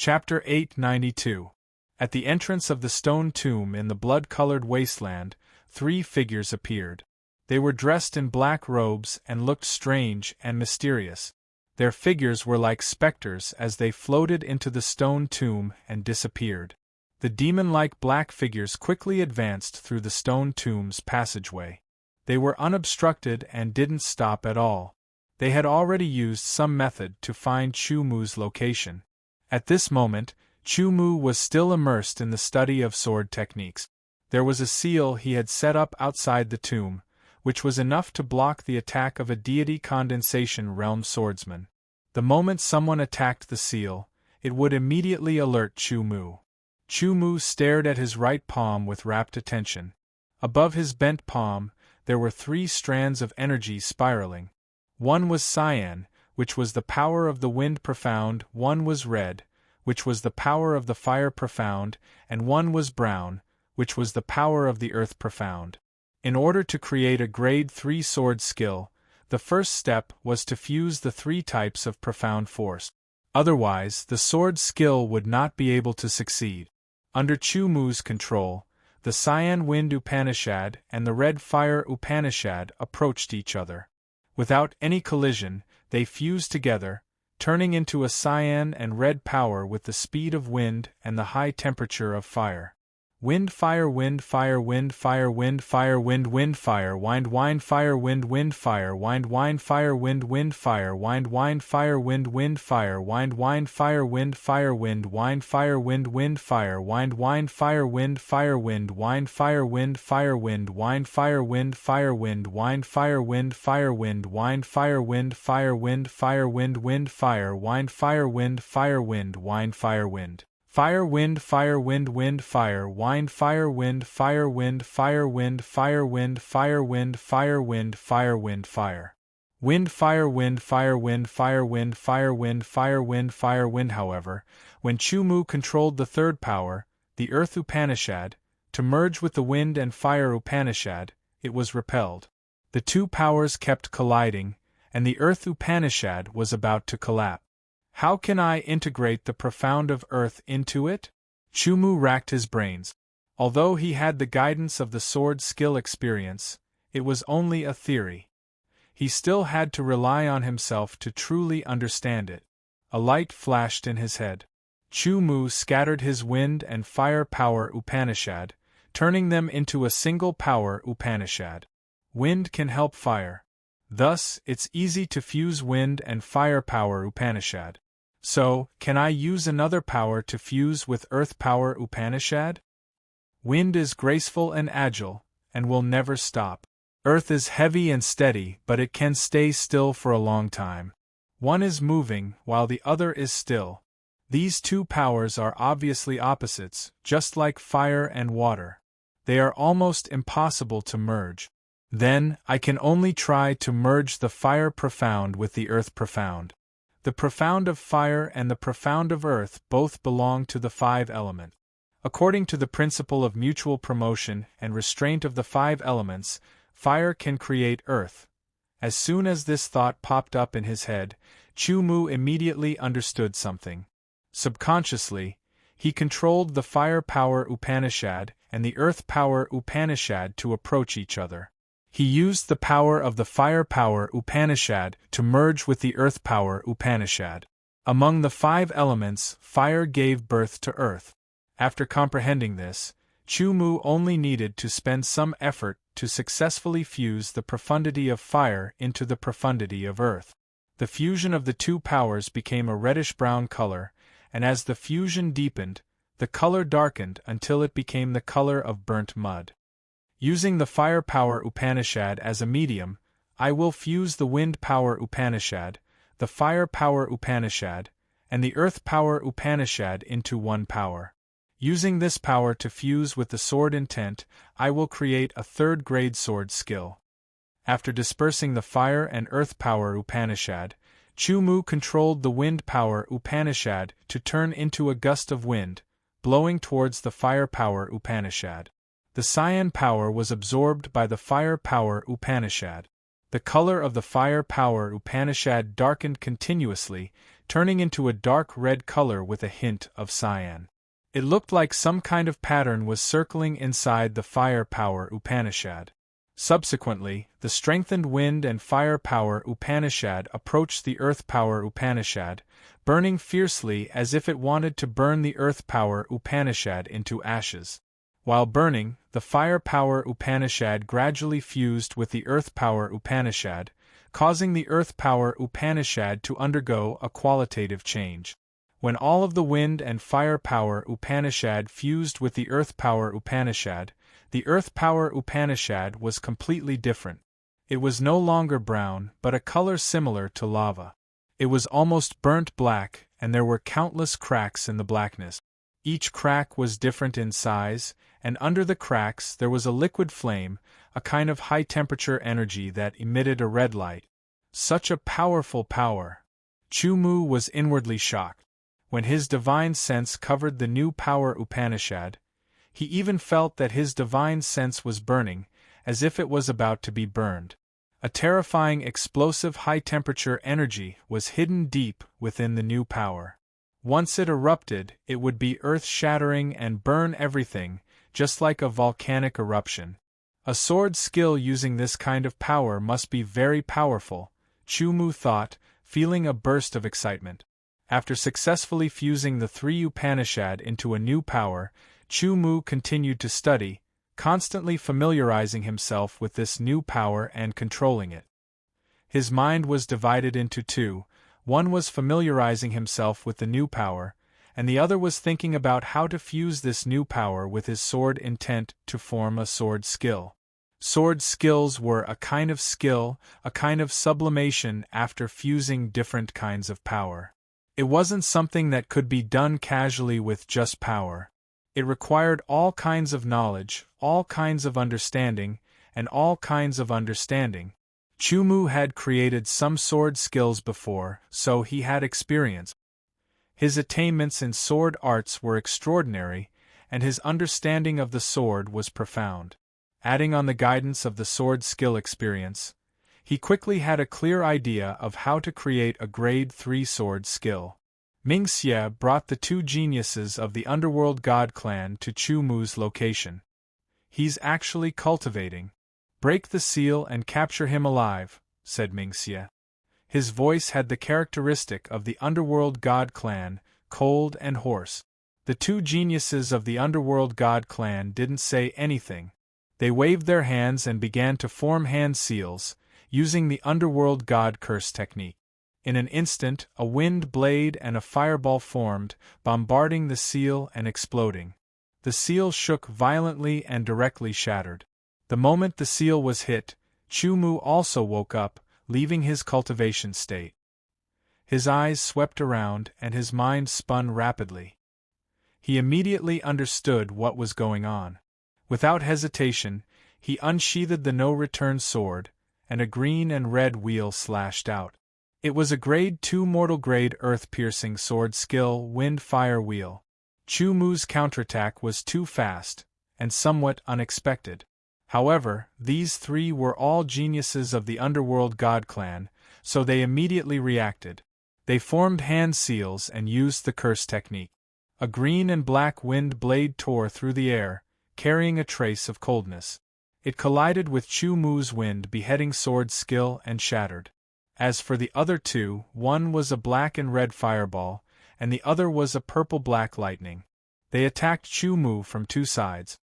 Chapter 892. At the entrance of the stone tomb in the blood-colored wasteland, 3 figures appeared. They were dressed in black robes and looked strange and mysterious. Their figures were like specters as they floated into the stone tomb and disappeared. The demon-like black figures quickly advanced through the stone tomb's passageway. They were unobstructed and didn't stop at all. They had already used some method to find Chu Mu's location. At this moment, Chu Mu was still immersed in the study of sword techniques. There was a seal he had set up outside the tomb, which was enough to block the attack of a deity condensation realm swordsman. The moment someone attacked the seal, it would immediately alert Chu Mu. Chu Mu stared at his right palm with rapt attention. Above his bent palm, there were 3 strands of energy spiraling. One was cyan, which was the power of the wind profound, one was red, which was the power of the fire profound, and one was brown, which was the power of the earth profound. In order to create a grade 3 sword skill, the first step was to fuse the 3 types of profound force. Otherwise, the sword skill would not be able to succeed. Under Chu Mu's control, the cyan wind Upanishad and the red fire Upanishad approached each other. Without any collision, they fused together, turning into a cyan and red power with the speed of wind and the high temperature of fire. Wind fire wind fire wind fire wind fire wind wind fire wind wind fire wind wind fire wind wind fire wind wind fire wind wind fire wind wind fire wind wind fire wind fire wind wind fire wind wind fire wind wind fire wind fire wind wind fire wind fire wind wind fire wind fire wind wind fire wind fire wind wind fire wind fire wind fire wind wind fire wind fire wind fire wind wind fire wind fire wind fire wind wind fire wind fire wind fire wind fire wind fire wind fire wind fire wind fire wind fire wind fire wind fire wind fire wind fire wind fire wind fire wind. However, when Chu Mu controlled the third power, the earth Upanishad, to merge with the wind and fire Upanishad, it was repelled. The 2 powers kept colliding, and the earth Upanishad was about to collapse. How can I integrate the profound of earth into it? Chu Mu racked his brains. Although he had the guidance of the sword skill experience, it was only a theory. He still had to rely on himself to truly understand it. A light flashed in his head. Chu Mu scattered his wind and fire power Upanishad, turning them into a single power Upanishad. Wind can help fire. Thus, it's easy to fuse wind and fire power Upanishad. So, can I use another power to fuse with earth power Upanishad? Wind is graceful and agile, and will never stop. Earth is heavy and steady, but it can stay still for a long time. One is moving, while the other is still. These 2 powers are obviously opposites, just like fire and water. They are almost impossible to merge. Then, I can only try to merge the fire profound with the earth profound. The profound of fire and the profound of earth both belong to the 5 elements. According to the principle of mutual promotion and restraint of the 5 elements, fire can create earth. As soon as this thought popped up in his head, Chu Mu immediately understood something. Subconsciously, he controlled the fire power Upanishad and the earth power Upanishad to approach each other. He used the power of the fire power Upanishad to merge with the earth power Upanishad. Among the 5 elements, fire gave birth to earth. After comprehending this, Chu Mu only needed to spend some effort to successfully fuse the profundity of fire into the profundity of earth. The fusion of the 2 powers became a reddish-brown color, and as the fusion deepened, the color darkened until it became the color of burnt mud. Using the fire power Upanishad as a medium, I will fuse the wind power Upanishad, the fire power Upanishad, and the earth power Upanishad into one power. Using this power to fuse with the sword intent, I will create a 3rd-grade sword skill. After dispersing the fire and earth power Upanishad, Chu Mu controlled the wind power Upanishad to turn into a gust of wind, blowing towards the fire power Upanishad. The cyan power was absorbed by the fire power Upanishad. The color of the fire power Upanishad darkened continuously, turning into a dark red color with a hint of cyan. It looked like some kind of pattern was circling inside the fire power Upanishad. Subsequently, the strengthened wind and fire power Upanishad approached the earth power Upanishad, burning fiercely as if it wanted to burn the earth power Upanishad into ashes. While burning, the fire power Upanishad gradually fused with the earth power Upanishad, causing the earth power Upanishad to undergo a qualitative change. When all of the wind and fire power Upanishad fused with the earth power Upanishad, the earth power Upanishad was completely different. It was no longer brown, but a color similar to lava. It was almost burnt black, and there were countless cracks in the blackness. Each crack was different in size, and under the cracks there was a liquid flame, a kind of high-temperature energy that emitted a red light. Such a powerful power! Chu Mu was inwardly shocked. When his divine sense covered the new power Upanishad, he even felt that his divine sense was burning, as if it was about to be burned. A terrifying explosive high-temperature energy was hidden deep within the new power. Once it erupted, it would be earth-shattering and burn everything, just like a volcanic eruption. A sword skill using this kind of power must be very powerful, Chu Mu thought, feeling a burst of excitement. After successfully fusing the three Upanishad into a new power, Chu Mu continued to study, constantly familiarizing himself with this new power and controlling it. His mind was divided into two. One was familiarizing himself with the new power, and the other was thinking about how to fuse this new power with his sword intent to form a sword skill. Sword skills were a kind of skill, a kind of sublimation after fusing different kinds of power. It wasn't something that could be done casually with just power. It required all kinds of knowledge, all kinds of understanding, and all kinds of understanding. Chu Mu had created some sword skills before, so he had experience. His attainments in sword arts were extraordinary, and his understanding of the sword was profound. Adding on the guidance of the sword skill experience, he quickly had a clear idea of how to create a grade 3 sword skill. Ming Xie brought the two geniuses of the underworld god clan to Chu Mu's location. "He's actually cultivating. Break the seal and capture him alive," said Ming Xie. His voice had the characteristic of the underworld god clan, cold and hoarse. The two geniuses of the underworld god clan didn't say anything. They waved their hands and began to form hand seals, using the underworld god curse technique. In an instant, a wind blade and a fireball formed, bombarding the seal and exploding. The seal shook violently and directly shattered. The moment the seal was hit, Chu Mu also woke up, leaving his cultivation state. His eyes swept around and his mind spun rapidly. He immediately understood what was going on. Without hesitation, he unsheathed the no-return sword, and a green and red wheel slashed out. It was a grade 2 mortal grade earth-piercing sword skill wind-fire wheel. Chu Mu's counterattack was too fast, and somewhat unexpected. However, these three were all geniuses of the underworld god clan, so they immediately reacted. They formed hand seals and used the curse technique. A green and black wind blade tore through the air, carrying a trace of coldness. It collided with Chu Mu's wind-beheading sword skill and shattered. As for the other two, one was a black and red fireball, and the other was a purple-black lightning. They attacked Chu Mu from two sides.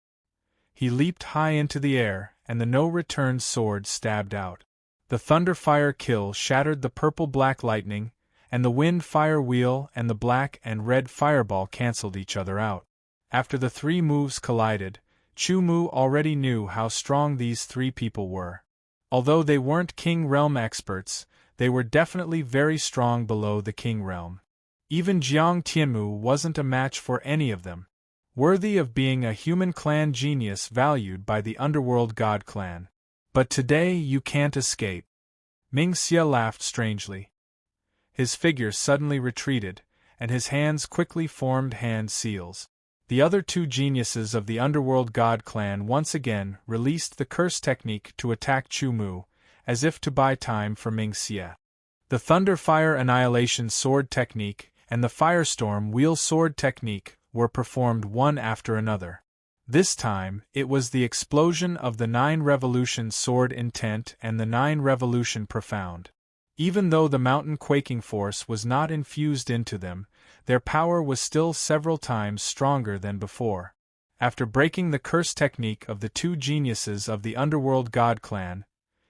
He leaped high into the air, and the no-return sword stabbed out. The thunder-fire kill shattered the purple-black lightning, and the wind-fire wheel and the black and red fireball cancelled each other out. After the three moves collided, Chu Mu already knew how strong these three people were. Although they weren't King Realm experts, they were definitely very strong below the King Realm. Even Jiang Tianmu wasn't a match for any of them. Worthy of being a human clan genius valued by the underworld god clan. But today you can't escape. Ming Xie laughed strangely. His figure suddenly retreated, and his hands quickly formed hand seals. The other two geniuses of the underworld god clan once again released the curse technique to attack Chu Mu, as if to buy time for Ming Xie. The Thunder Fire Annihilation Sword Technique and the Firestorm Wheel Sword Technique were performed one after another. This time, it was the explosion of the 9 Revolution Sword Intent and the 9 Revolution Profound. Even though the mountain quaking force was not infused into them, their power was still several times stronger than before. After breaking the curse technique of the 2 geniuses of the Underworld God Clan,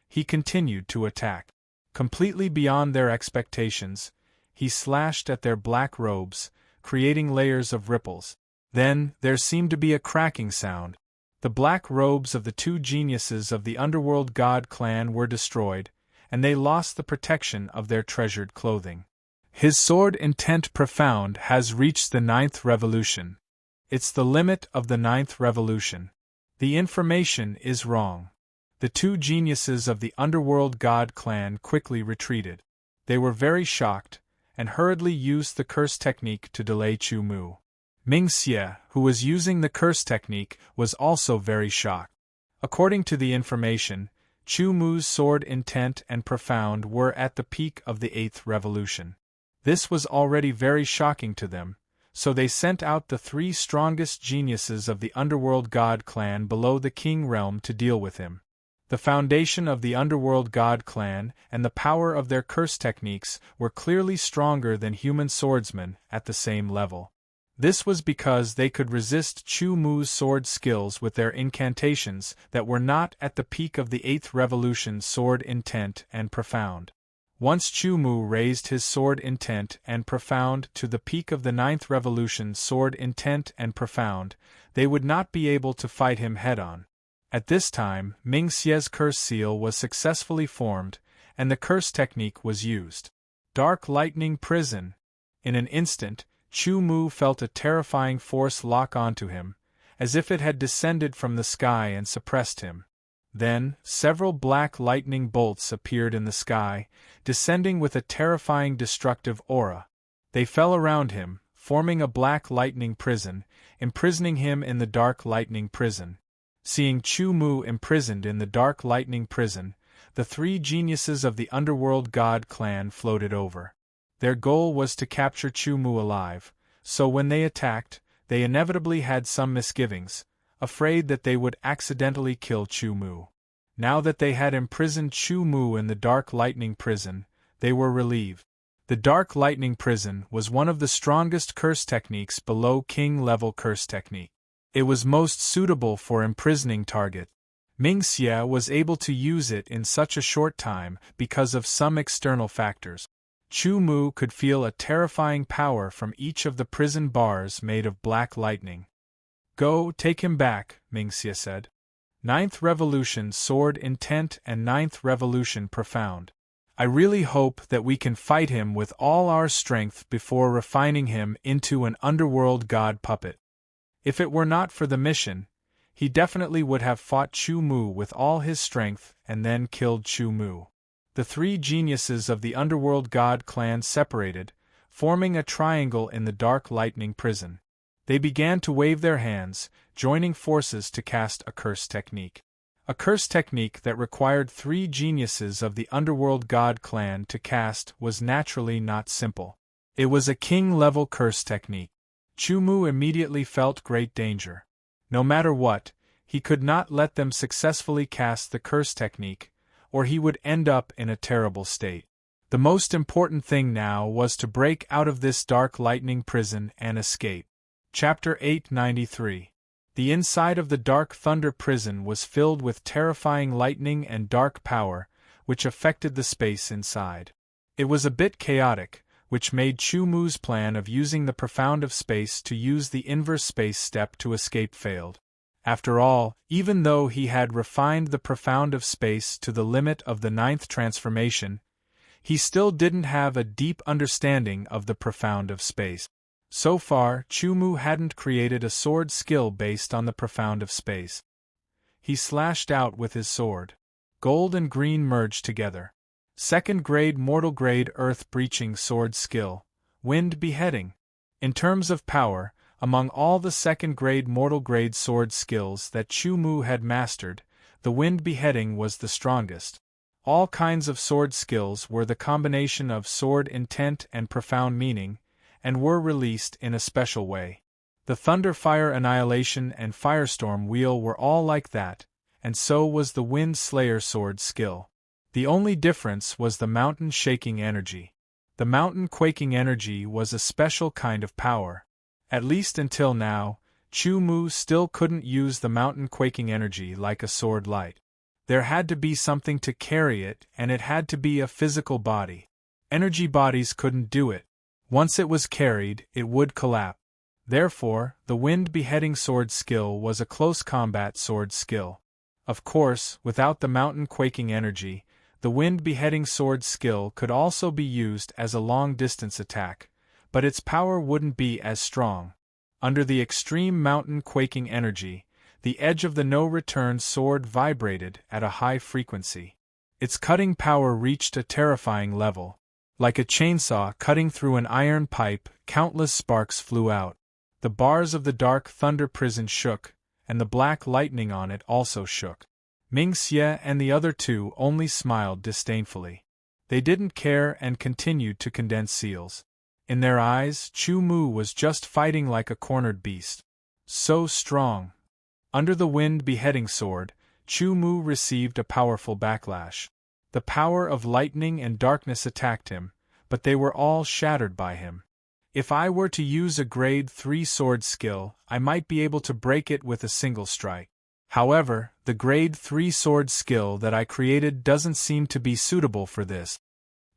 he continued to attack. Completely beyond their expectations, he slashed at their black robes, creating layers of ripples. Then, there seemed to be a cracking sound. The black robes of the 2 geniuses of the Underworld God Clan were destroyed, and they lost the protection of their treasured clothing. His sword intent profound has reached the 9th revolution. It's the limit of the 9th revolution. The information is wrong. The 2 geniuses of the Underworld God Clan quickly retreated. They were very shocked, and hurriedly used the curse technique to delay Chu Mu. Ming Xie, who was using the curse technique, was also very shocked. According to the information, Chu Mu's sword intent and profound were at the peak of the 8th revolution. This was already very shocking to them, so they sent out the 3 strongest geniuses of the Underworld God Clan below the King Realm to deal with him. The foundation of the Underworld God Clan and the power of their curse techniques were clearly stronger than human swordsmen at the same level. This was because they could resist Chu Mu's sword skills with their incantations that were not at the peak of the 8th revolution sword intent and profound. Once Chu Mu raised his sword intent and profound to the peak of the 9th revolution sword intent and profound, they would not be able to fight him head-on. At this time, Ming Xie's curse seal was successfully formed, and the curse technique was used. Dark Lightning Prison. In an instant, Chu Mu felt a terrifying force lock onto him, as if it had descended from the sky and suppressed him. Then, several black lightning bolts appeared in the sky, descending with a terrifying destructive aura. They fell around him, forming a black lightning prison, imprisoning him in the dark lightning prison. Seeing Chu Mu imprisoned in the dark lightning prison, the 3 geniuses of the Underworld God Clan floated over. Their goal was to capture Chu Mu alive, so when they attacked, they inevitably had some misgivings, afraid that they would accidentally kill Chu Mu. Now that they had imprisoned Chu Mu in the dark lightning prison, they were relieved. The dark lightning prison was one of the strongest curse techniques below king-level curse technique. It was most suitable for imprisoning target. Ming Xie was able to use it in such a short time because of some external factors. Chu Mu could feel a terrifying power from each of the prison bars made of black lightning. "Go, take him back," Ming Xie said. 9th Revolution Sword Intent and 9th Revolution Profound. I really hope that we can fight him with all our strength before refining him into an underworld god puppet. If it were not for the mission, he definitely would have fought Chu Mu with all his strength and then killed Chu Mu. The 3 geniuses of the Underworld God Clan separated, forming a triangle in the dark lightning prison. They began to wave their hands, joining forces to cast a curse technique. A curse technique that required 3 geniuses of the Underworld God Clan to cast was naturally not simple. It was a king-level curse technique. Chu Mu immediately felt great danger. No matter what, he could not let them successfully cast the curse technique, or he would end up in a terrible state. The most important thing now was to break out of this dark lightning prison and escape. Chapter 893. The inside of the dark thunder prison was filled with terrifying lightning and dark power, which affected the space inside. It was a bit chaotic, which made Chu Mu's plan of using the profound of space to use the inverse space step to escape failed. After all, even though he had refined the profound of space to the limit of the 9th transformation, he still didn't have a deep understanding of the profound of space. So far, Chu Mu hadn't created a sword skill based on the profound of space. He slashed out with his sword. Gold and green merged together. 2nd grade mortal grade earth breaching sword skill, wind beheading. In terms of power, among all the 2nd grade mortal grade sword skills that Chu Mu had mastered, the wind beheading was the strongest. All kinds of sword skills were the combination of sword intent and profound meaning, and were released in a special way. The Thunder Fire Annihilation and Firestorm Wheel were all like that, and so was the Wind Slayer sword skill. The only difference was the mountain shaking energy. The mountain quaking energy was a special kind of power. At least until now, Chu Mu still couldn't use the mountain quaking energy like a sword light. There had to be something to carry it, and it had to be a physical body. Energy bodies couldn't do it. Once it was carried, it would collapse. Therefore, the Wind Beheading sword skill was a close combat sword skill. Of course, without the mountain quaking energy, the Wind Beheading sword skill could also be used as a long-distance attack, but its power wouldn't be as strong. Under the extreme mountain quaking energy, the edge of the no-return sword vibrated at a high frequency. Its cutting power reached a terrifying level. Like a chainsaw cutting through an iron pipe, countless sparks flew out. The bars of the dark thunder prison shook, and the black lightning on it also shook. Ming Xie and the other two only smiled disdainfully. They didn't care and continued to condense seals. In their eyes, Chu Mu was just fighting like a cornered beast. So strong. Under the Wind Beheading sword, Chu Mu received a powerful backlash. The power of lightning and darkness attacked him, but they were all shattered by him. If I were to use a grade 3 sword skill, I might be able to break it with a single strike. However, the grade 3 sword skill that I created doesn't seem to be suitable for this.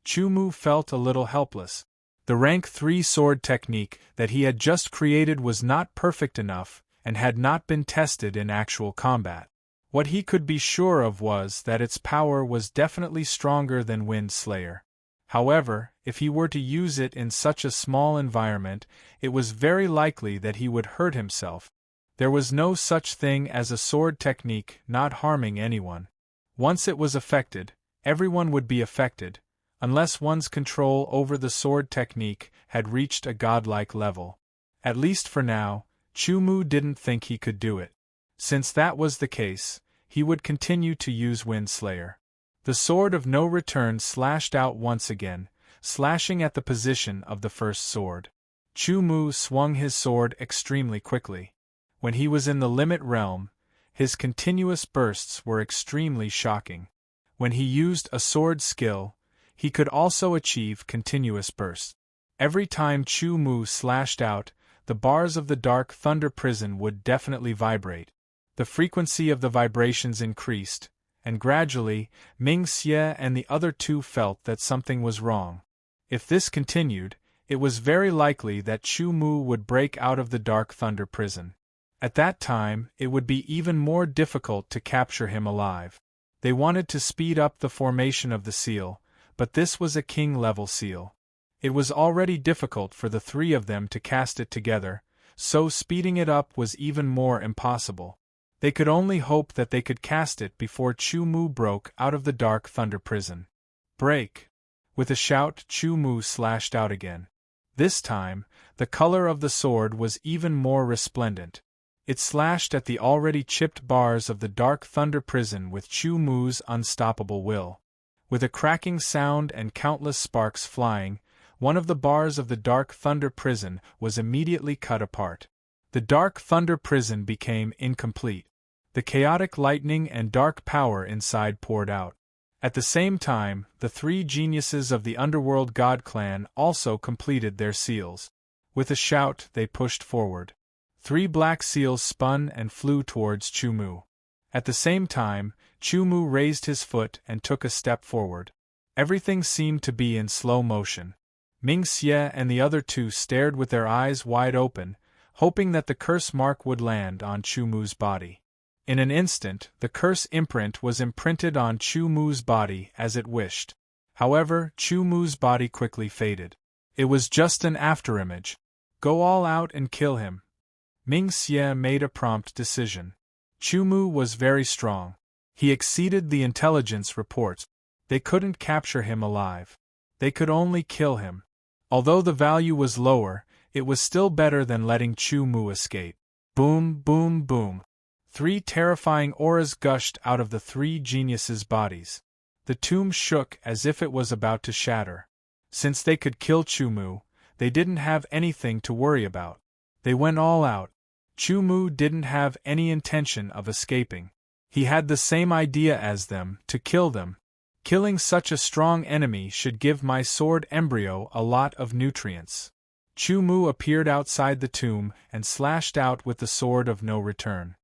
Chu Mu felt a little helpless. The rank 3 sword technique that he had just created was not perfect enough, and had not been tested in actual combat. What he could be sure of was that its power was definitely stronger than Wind Slayer. However, if he were to use it in such a small environment, it was very likely that he would hurt himself. There was no such thing as a sword technique not harming anyone. Once it was affected, everyone would be affected, unless one's control over the sword technique had reached a godlike level. At least for now, Chu Mu didn't think he could do it. Since that was the case, he would continue to use Wind Slayer. The sword of no return slashed out once again, slashing at the position of the first sword. Chu Mu swung his sword extremely quickly. When he was in the limit realm, his continuous bursts were extremely shocking. When he used a sword skill, he could also achieve continuous bursts. Every time Chu Mu slashed out, the bars of the dark thunder prison would definitely vibrate. The frequency of the vibrations increased, and gradually, Ming Xie and the other two felt that something was wrong. If this continued, it was very likely that Chu Mu would break out of the dark thunder prison. At that time, it would be even more difficult to capture him alive. They wanted to speed up the formation of the seal, but this was a king-level seal. It was already difficult for the three of them to cast it together, so speeding it up was even more impossible. They could only hope that they could cast it before Chu Mu broke out of the dark thunder prison. Break! With a shout, Chu Mu slashed out again. This time, the color of the sword was even more resplendent. It slashed at the already chipped bars of the dark thunder prison with Chu Mu's unstoppable will. With a cracking sound and countless sparks flying, one of the bars of the dark thunder prison was immediately cut apart. The dark thunder prison became incomplete. The chaotic lightning and dark power inside poured out. At the same time, the three geniuses of the Underworld God Clan also completed their seals. With a shout, they pushed forward. 3 black seals spun and flew towards Chu Mu. At the same time, Chu Mu raised his foot and took a step forward. Everything seemed to be in slow motion. Ming Xie and the other two stared with their eyes wide open, hoping that the curse mark would land on Chu Mu's body. In an instant, the curse imprint was imprinted on Chu Mu's body as it wished. However, Chu Mu's body quickly faded. It was just an afterimage. Go all out and kill him. Ming Xie made a prompt decision. Chu Mu was very strong. He exceeded the intelligence reports. They couldn't capture him alive. They could only kill him. Although the value was lower, it was still better than letting Chu Mu escape. Boom, boom, boom. 3 terrifying auras gushed out of the 3 geniuses' bodies. The tomb shook as if it was about to shatter. Since they could kill Chumu, they didn't have anything to worry about. They went all out. Chumu didn't have any intention of escaping. He had the same idea as them, to kill them. Killing such a strong enemy should give my sword embryo a lot of nutrients. Chumu appeared outside the tomb and slashed out with the sword of no return.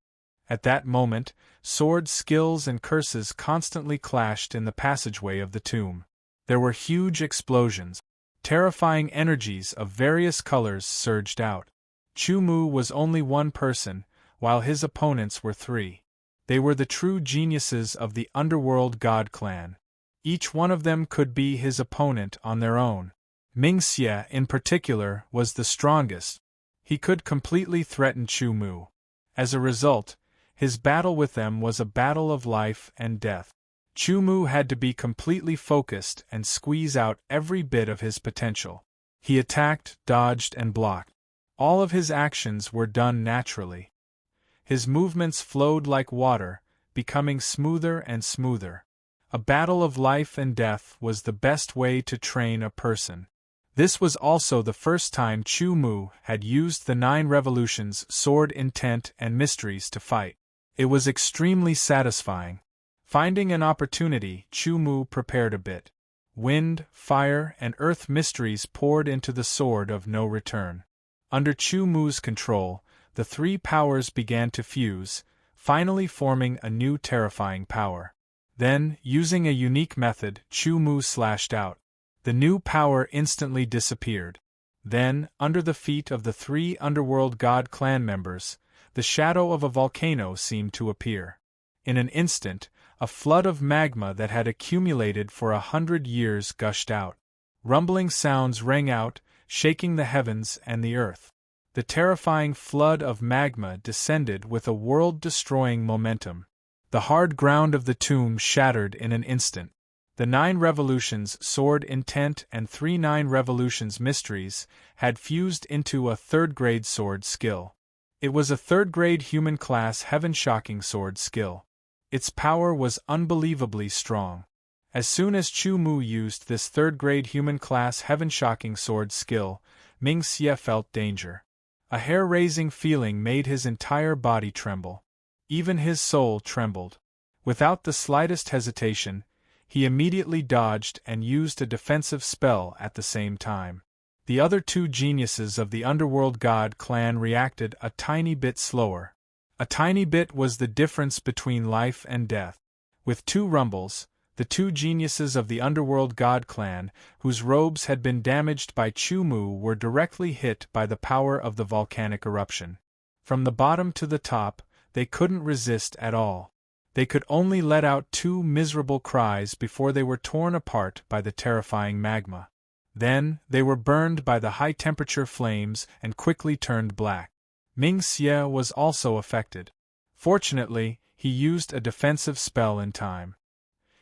At that moment, sword skills and curses constantly clashed in the passageway of the tomb. There were huge explosions. Terrifying energies of various colors surged out. Chumu was only one person, while his opponents were three. They were the true geniuses of the underworld god clan. Each one of them could be his opponent on their own. Mingxie, in particular, was the strongest. He could completely threaten Chumu. As a result, his battle with them was a battle of life and death. Chumu had to be completely focused and squeeze out every bit of his potential. He attacked, dodged, and blocked. All of his actions were done naturally. His movements flowed like water, becoming smoother and smoother. A battle of life and death was the best way to train a person. This was also the first time Chumu had used the 9 revolutions, sword, intent, and mysteries to fight. It was extremely satisfying. Finding an opportunity, Chumu prepared a bit. Wind, fire, and earth mysteries poured into the sword of no return. Under Chumu's control, the 3 powers began to fuse, finally forming a new terrifying power. Then, using a unique method, Chumu slashed out. The new power instantly disappeared. Then, under the feet of the 3 underworld god clan members, the shadow of a volcano seemed to appear. In an instant, a flood of magma that had accumulated for 100 years gushed out. Rumbling sounds rang out, shaking the heavens and the earth. The terrifying flood of magma descended with a world-destroying momentum. The hard ground of the tomb shattered in an instant. The 9 revolutions, sword, intent, and 3 9 revolutions mysteries had fused into a 3rd-grade sword skill. It was a 3rd-grade human-class heaven-shocking sword skill. Its power was unbelievably strong. As soon as Chumu used this 3rd-grade human-class heaven-shocking sword skill, Mingxie felt danger. A hair-raising feeling made his entire body tremble. Even his soul trembled. Without the slightest hesitation, he immediately dodged and used a defensive spell at the same time. The other 2 geniuses of the underworld god clan reacted a tiny bit slower. A tiny bit was the difference between life and death. With 2 rumbles, the 2 geniuses of the underworld god clan, whose robes had been damaged by Chumu, were directly hit by the power of the volcanic eruption. From the bottom to the top, they couldn't resist at all. They could only let out 2 miserable cries before they were torn apart by the terrifying magma. Then, they were burned by the high-temperature flames and quickly turned black. Mingxie was also affected. Fortunately, he used a defensive spell in time.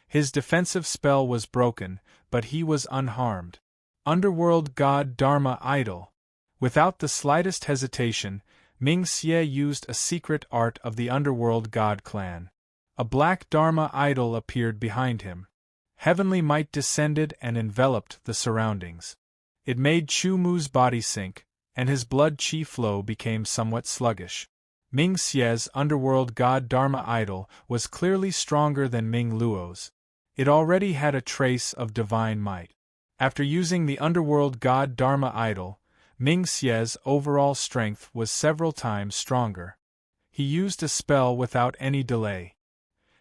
His defensive spell was broken, but he was unharmed. Underworld god Dharma idol. Without the slightest hesitation, Mingxie used a secret art of the underworld god clan. A black Dharma idol appeared behind him. Heavenly might descended and enveloped the surroundings. It made Chumu's body sink, and his blood chi flow became somewhat sluggish. Mingxie's underworld god Dharma idol was clearly stronger than Ming Luo's. It already had a trace of divine might. After using the underworld god Dharma idol, Mingxie's overall strength was several times stronger. He used a spell without any delay.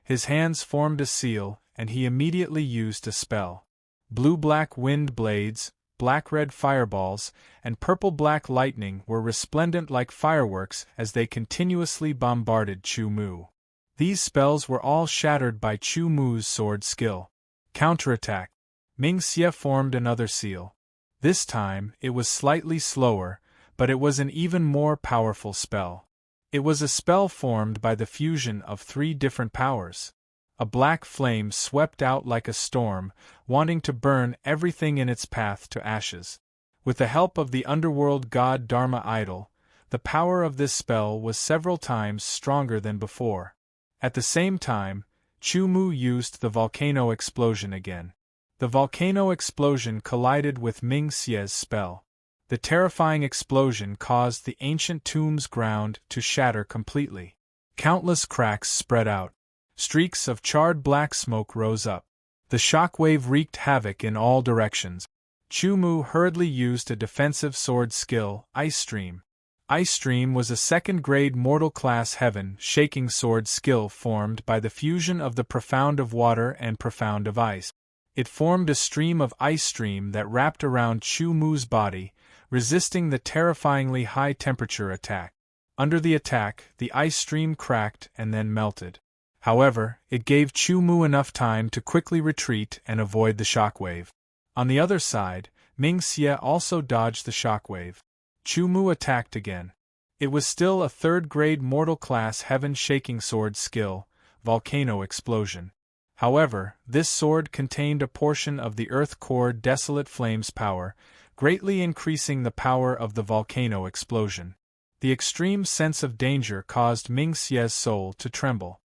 His hands formed a seal, and he immediately used a spell. Blue-black wind blades, black-red fireballs, and purple-black lightning were resplendent like fireworks as they continuously bombarded Chumu. These spells were all shattered by Chumu's sword skill. Counterattack. Mingxie formed another seal. This time, it was slightly slower, but it was an even more powerful spell. It was a spell formed by the fusion of 3 different powers. A black flame swept out like a storm, wanting to burn everything in its path to ashes. With the help of the underworld god Dharma idol, the power of this spell was several times stronger than before. At the same time, Chu Mu used the volcano explosion again. The volcano explosion collided with Ming Xie's spell. The terrifying explosion caused the ancient tomb's ground to shatter completely. Countless cracks spread out. Streaks of charred black smoke rose up. The shockwave wreaked havoc in all directions. Chu Mu hurriedly used a defensive sword skill, Ice Stream. Ice Stream was a second-grade mortal-class heaven-shaking sword skill formed by the fusion of the profound of water and profound of ice. It formed a stream of ice stream that wrapped around Chu Mu's body, resisting the terrifyingly high-temperature attack. Under the attack, the ice stream cracked and then melted. However, it gave Chu Mu enough time to quickly retreat and avoid the shockwave. On the other side, Ming Xie also dodged the shockwave. Chu Mu attacked again. It was still a third-grade mortal-class heaven-shaking sword skill, Volcano Explosion. However, this sword contained a portion of the Earth Core Desolate Flame's power, greatly increasing the power of the volcano explosion. The extreme sense of danger caused Ming Xie's soul to tremble.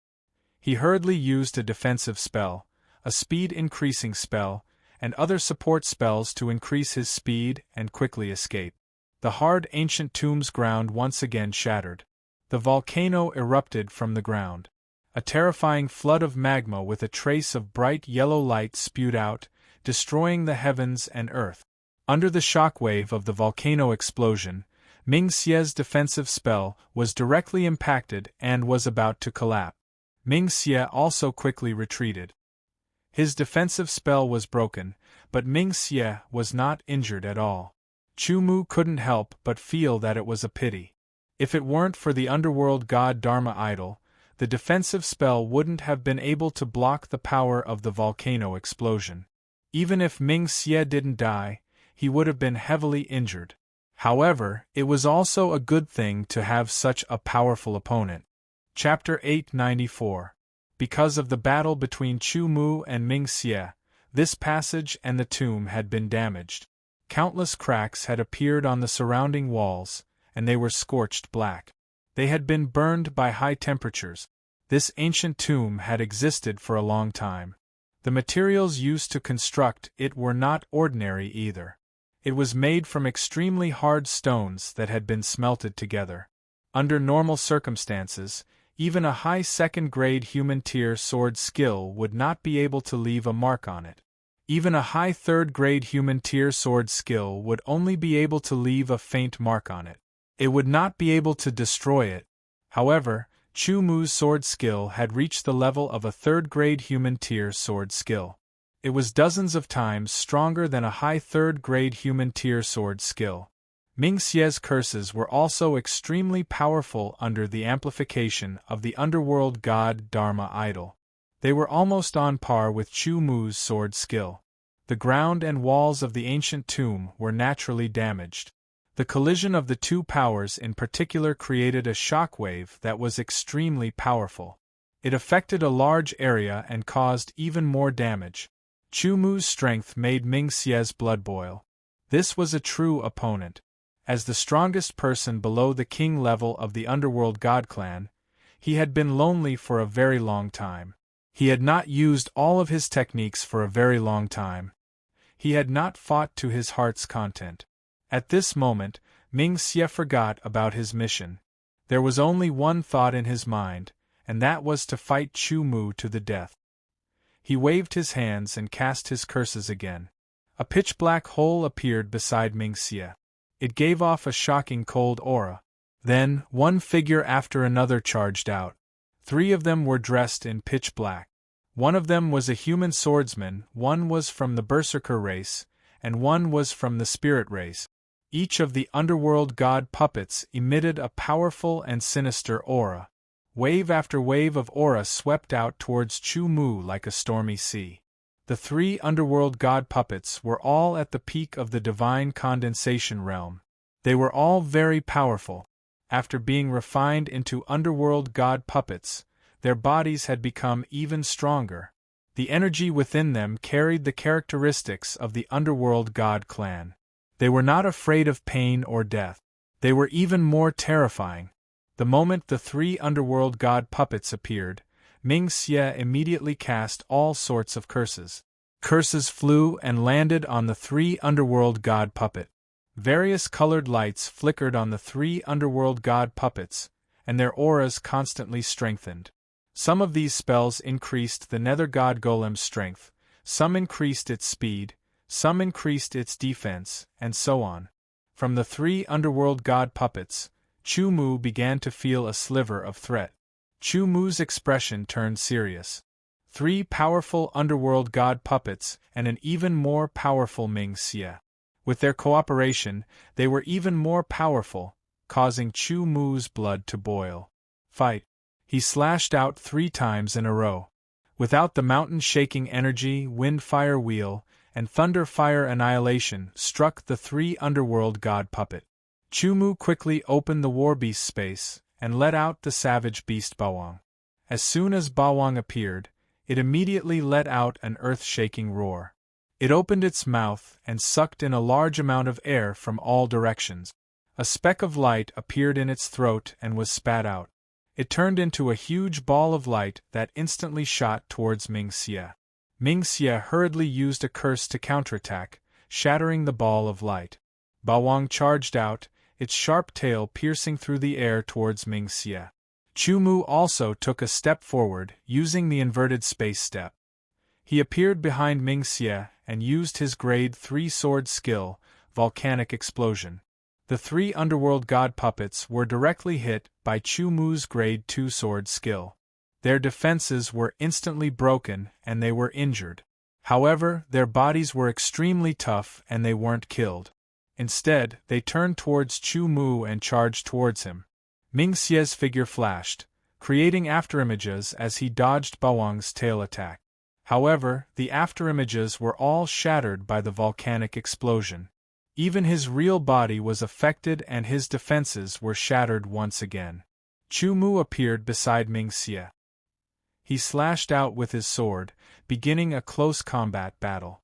He hurriedly used a defensive spell, a speed-increasing spell, and other support spells to increase his speed and quickly escape. The hard ancient tomb's ground once again shattered. The volcano erupted from the ground. A terrifying flood of magma with a trace of bright yellow light spewed out, destroying the heavens and earth. Under the shockwave of the volcano explosion, Ming Xie's defensive spell was directly impacted and was about to collapse. Ming Xie also quickly retreated. His defensive spell was broken, but Ming Xie was not injured at all. Chu Mu couldn't help but feel that it was a pity. If it weren't for the underworld god Dharma idol, the defensive spell wouldn't have been able to block the power of the volcano explosion. Even if Ming Xie didn't die, he would have been heavily injured. However, it was also a good thing to have such a powerful opponent. Chapter 894. Because of the battle between Chu Mu and Ming Xie, this passage and the tomb had been damaged. Countless cracks had appeared on the surrounding walls, and they were scorched black. They had been burned by high temperatures. This ancient tomb had existed for a long time. The materials used to construct it were not ordinary either. It was made from extremely hard stones that had been smelted together. Under normal circumstances, even a high second-grade human tier sword skill would not be able to leave a mark on it. Even a high third-grade human tier sword skill would only be able to leave a faint mark on it. It would not be able to destroy it. However, Chu Mu's sword skill had reached the level of a third-grade human tier sword skill. It was dozens of times stronger than a high third-grade human tier sword skill. Ming Xie's curses were also extremely powerful under the amplification of the underworld god Dharma idol. They were almost on par with Chu Mu's sword skill. The ground and walls of the ancient tomb were naturally damaged. The collision of the two powers in particular created a shockwave that was extremely powerful. It affected a large area and caused even more damage. Chu Mu's strength made Ming Xie's blood boil. This was a true opponent. As the strongest person below the king level of the underworld god clan, he had been lonely for a very long time. He had not used all of his techniques for a very long time. He had not fought to his heart's content. At this moment, Ming Xie forgot about his mission. There was only one thought in his mind, and that was to fight Chu Mu to the death. He waved his hands and cast his curses again. A pitch-black hole appeared beside Ming Xie. It gave off a shocking cold aura. Then, one figure after another charged out. 3 of them were dressed in pitch black. One of them was a human swordsman, one was from the Berserker race, and one was from the Spirit race. Each of the underworld god puppets emitted a powerful and sinister aura. Wave after wave of aura swept out towards Chu Mu like a stormy sea. The 3 underworld god puppets were all at the peak of the divine condensation realm. They were all very powerful. After being refined into underworld god puppets, their bodies had become even stronger. The energy within them carried the characteristics of the underworld god clan. They were not afraid of pain or death. They were even more terrifying. The moment the 3 underworld god puppets appeared, Ming Xie immediately cast all sorts of curses. Curses flew and landed on the three underworld god puppet. Various colored lights flickered on the three underworld god puppets, and their auras constantly strengthened. Some of these spells increased the nether god golem's strength, some increased its speed, some increased its defense, and so on. From the three underworld god puppets, Chu Mu began to feel a sliver of threat. Chu Mu's expression turned serious. Three powerful underworld god puppets and an even more powerful Ming Xie. With their cooperation, they were even more powerful, causing Chu Mu's blood to boil. Fight! He slashed out 3 times in a row. Without the mountain-shaking energy, wind-fire wheel, and thunder-fire annihilation struck the three underworld god puppet. Chu Mu quickly opened the warbeast space and let out the savage beast Bawang. As soon as Bawang appeared, it immediately let out an earth-shaking roar. It opened its mouth and sucked in a large amount of air from all directions. A speck of light appeared in its throat and was spat out. It turned into a huge ball of light that instantly shot towards Ming Xie. Ming Xie hurriedly used a curse to counterattack, shattering the ball of light. Bawang charged out, its sharp tail piercing through the air towards Ming Xie. Chu Mu also took a step forward, using the inverted space step. He appeared behind Ming Xie and used his grade 3 sword skill, volcanic explosion. The three underworld god puppets were directly hit by Chu Mu's grade 2 sword skill. Their defenses were instantly broken and they were injured. However, their bodies were extremely tough and they weren't killed. Instead, they turned towards Chu Mu and charged towards him. Ming Xie's figure flashed, creating afterimages as he dodged Bawang's tail attack. However, the afterimages were all shattered by the volcanic explosion. Even his real body was affected and his defenses were shattered once again. Chu Mu appeared beside Ming Xie. He slashed out with his sword, beginning a close combat battle.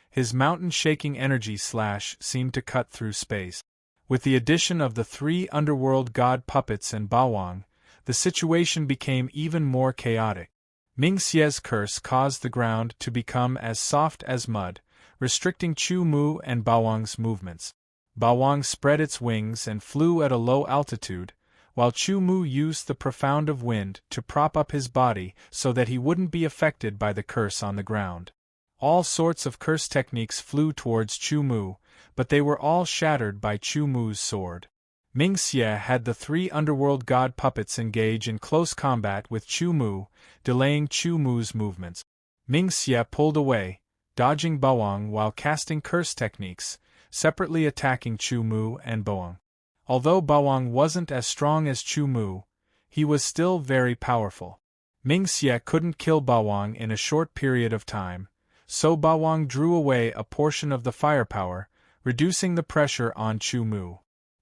His mountain-shaking energy slash seemed to cut through space. With the addition of the three underworld god puppets and Bawang, the situation became even more chaotic. Ming Xie's curse caused the ground to become as soft as mud, restricting Chu Mu and Bawang's movements. Bawang spread its wings and flew at a low altitude, while Chu Mu used the profound of wind to prop up his body so that he wouldn't be affected by the curse on the ground. All sorts of curse techniques flew towards Chu Mu, but they were all shattered by Chu Mu's sword. Ming Xie had the three underworld god puppets engage in close combat with Chu Mu, delaying Chu Mu's movements. Ming Xie pulled away, dodging Bawang while casting curse techniques, separately attacking Chu Mu and Bawang. Although Bawang wasn't as strong as Chu Mu, he was still very powerful. Ming Xie couldn't kill Bawang in a short period of time, so Bawang drew away a portion of the firepower, reducing the pressure on Chu Mu.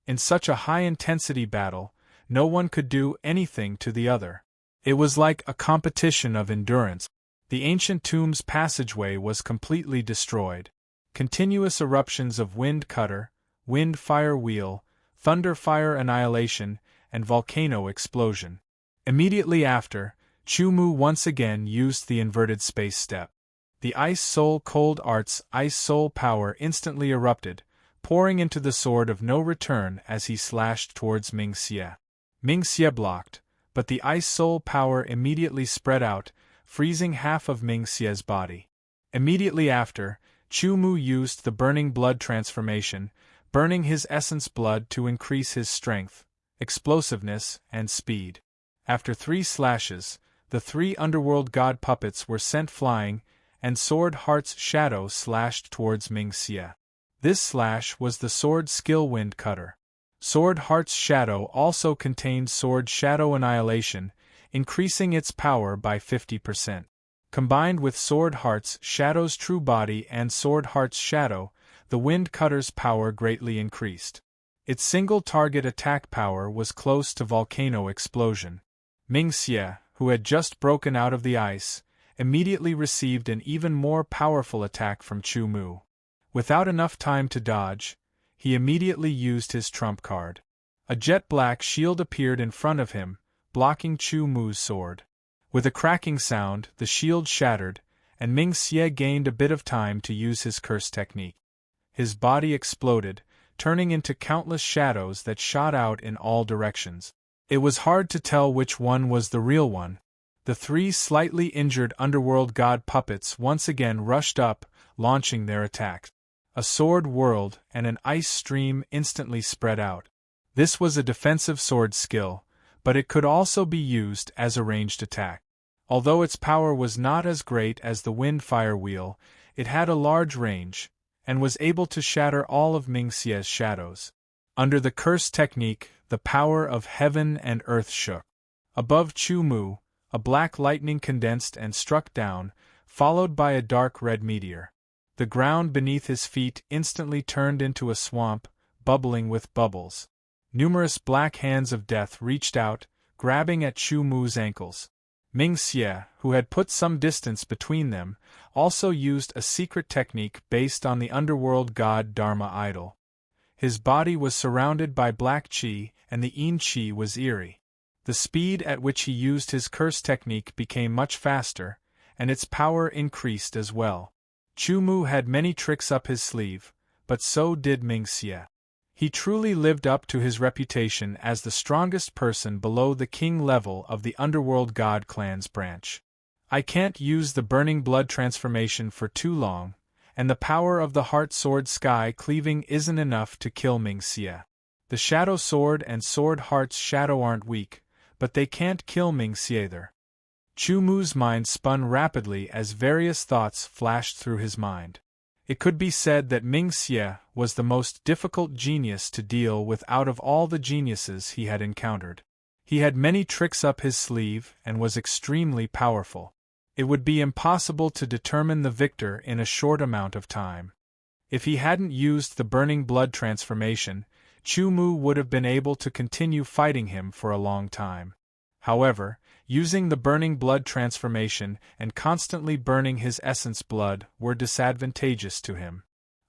In such a high-intensity battle, no one could do anything to the other. It was like a competition of endurance. The ancient tomb's passageway was completely destroyed. Continuous eruptions of wind cutter, wind-fire wheel, thunder-fire annihilation, and volcano explosion. Immediately after, Chu Mu once again used the inverted space step. The Ice Soul Cold Arts Ice Soul power instantly erupted, pouring into the sword of no return as he slashed towards Ming Xie. Ming Xie blocked, but the Ice Soul power immediately spread out, freezing half of Ming Xie's body. Immediately after, Chu Mu used the Burning Blood transformation, burning his essence blood to increase his strength, explosiveness, and speed. After 3 slashes, the 3 underworld god puppets were sent flying, and Sword Heart's shadow slashed towards Ming Xie. This slash was the sword skill Wind Cutter. Sword Heart's shadow also contained Sword Shadow Annihilation, increasing its power by 50%. Combined with Sword Heart's shadow's true body and Sword Heart's shadow, the Wind Cutter's power greatly increased. Its single target attack power was close to volcano explosion. Ming Xie, who had just broken out of the ice, immediately received an even more powerful attack from Chu Mu. Without enough time to dodge, he immediately used his trump card. A jet black shield appeared in front of him, blocking Chu Mu's sword. With a cracking sound, the shield shattered, and Ming Xie gained a bit of time to use his curse technique. His body exploded, turning into countless shadows that shot out in all directions. It was hard to tell which one was the real one. The three slightly injured underworld god puppets once again rushed up, launching their attacks. A sword whirled, and an ice stream instantly spread out. This was a defensive sword skill, but it could also be used as a ranged attack. Although its power was not as great as the wind-fire wheel, it had a large range, and was able to shatter all of Ming Xie's shadows. Under the curse technique, the power of heaven and earth shook. Above Chu Mu, a black lightning condensed and struck down, followed by a dark red meteor. The ground beneath his feet instantly turned into a swamp, bubbling with bubbles. Numerous black hands of death reached out, grabbing at Chu Mu's ankles. Ming Xie, who had put some distance between them, also used a secret technique based on the underworld god Dharma idol. His body was surrounded by black qi, and the yin qi was eerie. The speed at which he used his curse technique became much faster, and its power increased as well. Chu Mu had many tricks up his sleeve, but so did Ming Xie. He truly lived up to his reputation as the strongest person below the king level of the underworld god clan's branch. I can't use the burning blood transformation for too long, and the power of the heart sword sky cleaving isn't enough to kill Ming Xie. The shadow sword and sword heart's shadow aren't weak, but they can't kill Ming Xie either. Chu Mu's mind spun rapidly as various thoughts flashed through his mind. It could be said that Ming Xie was the most difficult genius to deal with out of all the geniuses he had encountered. He had many tricks up his sleeve and was extremely powerful. It would be impossible to determine the victor in a short amount of time. If he hadn't used the burning blood transformation, Chu Mu would have been able to continue fighting him for a long time. However, using the burning blood transformation and constantly burning his essence blood were disadvantageous to him.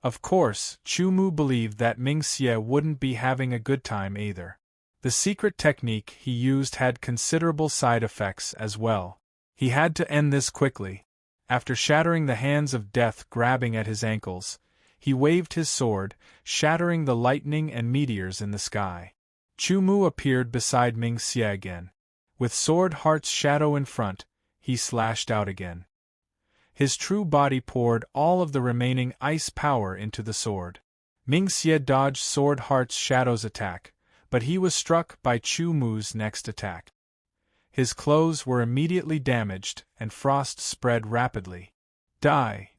Of course, Chu Mu believed that Ming Xie wouldn't be having a good time either. The secret technique he used had considerable side effects as well. He had to end this quickly. After shattering the hands of death grabbing at his ankles, he waved his sword, shattering the lightning and meteors in the sky. Chu Mu appeared beside Ming Xie again. With sword heart's shadow in front, he slashed out again. His true body poured all of the remaining ice power into the sword. Ming Xie dodged sword heart's shadow's attack, but he was struck by Chu Mu's next attack. His clothes were immediately damaged, and frost spread rapidly. Die!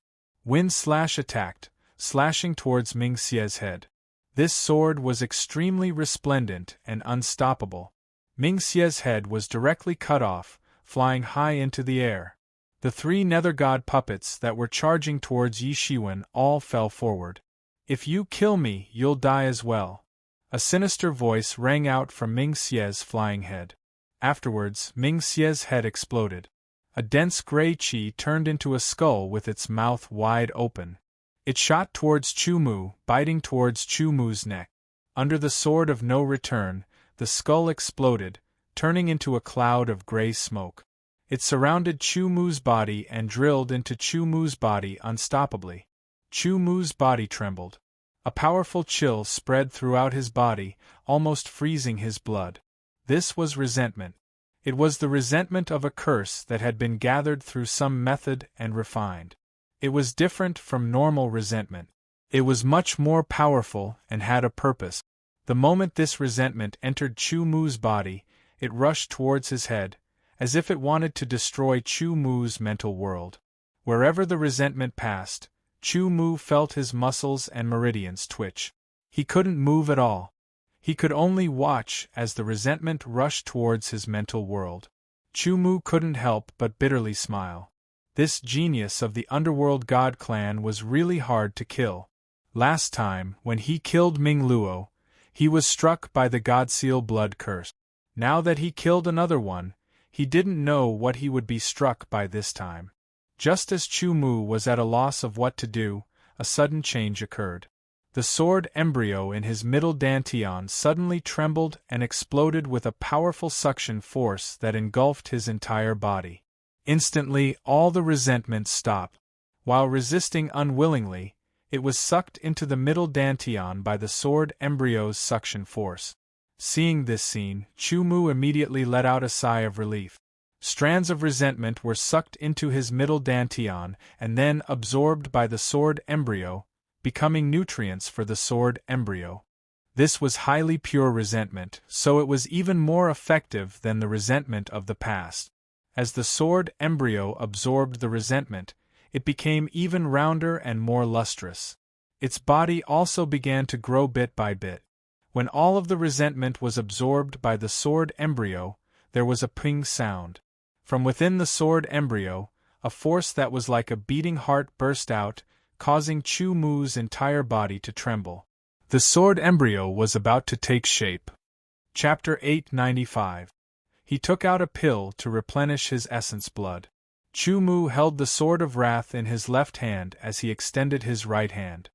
Wind slash attacked, slashing towards Ming Xie's head. This sword was extremely resplendent and unstoppable. Ming Xie's head was directly cut off, flying high into the air. The three nether god puppets that were charging towards Yi Shiwen all fell forward. "If you kill me, you'll die as well." A sinister voice rang out from Ming Xie's flying head. Afterwards, Ming Xie's head exploded. A dense gray qi turned into a skull with its mouth wide open. It shot towards Chu Mu, biting towards Chu Mu's neck. Under the sword of no return, the skull exploded, turning into a cloud of gray smoke. It surrounded Chu Mu's body and drilled into Chu Mu's body unstoppably. Chu Mu's body trembled. A powerful chill spread throughout his body, almost freezing his blood. This was resentment. It was the resentment of a curse that had been gathered through some method and refined. It was different from normal resentment. It was much more powerful and had a purpose. The moment this resentment entered Chu Mu's body, it rushed towards his head, as if it wanted to destroy Chu Mu's mental world. Wherever the resentment passed, Chu Mu felt his muscles and meridians twitch. He couldn't move at all. He could only watch as the resentment rushed towards his mental world. Chu Mu couldn't help but bitterly smile. This genius of the underworld god clan was really hard to kill. Last time, when he killed Ming Luo, he was struck by the Godseal blood curse. Now that he killed another one, he didn't know what he would be struck by this time. Just as Chu Mu was at a loss of what to do, a sudden change occurred. The sword embryo in his middle dantian suddenly trembled and exploded with a powerful suction force that engulfed his entire body. Instantly, all the resentment stopped. While resisting unwillingly, it was sucked into the middle dantian by the sword embryo's suction force. Seeing this scene, Chu-Mu immediately let out a sigh of relief. Strands of resentment were sucked into his middle dantian and then absorbed by the sword embryo, becoming nutrients for the sword embryo. This was highly pure resentment, so it was even more effective than the resentment of the past. As the sword embryo absorbed the resentment, it became even rounder and more lustrous. Its body also began to grow bit by bit. When all of the resentment was absorbed by the sword embryo, there was a ping sound. From within the sword embryo, a force that was like a beating heart burst out, causing Chu-Mu's entire body to tremble. The sword embryo was about to take shape. Chapter 895. He took out a pill to replenish his essence blood. Chu-Mu held the sword of wrath in his left hand as he extended his right hand.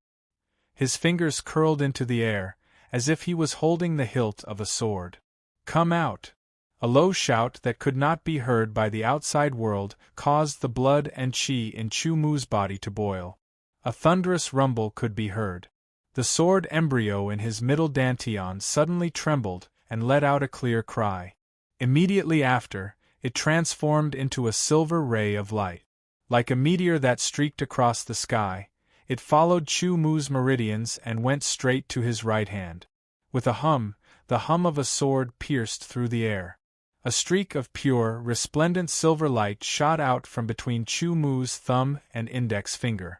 His fingers curled into the air, as if he was holding the hilt of a sword. "Come out!" A low shout that could not be heard by the outside world caused the blood and qi in Chu-Mu's body to boil. A thunderous rumble could be heard. The sword embryo in his middle dantian suddenly trembled and let out a clear cry. Immediately after, it transformed into a silver ray of light. Like a meteor that streaked across the sky, it followed Chu-Mu's meridians and went straight to his right hand. With a hum, the hum of a sword pierced through the air. A streak of pure, resplendent silver light shot out from between Chu-Mu's thumb and index finger.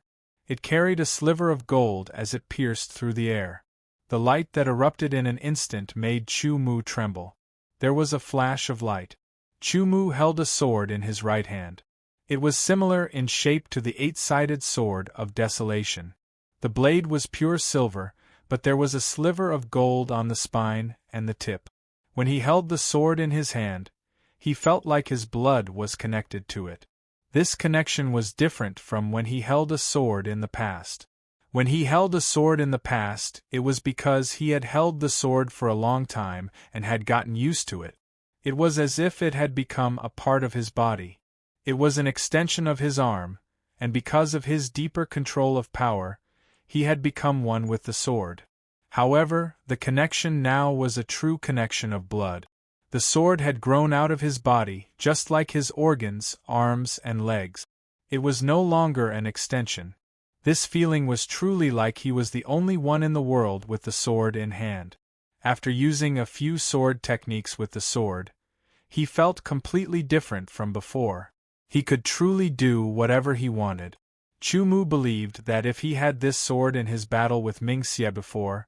It carried a sliver of gold as it pierced through the air. The light that erupted in an instant made Chu-Mu tremble. There was a flash of light. Chu-Mu held a sword in his right hand. It was similar in shape to the eight-sided sword of desolation. The blade was pure silver, but there was a sliver of gold on the spine and the tip. When he held the sword in his hand, he felt like his blood was connected to it. This connection was different from when he held a sword in the past. When he held a sword in the past, it was because he had held the sword for a long time and had gotten used to it. It was as if it had become a part of his body. It was an extension of his arm, and because of his deeper control of power, he had become one with the sword. However, the connection now was a true connection of blood. The sword had grown out of his body, just like his organs, arms, and legs. It was no longer an extension. This feeling was truly like he was the only one in the world with the sword in hand. After using a few sword techniques with the sword, he felt completely different from before. He could truly do whatever he wanted. Chu-Mu believed that if he had this sword in his battle with Ming-Xie before,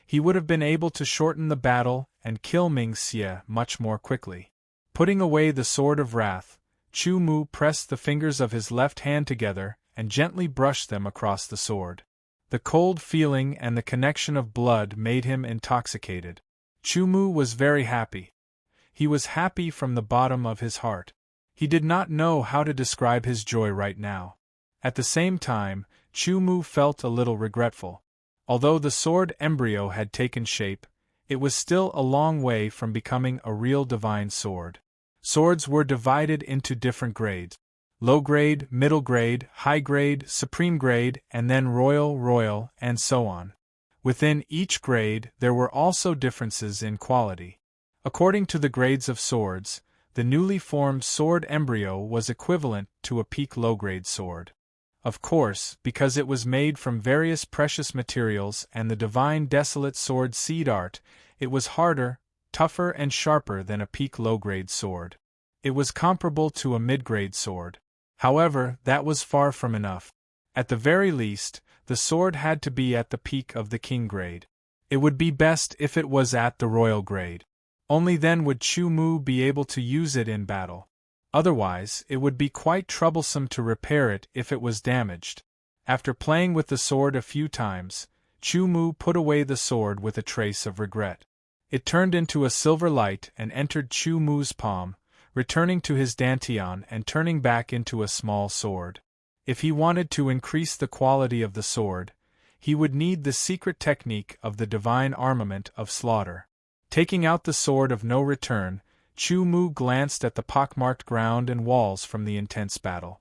he would have been able to shorten the battle and kill Ming-Xie much more quickly. Putting away the sword of wrath, Chu-Mu pressed the fingers of his left hand together and gently brushed them across the sword. The cold feeling and the connection of blood made him intoxicated. Chu-Mu was very happy. He was happy from the bottom of his heart. He did not know how to describe his joy right now. At the same time, Chu-Mu felt a little regretful. Although the sword embryo had taken shape, it was still a long way from becoming a real divine sword. Swords were divided into different grades: low grade, middle grade, high grade, supreme grade, and then royal, and so on. Within each grade, there were also differences in quality. According to the grades of swords, the newly formed sword embryo was equivalent to a peak low-grade sword. Of course, because it was made from various precious materials and the divine desolate sword seed art, it was harder, tougher and sharper than a peak low-grade sword. It was comparable to a mid-grade sword. However, that was far from enough. At the very least, the sword had to be at the peak of the king grade. It would be best if it was at the royal grade. Only then would Chu-Mu be able to use it in battle. Otherwise, it would be quite troublesome to repair it if it was damaged. After playing with the sword a few times, Chu-Mu put away the sword with a trace of regret. It turned into a silver light and entered Chu-Mu's palm, returning to his dantian and turning back into a small sword. If he wanted to increase the quality of the sword, he would need the secret technique of the divine armament of slaughter. Taking out the sword of no return, Chu Mu glanced at the pockmarked ground and walls from the intense battle.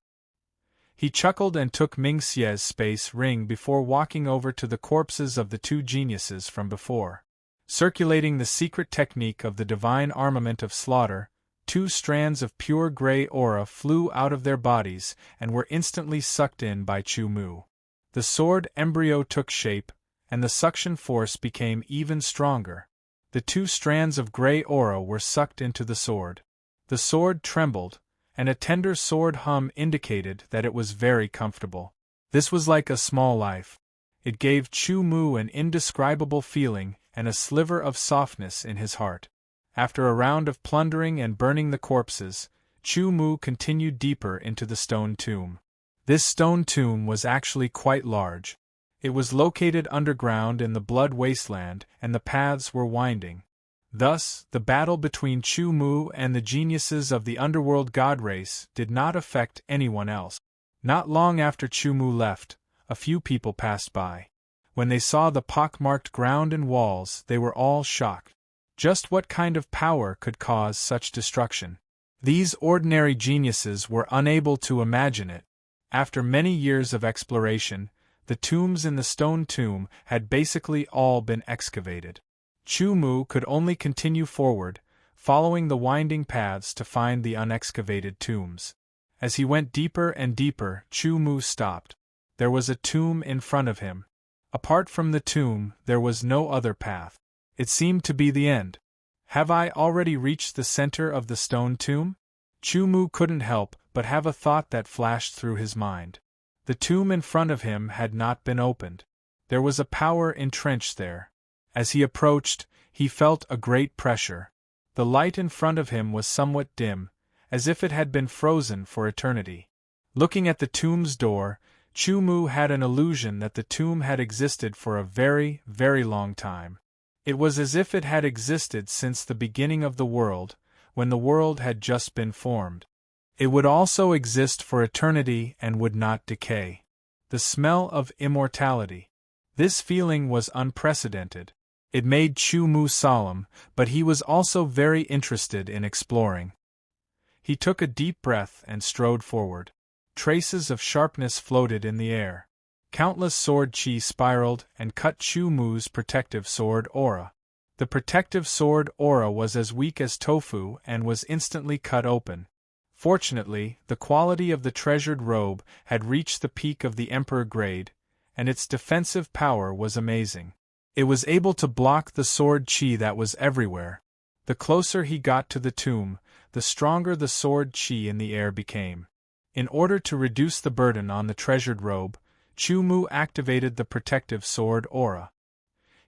He chuckled and took Ming Xie's space ring before walking over to the corpses of the two geniuses from before. Circulating the secret technique of the divine armament of slaughter, 2 strands of pure gray aura flew out of their bodies and were instantly sucked in by Chu Mu. The sword embryo took shape, and the suction force became even stronger. The 2 strands of gray aura were sucked into the sword. The sword trembled, and a tender sword hum indicated that it was very comfortable. This was like a small life. It gave Chu Mu an indescribable feeling and a sliver of softness in his heart. After a round of plundering and burning the corpses, Chu Mu continued deeper into the stone tomb. This stone tomb was actually quite large. It was located underground in the blood wasteland, and the paths were winding. Thus, the battle between Chu Mu and the geniuses of the underworld god race did not affect anyone else. Not long after Chu Mu left, a few people passed by. When they saw the pock-marked ground and walls, they were all shocked. Just what kind of power could cause such destruction? These ordinary geniuses were unable to imagine it. After many years of exploration, the tombs in the stone tomb had basically all been excavated. Chu Mu could only continue forward, following the winding paths to find the unexcavated tombs. As he went deeper and deeper, Chu Mu stopped. There was a tomb in front of him. Apart from the tomb, there was no other path. It seemed to be the end. Have I already reached the center of the stone tomb? Chu Mu couldn't help but have a thought that flashed through his mind. The tomb in front of him had not been opened. There was a power entrenched there. As he approached, he felt a great pressure. The light in front of him was somewhat dim, as if it had been frozen for eternity. Looking at the tomb's door, Chu Mu had an illusion that the tomb had existed for a very, very long time. It was as if it had existed since the beginning of the world, when the world had just been formed. It would also exist for eternity and would not decay. The smell of immortality. This feeling was unprecedented. It made Chu Mu solemn, but he was also very interested in exploring. He took a deep breath and strode forward. Traces of sharpness floated in the air. Countless sword chi spiraled and cut Chu Mu's protective sword aura. The protective sword aura was as weak as tofu and was instantly cut open. Fortunately, the quality of the treasured robe had reached the peak of the Emperor grade, and its defensive power was amazing. It was able to block the sword chi that was everywhere. The closer he got to the tomb, the stronger the sword chi in the air became. In order to reduce the burden on the treasured robe, Chu Mu activated the protective sword aura.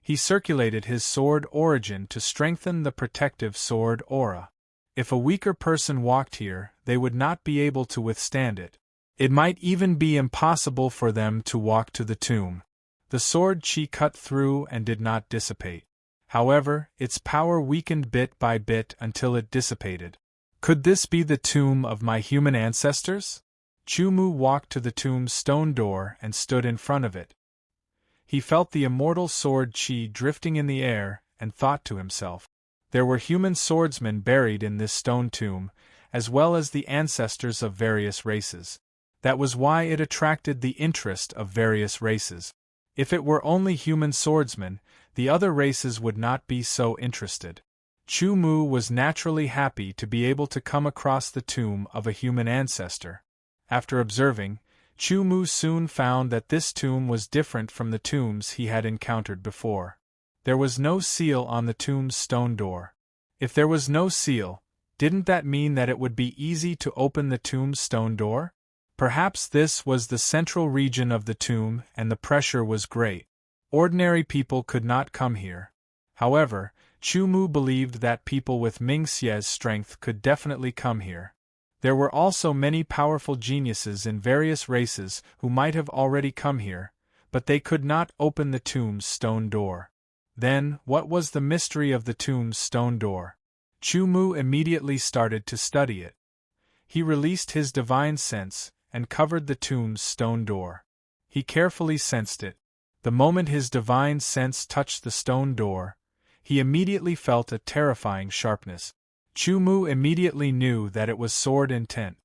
He circulated his sword origin to strengthen the protective sword aura. If a weaker person walked here, they would not be able to withstand it. It might even be impossible for them to walk to the tomb. The sword chi cut through and did not dissipate. However, its power weakened bit by bit until it dissipated. Could this be the tomb of my human ancestors? Chu Mu walked to the tomb's stone door and stood in front of it. He felt the immortal sword chi drifting in the air and thought to himself. There were human swordsmen buried in this stone tomb, as well as the ancestors of various races. That was why it attracted the interest of various races. If it were only human swordsmen, the other races would not be so interested. Chu Mu was naturally happy to be able to come across the tomb of a human ancestor. After observing, Chu Mu soon found that this tomb was different from the tombs he had encountered before. There was no seal on the tomb's stone door. If there was no seal, didn't that mean that it would be easy to open the tomb's stone door? Perhaps this was the central region of the tomb and the pressure was great. Ordinary people could not come here. However, Chu Mu believed that people with Ming Xie's strength could definitely come here. There were also many powerful geniuses in various races who might have already come here, but they could not open the tomb's stone door. Then, what was the mystery of the tomb's stone door? Chu Mu immediately started to study it. He released his divine sense and covered the tomb's stone door. He carefully sensed it. The moment his divine sense touched the stone door, he immediately felt a terrifying sharpness. Chu Mu immediately knew that it was sword intent.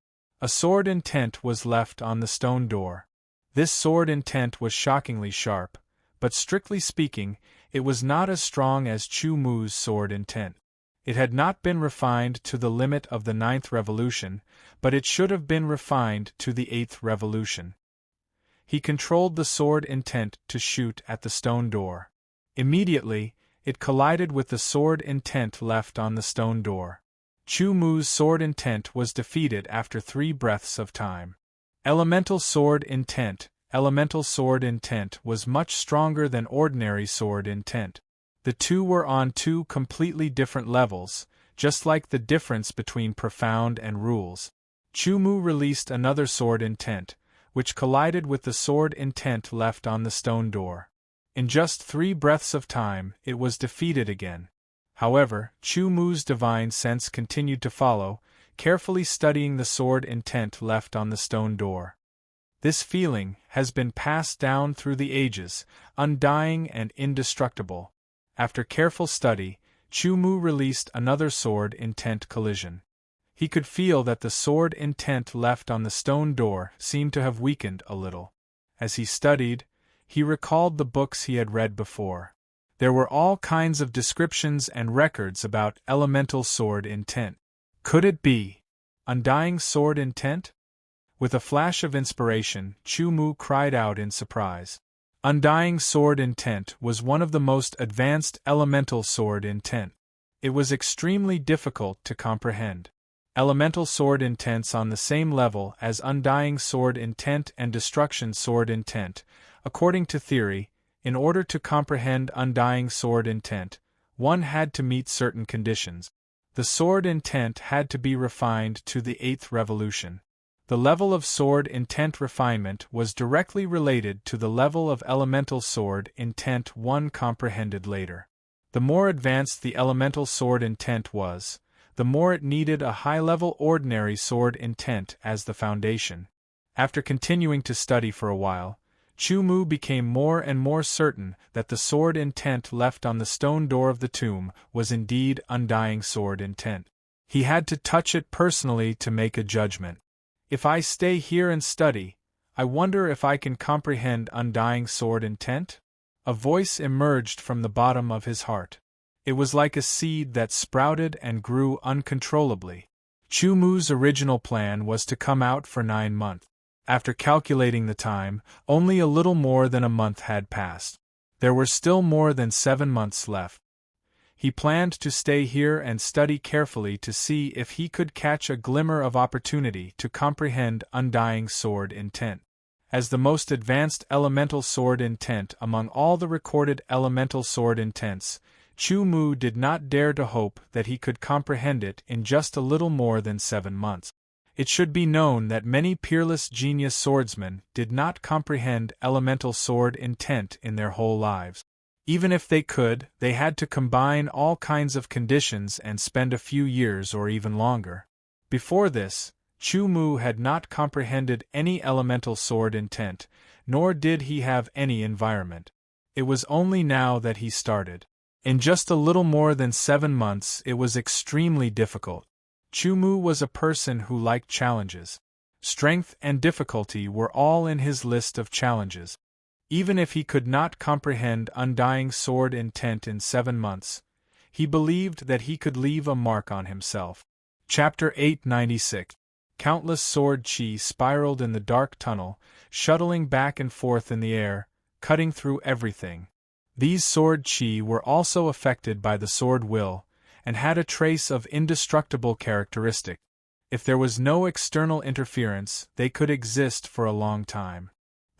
A sword intent was left on the stone door. This sword intent was shockingly sharp, but strictly speaking, it was not as strong as Chu Mu's sword intent. It had not been refined to the limit of the 9th revolution, but it should have been refined to the 8th revolution. He controlled the sword intent to shoot at the stone door. Immediately, it collided with the sword intent left on the stone door. Chu Mu's sword intent was defeated after 3 breaths of time. Elemental sword intent was much stronger than ordinary sword intent. The two were on 2 completely different levels, just like the difference between profound and rules. Chu Mu released another sword intent, which collided with the sword intent left on the stone door. In just 3 breaths of time, it was defeated again. However, Chu Mu's divine sense continued to follow, carefully studying the sword intent left on the stone door. This feeling has been passed down through the ages, undying and indestructible. After careful study, Chu Mu released another sword intent collision. He could feel that the sword intent left on the stone door seemed to have weakened a little. As he studied, he recalled the books he had read before. There were all kinds of descriptions and records about elemental sword intent. Could it be undying sword intent? With a flash of inspiration, Chu Mu cried out in surprise. Undying sword intent was one of the most advanced elemental sword intent. It was extremely difficult to comprehend. Elemental sword intents on the same level as undying sword intent and destruction sword intent. According to theory, in order to comprehend undying sword intent, one had to meet certain conditions. The sword intent had to be refined to the 8th revolution. The level of sword intent refinement was directly related to the level of elemental sword intent one comprehended later. The more advanced the elemental sword intent was, the more it needed a high-level ordinary sword intent as the foundation. After continuing to study for a while, Chu Mu became more and more certain that the sword intent left on the stone door of the tomb was indeed undying sword intent. He had to touch it personally to make a judgment. If I stay here and study, I wonder if I can comprehend undying sword intent? A voice emerged from the bottom of his heart. It was like a seed that sprouted and grew uncontrollably. Chu Mu's original plan was to come out for 9 months. After calculating the time, only a little more than a month had passed. There were still more than 7 months left. He planned to stay here and study carefully to see if he could catch a glimmer of opportunity to comprehend undying sword intent. As the most advanced elemental sword intent among all the recorded elemental sword intents, Chu Mu did not dare to hope that he could comprehend it in just a little more than 7 months. It should be known that many peerless genius swordsmen did not comprehend elemental sword intent in their whole lives. Even if they could, they had to combine all kinds of conditions and spend a few years or even longer. Before this, Chu Mu had not comprehended any elemental sword intent, nor did he have any environment. It was only now that he started. In just a little more than 7 months, it was extremely difficult. Chu Mu was a person who liked challenges. Strength and difficulty were all in his list of challenges. Even if he could not comprehend undying sword intent in 7 months, he believed that he could leave a mark on himself. Chapter 896. Countless sword chi spiraled in the dark tunnel, shuttling back and forth in the air, cutting through everything. These sword chi were also affected by the sword will, and had a trace of indestructible characteristic. If there was no external interference, they could exist for a long time.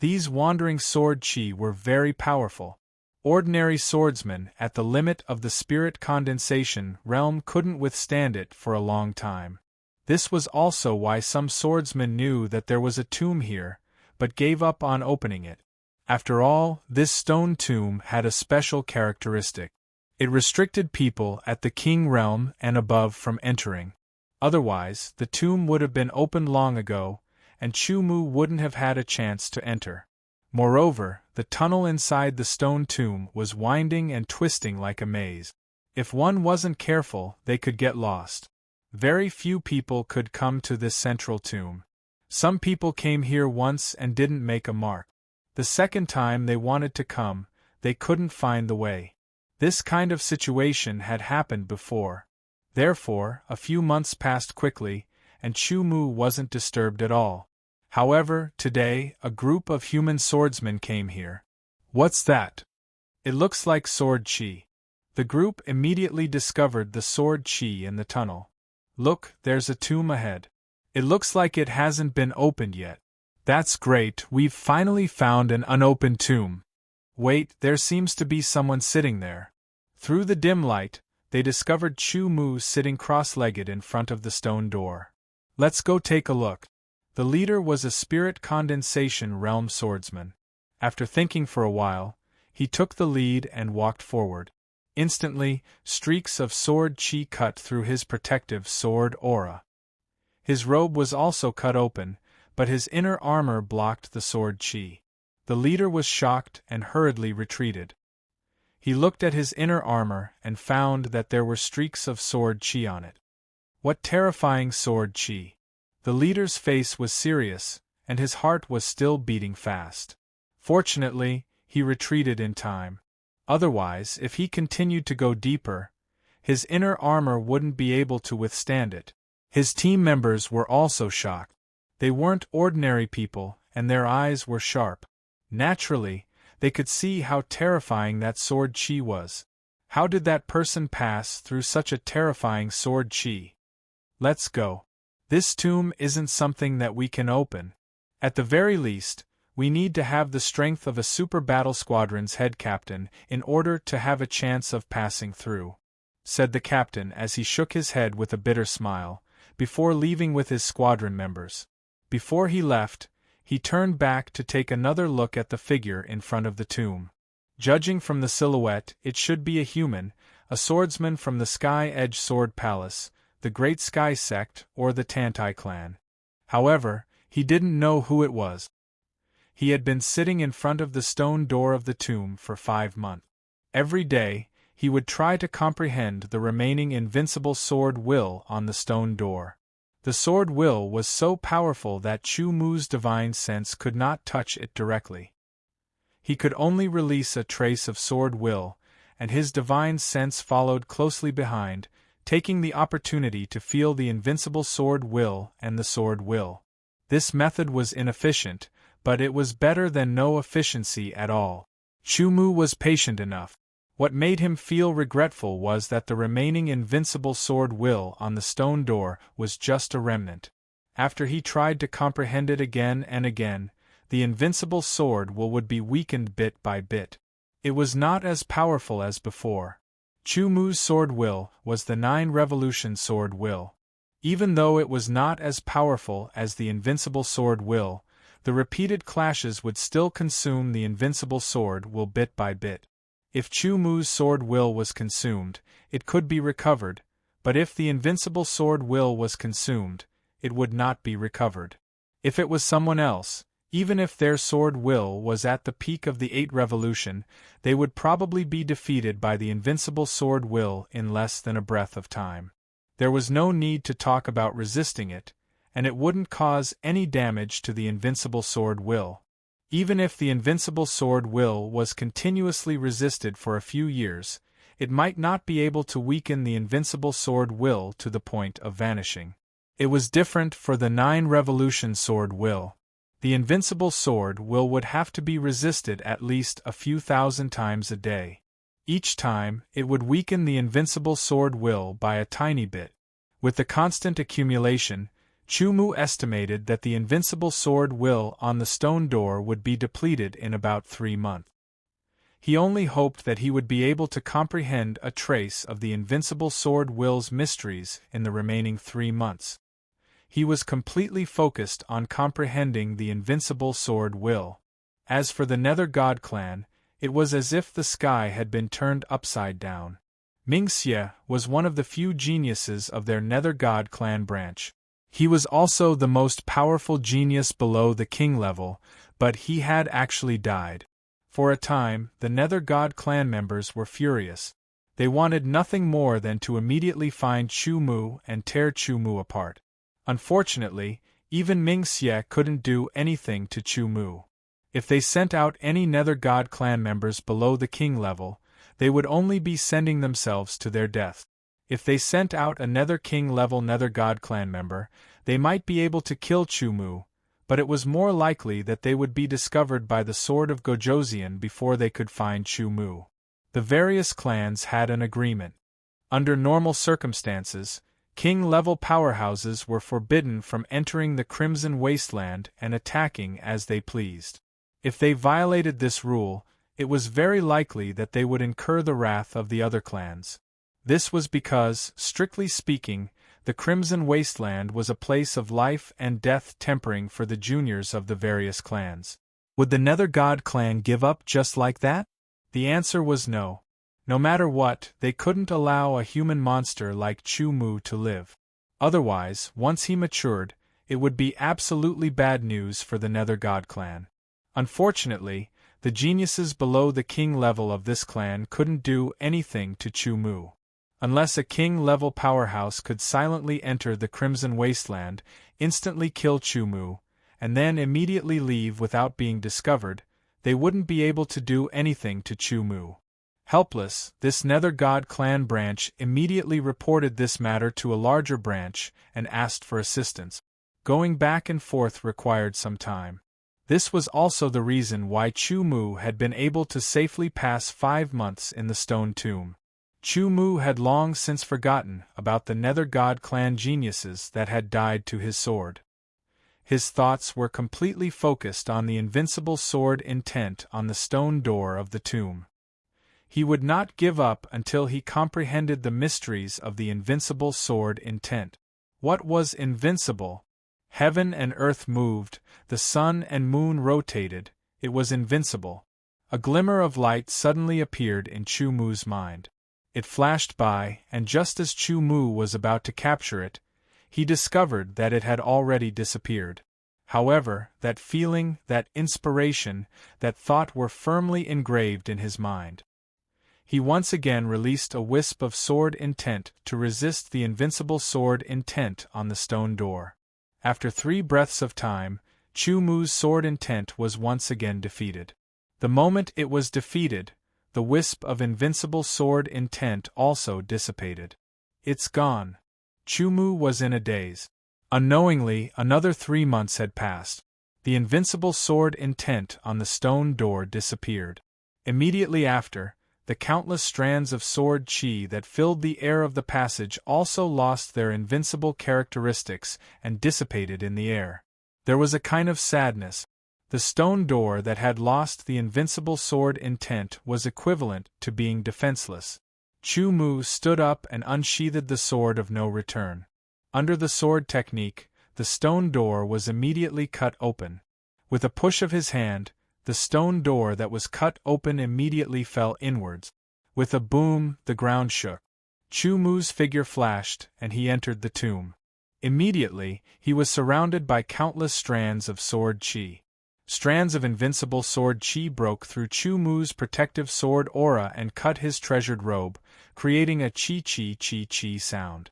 These wandering sword chi were very powerful. Ordinary swordsmen at the limit of the spirit condensation realm couldn't withstand it for a long time. This was also why some swordsmen knew that there was a tomb here, but gave up on opening it. After all, this stone tomb had a special characteristic. It restricted people at the king realm and above from entering. Otherwise, the tomb would have been opened long ago, and Chu Mu wouldn't have had a chance to enter. Moreover, the tunnel inside the stone tomb was winding and twisting like a maze. If one wasn't careful, they could get lost. Very few people could come to this central tomb. Some people came here once and didn't make a mark. The second time they wanted to come, they couldn't find the way. This kind of situation had happened before. Therefore, a few months passed quickly, and Chu Mu wasn't disturbed at all. However, today, a group of human swordsmen came here. What's that? It looks like sword chi. The group immediately discovered the sword chi in the tunnel. Look, there's a tomb ahead. It looks like it hasn't been opened yet. That's great, we've finally found an unopened tomb. Wait, there seems to be someone sitting there. Through the dim light, they discovered Chu Mu sitting cross-legged in front of the stone door. Let's go take a look. The leader was a spirit condensation realm swordsman. After thinking for a while, he took the lead and walked forward. Instantly, streaks of sword chi cut through his protective sword aura. His robe was also cut open, but his inner armor blocked the sword chi. The leader was shocked and hurriedly retreated. He looked at his inner armor and found that there were streaks of sword chi on it. What terrifying sword chi! The leader's face was serious, and his heart was still beating fast. Fortunately, he retreated in time. Otherwise, if he continued to go deeper, his inner armor wouldn't be able to withstand it. His team members were also shocked. They weren't ordinary people, and their eyes were sharp. Naturally, they could see how terrifying that sword chi was. How did that person pass through such a terrifying sword chi? Let's go. This tomb isn't something that we can open. At the very least, we need to have the strength of a super battle squadron's head captain in order to have a chance of passing through, said the captain as he shook his head with a bitter smile, before leaving with his squadron members. Before he left, he turned back to take another look at the figure in front of the tomb. Judging from the silhouette, it should be a human, a swordsman from the Sky Edge Sword Palace, the Great Sky Sect, or the Tantai clan. However, he didn't know who it was. He had been sitting in front of the stone door of the tomb for 5 months. Every day, he would try to comprehend the remaining invincible sword will on the stone door. The sword will was so powerful that Chu Mu's divine sense could not touch it directly. He could only release a trace of sword will, and his divine sense followed closely behind, taking the opportunity to feel the invincible sword will and the sword will. This method was inefficient, but it was better than no efficiency at all. Chu Mu was patient enough. What made him feel regretful was that the remaining invincible sword will on the stone door was just a remnant. After he tried to comprehend it again and again, the invincible sword will would be weakened bit by bit. It was not as powerful as before. Chu Mu's sword will was the 9 revolution sword will. Even though it was not as powerful as the invincible sword will, the repeated clashes would still consume the invincible sword will bit by bit. If Chu Mu's sword will was consumed, it could be recovered, but if the invincible sword will was consumed, it would not be recovered. If it was someone else, even if their sword will was at the peak of the 8 revolution, they would probably be defeated by the invincible sword will in less than a breath of time. There was no need to talk about resisting it, and it wouldn't cause any damage to the invincible sword will. Even if the invincible sword will was continuously resisted for a few years, it might not be able to weaken the invincible sword will to the point of vanishing. It was different for the 9 revolution sword will. The invincible sword will would have to be resisted at least a few thousand times a day. Each time, it would weaken the invincible sword will by a tiny bit. With the constant accumulation, Chu Mu estimated that the invincible sword will on the stone door would be depleted in about 3 months. He only hoped that he would be able to comprehend a trace of the invincible sword will's mysteries in the remaining 3 months. He was completely focused on comprehending the invincible sword will. As for the Nether God clan, it was as if the sky had been turned upside down. Ming Xie was one of the few geniuses of their Nether God clan branch. He was also the most powerful genius below the king level, but he had actually died. For a time, the Nether God clan members were furious. They wanted nothing more than to immediately find Chu Mu and tear Chu Mu apart. Unfortunately, even Ming Xie couldn't do anything to Chu Mu. If they sent out any Nether God clan members below the king level, they would only be sending themselves to their death. If they sent out a Nether King level Nether God clan member, they might be able to kill Chu Mu, but it was more likely that they would be discovered by the sword of Gojoseon before they could find Chu Mu. The various clans had an agreement. Under normal circumstances, king-level powerhouses were forbidden from entering the Crimson Wasteland and attacking as they pleased. If they violated this rule, it was very likely that they would incur the wrath of the other clans. This was because, strictly speaking, the Crimson Wasteland was a place of life and death tempering for the juniors of the various clans. Would the Nether God clan give up just like that? The answer was no. No matter what, they couldn't allow a human monster like Chu Mu to live. Otherwise, once he matured, it would be absolutely bad news for the Nether God clan. Unfortunately, the geniuses below the king level of this clan couldn't do anything to Chu Mu. Unless a king-level powerhouse could silently enter the Crimson Wasteland, instantly kill Chu Mu, and then immediately leave without being discovered, they wouldn't be able to do anything to Chu Mu. Helpless, this Nether God clan branch immediately reported this matter to a larger branch and asked for assistance. Going back and forth required some time. This was also the reason why Chu Mu had been able to safely pass 5 months in the stone tomb. Chu Mu had long since forgotten about the Nether God clan geniuses that had died to his sword. His thoughts were completely focused on the invincible sword intent on the stone door of the tomb. He would not give up until he comprehended the mysteries of the invincible sword intent. What was invincible? Heaven and earth moved, the sun and moon rotated, it was invincible. A glimmer of light suddenly appeared in Chu Mu's mind. It flashed by, and just as Chu Mu was about to capture it, he discovered that it had already disappeared. However, that feeling, that inspiration, that thought were firmly engraved in his mind. He once again released a wisp of sword intent to resist the invincible sword intent on the stone door. After 3 breaths of time, Chu Mu's sword intent was once again defeated. The moment it was defeated, the wisp of invincible sword intent also dissipated. It's gone. Chu Mu was in a daze. Unknowingly, another 3 months had passed. The invincible sword intent on the stone door disappeared. Immediately after, the countless strands of sword chi that filled the air of the passage also lost their invincible characteristics and dissipated in the air. There was a kind of sadness. The stone door that had lost the invincible sword intent was equivalent to being defenseless. Chu Mu stood up and unsheathed the sword of no return. Under the sword technique, the stone door was immediately cut open. With a push of his hand, the stone door that was cut open immediately fell inwards. With a boom, the ground shook. Chu Mu's figure flashed, and he entered the tomb. Immediately, he was surrounded by countless strands of sword chi. Strands of invincible sword chi broke through Chu Mu's protective sword aura and cut his treasured robe, creating a chi-chi-chi-chi sound.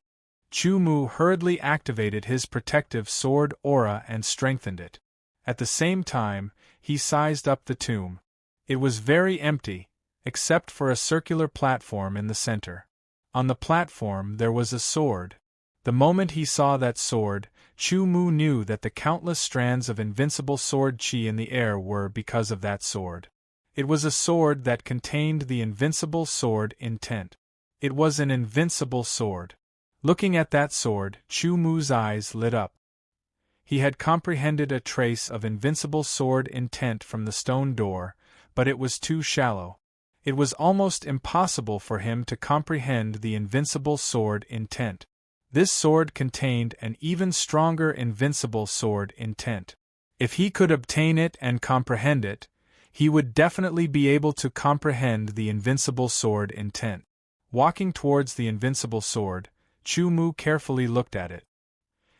Chu Mu hurriedly activated his protective sword aura and strengthened it. At the same time, he sized up the tomb. It was very empty, except for a circular platform in the center. On the platform there was a sword. The moment he saw that sword, Chu Mu knew that the countless strands of invincible sword chi in the air were because of that sword. It was a sword that contained the invincible sword intent. It was an invincible sword. Looking at that sword, Chu Mu's eyes lit up. He had comprehended a trace of invincible sword intent from the stone door, but it was too shallow. It was almost impossible for him to comprehend the invincible sword intent. This sword contained an even stronger invincible sword intent. If he could obtain it and comprehend it, he would definitely be able to comprehend the invincible sword intent. Walking towards the invincible sword, Chu Mu carefully looked at it.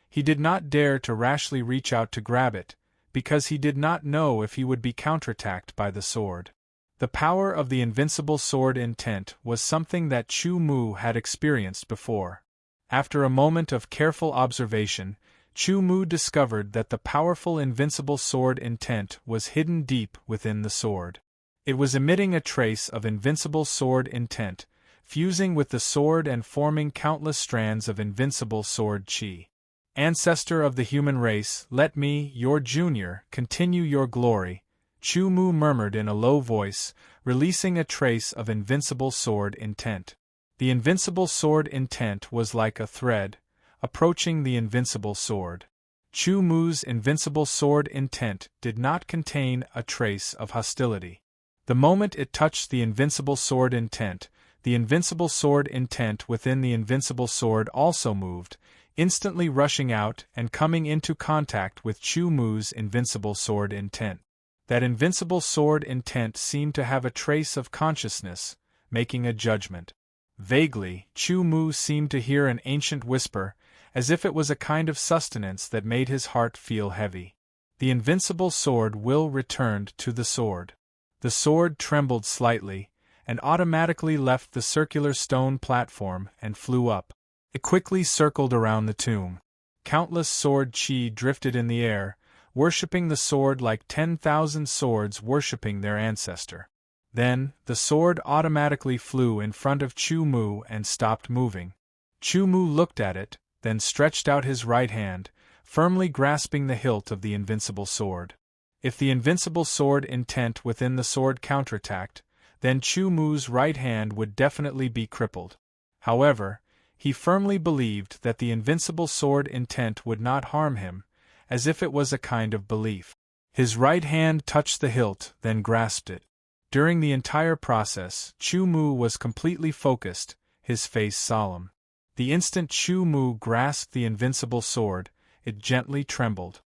He did not dare to rashly reach out to grab it, because he did not know if he would be counterattacked by the sword. The power of the invincible sword intent was something that Chu Mu had experienced before. After a moment of careful observation, Chu Mu discovered that the powerful invincible sword intent was hidden deep within the sword. It was emitting a trace of invincible sword intent, fusing with the sword and forming countless strands of invincible sword chi. Ancestor of the human race, let me, your junior, continue your glory, Chu Mu murmured in a low voice, releasing a trace of invincible sword intent. The invincible sword intent was like a thread, approaching the invincible sword. Chu Mu's invincible sword intent did not contain a trace of hostility. The moment it touched the invincible sword intent within the invincible sword also moved, instantly rushing out and coming into contact with Chu Mu's invincible sword intent. That invincible sword intent seemed to have a trace of consciousness, making a judgment. Vaguely, Chu Mu seemed to hear an ancient whisper, as if it was a kind of sustenance that made his heart feel heavy. The invincible sword will returned to the sword. The sword trembled slightly, and automatically left the circular stone platform and flew up. It quickly circled around the tomb. Countless sword chi drifted in the air, worshipping the sword like 10,000 swords worshipping their ancestor. Then, the sword automatically flew in front of Chu Mu and stopped moving. Chu Mu looked at it, then stretched out his right hand, firmly grasping the hilt of the invincible sword. If the invincible sword intent within the sword counterattacked, then Chu Mu's right hand would definitely be crippled. However, he firmly believed that the invincible sword intent would not harm him, as if it was a kind of belief. His right hand touched the hilt, then grasped it. During the entire process, Chu Mu was completely focused, his face solemn. The instant Chu Mu grasped the invincible sword, it gently trembled.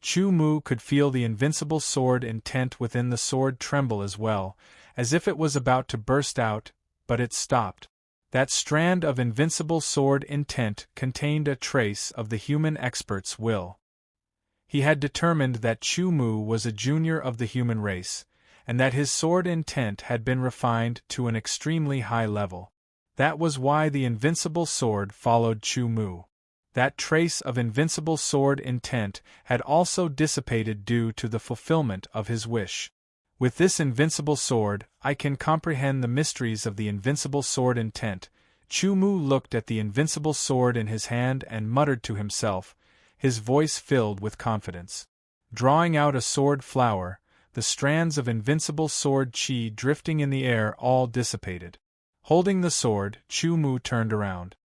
Chu Mu could feel the invincible sword intent within the sword tremble as well, as if it was about to burst out, but it stopped. That strand of invincible sword intent contained a trace of the human expert's will. He had determined that Chu Mu was a junior of the human race, and that his sword intent had been refined to an extremely high level. That was why the invincible sword followed Chu Mu. That trace of invincible sword intent had also dissipated due to the fulfillment of his wish. With this invincible sword, I can comprehend the mysteries of the invincible sword intent. Chu Mu looked at the invincible sword in his hand and muttered to himself, his voice filled with confidence. Drawing out a sword flower, the strands of invincible sword chi drifting in the air all dissipated. Holding the sword, Chu Mu turned around.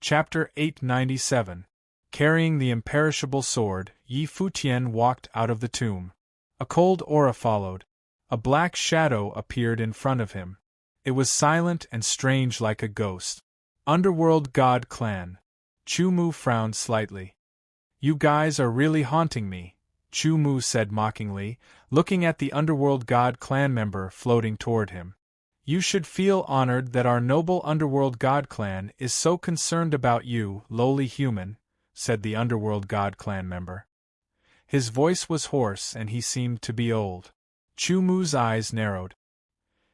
Chapter 897. Carrying the imperishable sword, Yi Futian walked out of the tomb. A cold aura followed. A black shadow appeared in front of him. It was silent and strange like a ghost. Underworld God Clan. Chu Mu frowned slightly. You guys are really haunting me, Chu Mu said mockingly, looking at the Underworld God Clan member floating toward him. You should feel honored that our noble Underworld God Clan is so concerned about you, lowly human, said the Underworld God Clan member. His voice was hoarse and he seemed to be old. Chu Mu's eyes narrowed.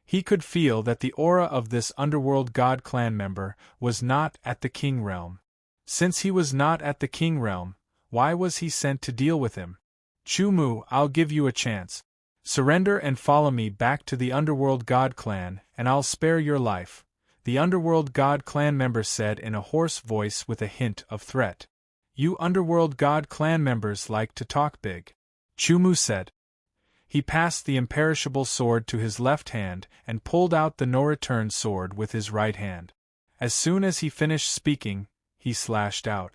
He could feel that the aura of this Underworld God Clan member was not at the King Realm. Since he was not at the King Realm, why was he sent to deal with him? Chu Mu, I'll give you a chance. Surrender and follow me back to the Underworld God Clan, and I'll spare your life, the Underworld God Clan member said in a hoarse voice with a hint of threat. You Underworld God Clan members like to talk big, Chu Mu said. He passed the imperishable sword to his left hand and pulled out the no-return sword with his right hand. As soon as he finished speaking, he slashed out.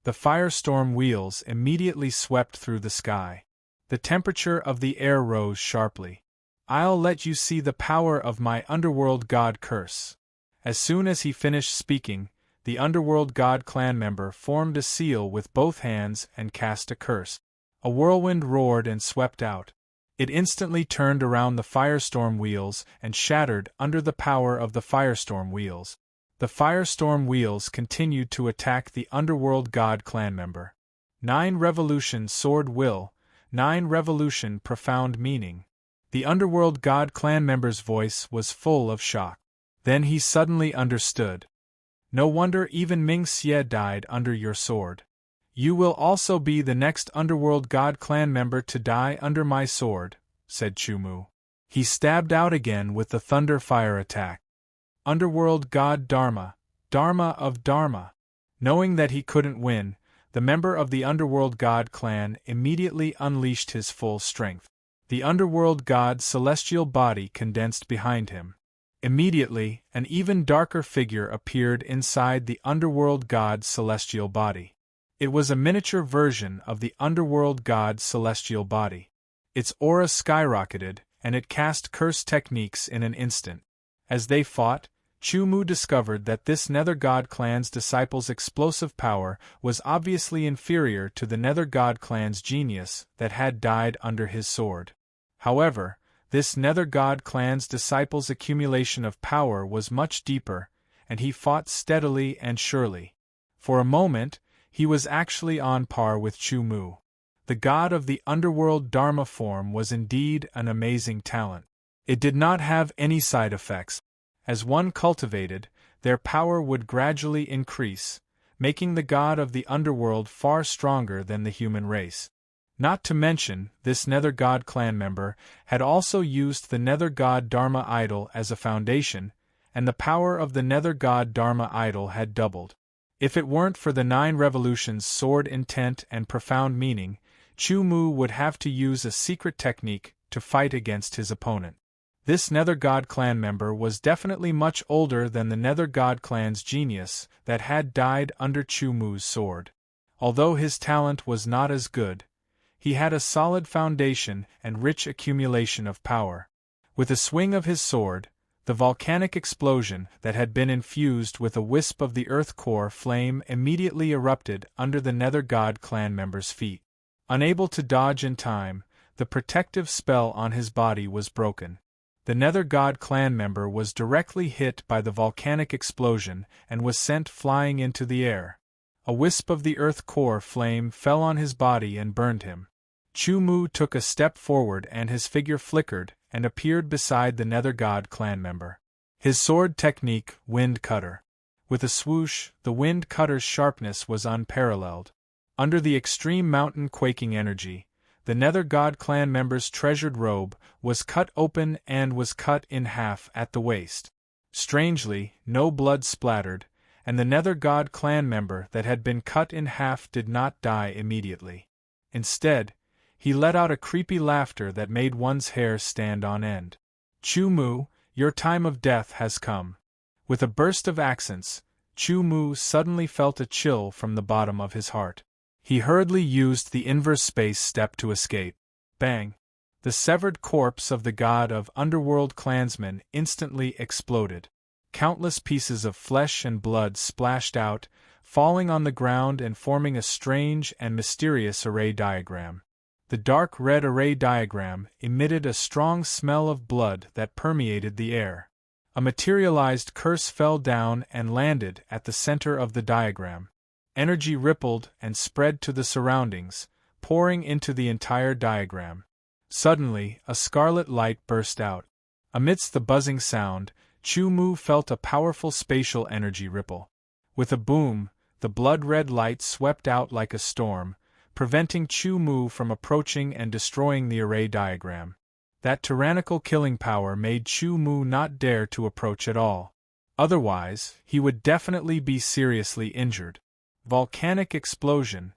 The firestorm wheels immediately swept through the sky. The temperature of the air rose sharply. I'll let you see the power of my Underworld God curse. As soon as he finished speaking, the Underworld God Clan member formed a seal with both hands and cast a curse. A whirlwind roared and swept out. It instantly turned around the firestorm wheels and shattered under the power of the firestorm wheels. The firestorm wheels continued to attack the Underworld God Clan member. 9 Revolution Sword Will, 9 Revolution Profound Meaning. The Underworld God clan member's voice was full of shock. Then he suddenly understood. No wonder even Ming Xie died under your sword. You will also be the next Underworld God clan member to die under my sword, said Chu-Mu. He stabbed out again with the thunder fire attack. Underworld God Dharma, Dharma of Dharma. Knowing that he couldn't win, the member of the Underworld God clan immediately unleashed his full strength. The Underworld God's celestial body condensed behind him. Immediately, an even darker figure appeared inside the Underworld God's celestial body. It was a miniature version of the Underworld God's celestial body. Its aura skyrocketed, and it cast curse techniques in an instant. As they fought, Chu-Mu discovered that this Nether God clan's disciple's explosive power was obviously inferior to the Nether God clan's genius that had died under his sword. However, this Nether God clan's disciple's accumulation of power was much deeper, and he fought steadily and surely. For a moment, he was actually on par with Chu-Mu. The god of the underworld Dharma form was indeed an amazing talent. It did not have any side effects. As one cultivated, their power would gradually increase, making the god of the underworld far stronger than the human race. Not to mention, this Nether God clan member had also used the Nether God Dharma idol as a foundation, and the power of the Nether God Dharma idol had doubled. If it weren't for the 9 revolutions' sword intent and profound meaning, Chu-Mu would have to use a secret technique to fight against his opponent. This Nether God clan member was definitely much older than the Nether God clan's genius that had died under Chu-Mu's sword. Although his talent was not as good, he had a solid foundation and rich accumulation of power. With a swing of his sword, the volcanic explosion that had been infused with a wisp of the earth core flame immediately erupted under the Nether God clan member's feet. Unable to dodge in time, the protective spell on his body was broken. The Nether God clan member was directly hit by the volcanic explosion and was sent flying into the air. A wisp of the earth core flame fell on his body and burned him. Chu-Mu took a step forward and his figure flickered and appeared beside the Nether God clan member. His sword technique, Wind Cutter. With a swoosh, the Wind Cutter's sharpness was unparalleled. Under the extreme mountain quaking energy, the Nether God clan member's treasured robe was cut open and was cut in half at the waist. Strangely, no blood splattered, and the Nether God clan member that had been cut in half did not die immediately. Instead, he let out a creepy laughter that made one's hair stand on end. Chu-Mu, your time of death has come. With a burst of accents, Chu-Mu suddenly felt a chill from the bottom of his heart. He hurriedly used the inverse space step to escape. Bang! The severed corpse of the god of underworld clansmen instantly exploded. Countless pieces of flesh and blood splashed out, falling on the ground and forming a strange and mysterious array diagram. The dark red array diagram emitted a strong smell of blood that permeated the air. A materialized curse fell down and landed at the center of the diagram. Energy rippled and spread to the surroundings, pouring into the entire diagram. Suddenly, a scarlet light burst out. Amidst the buzzing sound, Chu-Mu felt a powerful spatial energy ripple. With a boom, the blood-red light swept out like a storm, preventing Chu-Mu from approaching and destroying the array diagram. That tyrannical killing power made Chu-Mu not dare to approach at all. Otherwise, he would definitely be seriously injured. Volcanic explosion.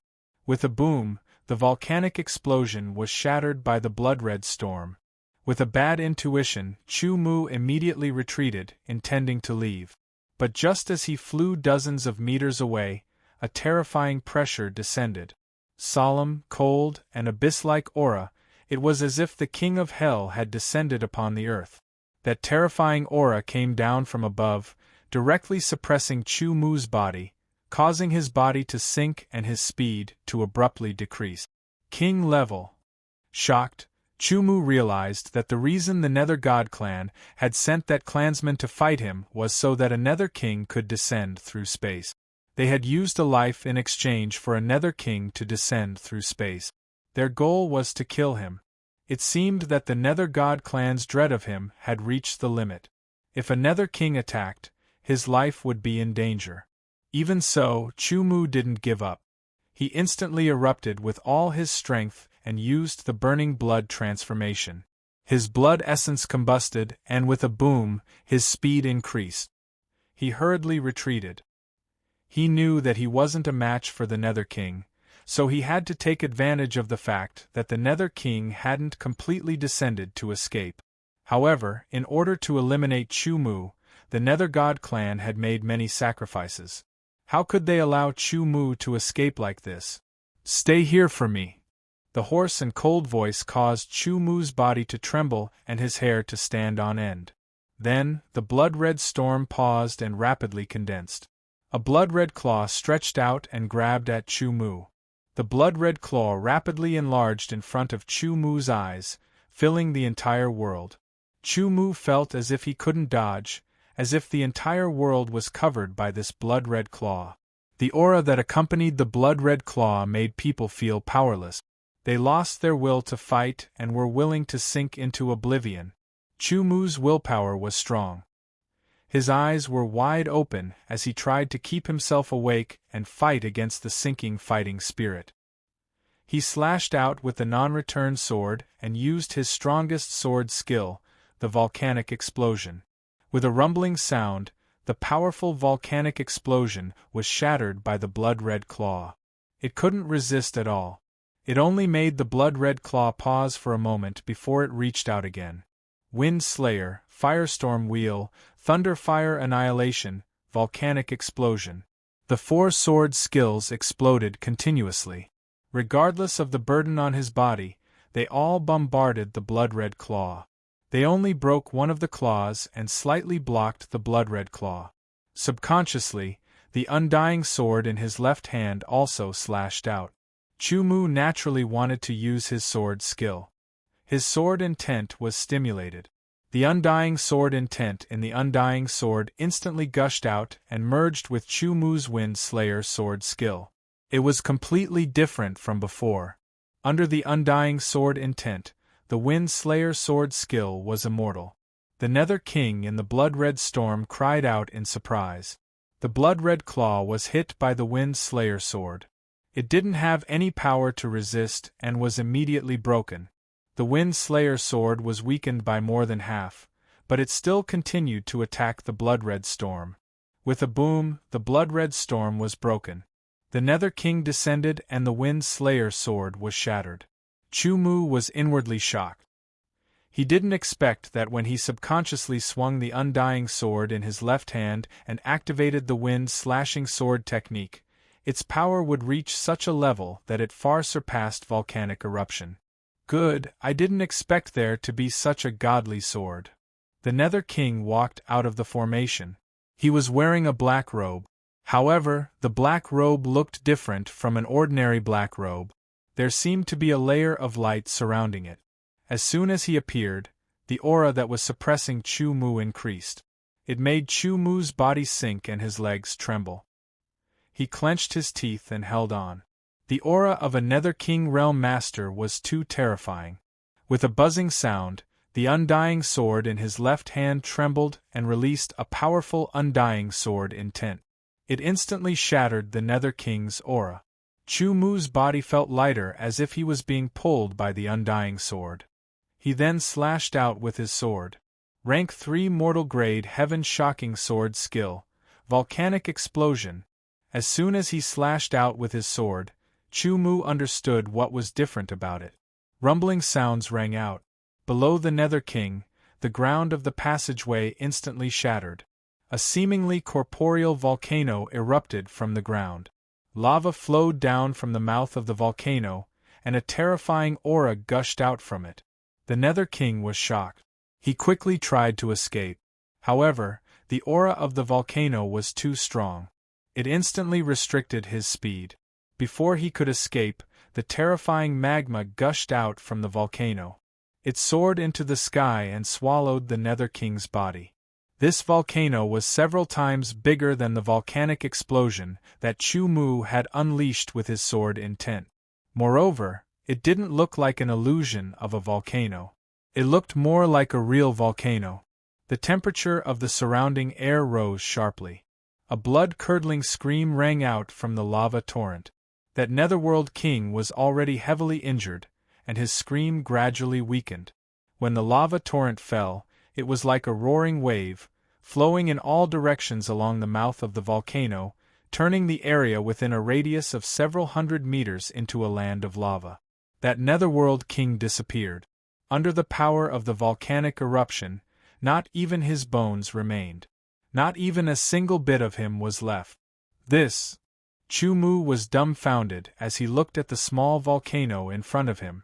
With a boom, the volcanic explosion was shattered by the blood-red storm. With a bad intuition, Chu-Mu immediately retreated, intending to leave. But just as he flew dozens of meters away, a terrifying pressure descended. Solemn, cold, and abyss-like aura, it was as if the king of hell had descended upon the earth. That terrifying aura came down from above, directly suppressing Chu-Mu's body, causing his body to sink and his speed to abruptly decrease. King level. Shocked, Chu-Mu realized that the reason the Nether God clan had sent that clansman to fight him was so that a Nether king could descend through space. They had used a life in exchange for a Nether king to descend through space. Their goal was to kill him. It seemed that the Nether God clan's dread of him had reached the limit. If a Nether King attacked, his life would be in danger. Even so, Chu Mu didn't give up. He instantly erupted with all his strength and used the burning blood transformation. His blood essence combusted, and with a boom, his speed increased. He hurriedly retreated. He knew that he wasn't a match for the Nether King, so he had to take advantage of the fact that the Nether King hadn't completely descended to escape. However, in order to eliminate Chu Mu, the Nether God clan had made many sacrifices. How could they allow Chu Mu to escape like this? "Stay here for me." The hoarse and cold voice caused Chu Mu's body to tremble and his hair to stand on end. Then, the blood-red storm paused and rapidly condensed. A blood-red claw stretched out and grabbed at Chu Mu. The blood-red claw rapidly enlarged in front of Chu Mu's eyes, filling the entire world. Chu Mu felt as if he couldn't dodge, as if the entire world was covered by this blood-red claw. The aura that accompanied the blood-red claw made people feel powerless. They lost their will to fight and were willing to sink into oblivion. Chu Mu's willpower was strong. His eyes were wide open as he tried to keep himself awake and fight against the sinking fighting spirit. He slashed out with the non-return sword and used his strongest sword skill, the volcanic explosion. With a rumbling sound, the powerful volcanic explosion was shattered by the blood-red claw. It couldn't resist at all. It only made the blood-red claw pause for a moment before it reached out again. Wind Slayer, Firestorm Wheel, Thunderfire Annihilation, Volcanic Explosion. The four sword skills exploded continuously. Regardless of the burden on his body, they all bombarded the blood-red claw. They only broke one of the claws and slightly blocked the blood-red claw. Subconsciously, the undying sword in his left hand also slashed out. Chu Mu naturally wanted to use his sword skill. His sword intent was stimulated. The undying sword intent in the undying sword instantly gushed out and merged with Chu Mu's Wind Slayer sword skill. It was completely different from before. Under the undying sword intent, the Wind Slayer sword skill was immortal. The Nether King in the blood-red storm cried out in surprise. The blood-red claw was hit by the Wind Slayer sword. It didn't have any power to resist and was immediately broken. The Wind Slayer sword was weakened by more than half, but it still continued to attack the blood-red storm. With a boom, the blood-red storm was broken. The Nether King descended and the Wind Slayer sword was shattered. Chu Mu was inwardly shocked. He didn't expect that when he subconsciously swung the undying sword in his left hand and activated the wind-slashing sword technique, its power would reach such a level that it far surpassed volcanic eruption. Good, I didn't expect there to be such a godly sword. The Nether King walked out of the formation. He was wearing a black robe. However, the black robe looked different from an ordinary black robe. There seemed to be a layer of light surrounding it. As soon as he appeared, the aura that was suppressing Chu Mu increased. It made Chu Mu's body sink and his legs tremble. He clenched his teeth and held on. The aura of a Nether King Realm Master was too terrifying. With a buzzing sound, the undying sword in his left hand trembled and released a powerful undying sword intent. It instantly shattered the Nether King's aura. Chu Mu's body felt lighter as if he was being pulled by the undying sword. He then slashed out with his sword. Rank 3 Mortal Grade Heaven Shocking Sword Skill, Volcanic Explosion. As soon as he slashed out with his sword, Chu Mu understood what was different about it. Rumbling sounds rang out. Below the Nether King, the ground of the passageway instantly shattered. A seemingly corporeal volcano erupted from the ground. Lava flowed down from the mouth of the volcano, and a terrifying aura gushed out from it. The Nether King was shocked. He quickly tried to escape. However, the aura of the volcano was too strong. It instantly restricted his speed. Before he could escape, the terrifying magma gushed out from the volcano. It soared into the sky and swallowed the Nether King's body. This volcano was several times bigger than the volcanic explosion that Chu Mu had unleashed with his sword intent. Moreover, It didn't look like an illusion of a volcano. It looked more like a real volcano. The temperature of the surrounding air rose sharply. A blood-curdling scream rang out from the lava torrent. That netherworld king was already heavily injured, and his scream gradually weakened. When the lava torrent fell, it was like a roaring wave, flowing in all directions along the mouth of the volcano, turning the area within a radius of several hundred meters into a land of lava. That netherworld king disappeared. Under the power of the volcanic eruption, not even his bones remained. Not even a single bit of him was left. This. Chu-Mu was dumbfounded as he looked at the small volcano in front of him.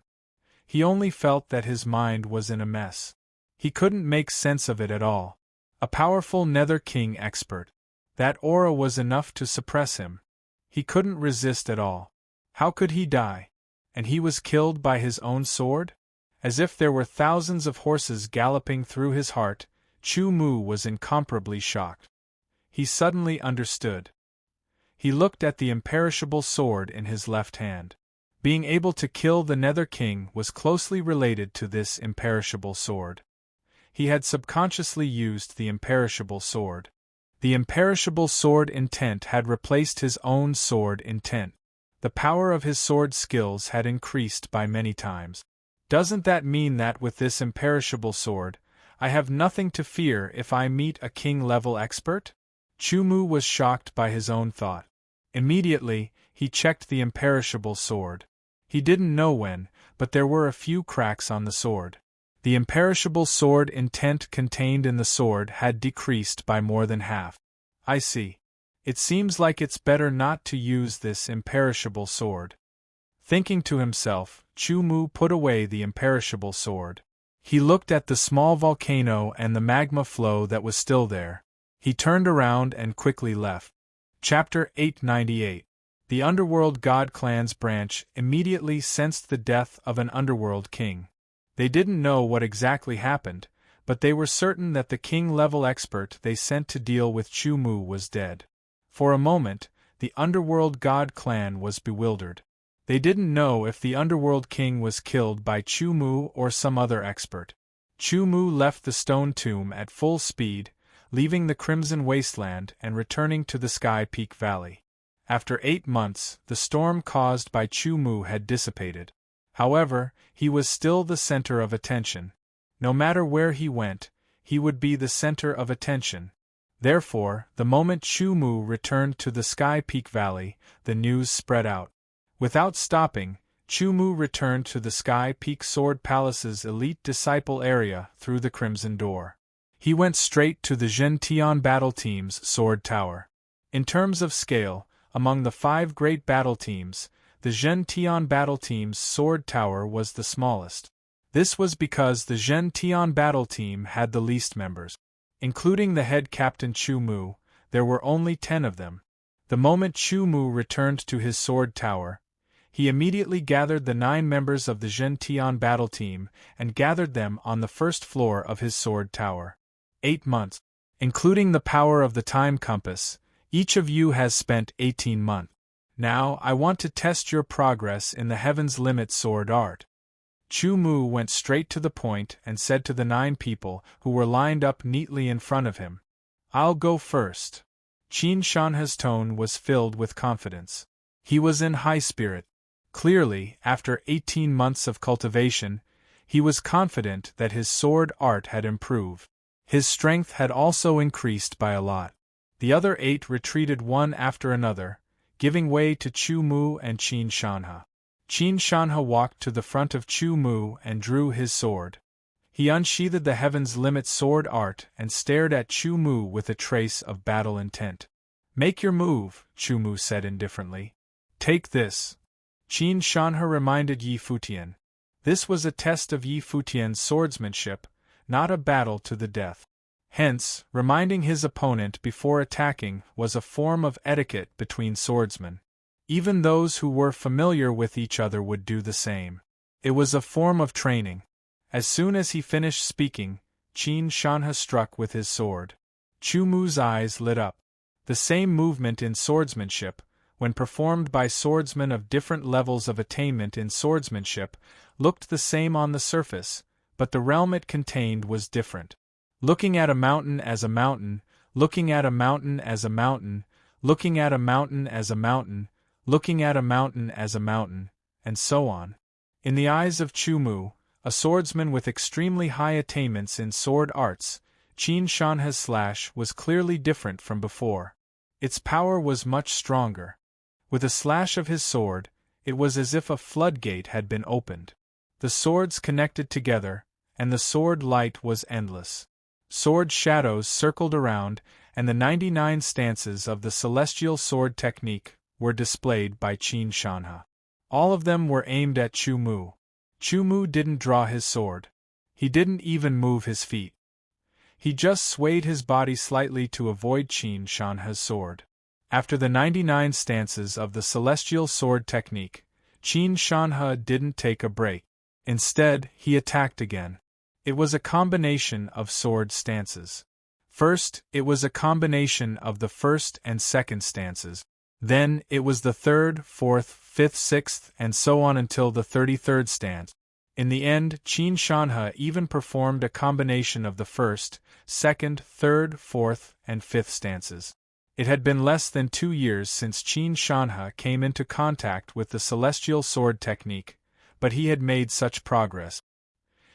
He only felt that his mind was in a mess. He couldn't make sense of it at all. A powerful Nether King expert. That aura was enough to suppress him. He couldn't resist at all. How could he die? And he was killed by his own sword? As if there were thousands of horses galloping through his heart, Chu-Mu was incomparably shocked. He suddenly understood. He looked at the imperishable sword in his left hand. Being able to kill the Nether King was closely related to this imperishable sword. He had subconsciously used the imperishable sword. The imperishable sword intent had replaced his own sword intent. The power of his sword skills had increased by many times. Doesn't that mean that with this imperishable sword, I have nothing to fear if I meet a king-level expert? Chu-Mu was shocked by his own thought. Immediately, he checked the imperishable sword. He didn't know when, but there were a few cracks on the sword. The imperishable sword intent contained in the sword had decreased by more than half. I see. It seems like it's better not to use this imperishable sword. Thinking to himself, Chu-Mu put away the imperishable sword. He looked at the small volcano and the magma flow that was still there. He turned around and quickly left. Chapter 898. The Underworld God Clan's branch immediately sensed the death of an Underworld king. They didn't know what exactly happened, but they were certain that the king-level expert they sent to deal with Chu-Mu was dead. For a moment, the Underworld God Clan was bewildered. They didn't know if the Underworld King was killed by Chu-Mu or some other expert. Chu-Mu left the stone tomb at full speed, leaving the Crimson Wasteland and returning to the Sky Peak Valley. After 8 months, the storm caused by Chu-Mu had dissipated. However, he was still the center of attention. No matter where he went, he would be the center of attention. Therefore, the moment Chu-Mu returned to the Sky Peak Valley, the news spread out. Without stopping, Chu-Mu returned to the Sky Peak Sword Palace's elite disciple area through the Crimson Door. He went straight to the Zhen-Tian battle team's sword tower. In terms of scale, among the 5 great battle teams, the Zhen-Tian battle team's sword tower was the smallest. This was because the Zhen-Tian battle team had the least members. Including the head captain Chu-Mu, there were only 10 of them. The moment Chu-Mu returned to his sword tower, he immediately gathered the 9 members of the Zhen-Tian battle team and gathered them on the first floor of his sword tower. 8 months. Including the power of the time compass, each of you has spent 18 months. Now I want to test your progress in the Heaven's Limit sword art. Chu-Mu went straight to the point and said to the 9 people who were lined up neatly in front of him, "I'll go first." Qin Shanha's tone was filled with confidence. He was in high spirit. Clearly, after 18 months of cultivation, he was confident that his sword art had improved. His strength had also increased by a lot. The other 8 retreated one after another, giving way to Chu-Mu and Qin Shanha. Qin Shanha walked to the front of Chu-Mu and drew his sword. He unsheathed the Heaven's Limit sword art and stared at Chu-Mu with a trace of battle intent. "Make your move," Chu-Mu said indifferently. "Take this." Qin Shanha reminded Yi Futian. This was a test of Yi Futian's swordsmanship, not a battle to the death. Hence, reminding his opponent before attacking was a form of etiquette between swordsmen. Even those who were familiar with each other would do the same. It was a form of training. As soon as he finished speaking, Qin Shanha struck with his sword. Chu-Mu's eyes lit up. The same movement in swordsmanship, when performed by swordsmen of different levels of attainment in swordsmanship, looked the same on the surface, but the realm it contained was different. Looking at a mountain as a mountain, looking at a mountain as a mountain, looking at a mountain as a mountain, looking at a mountain as a mountain, and so on. In the eyes of Chu Mu, a swordsman with extremely high attainments in sword arts, Qin Shanhe's slash was clearly different from before. Its power was much stronger. With a slash of his sword, it was as if a floodgate had been opened. The swords connected together, and the sword light was endless. Sword shadows circled around, and the 99 stances of the celestial sword technique were displayed by Qin Shanhe. All of them were aimed at Chu Mu. Chu Mu didn't draw his sword. He didn't even move his feet. He just swayed his body slightly to avoid Qin Shanhe's sword. After the 99 stances of the celestial sword technique, Qin Shanhe didn't take a break. Instead, he attacked again. It was a combination of sword stances. First, it was a combination of the first and second stances. Then, it was the third, fourth, fifth, sixth, and so on until the 33rd stance. In the end, Qin Shanhe even performed a combination of the first, second, third, fourth, and fifth stances. It had been less than 2 years since Qin Shanhe came into contact with the celestial sword technique, but he had made such progress.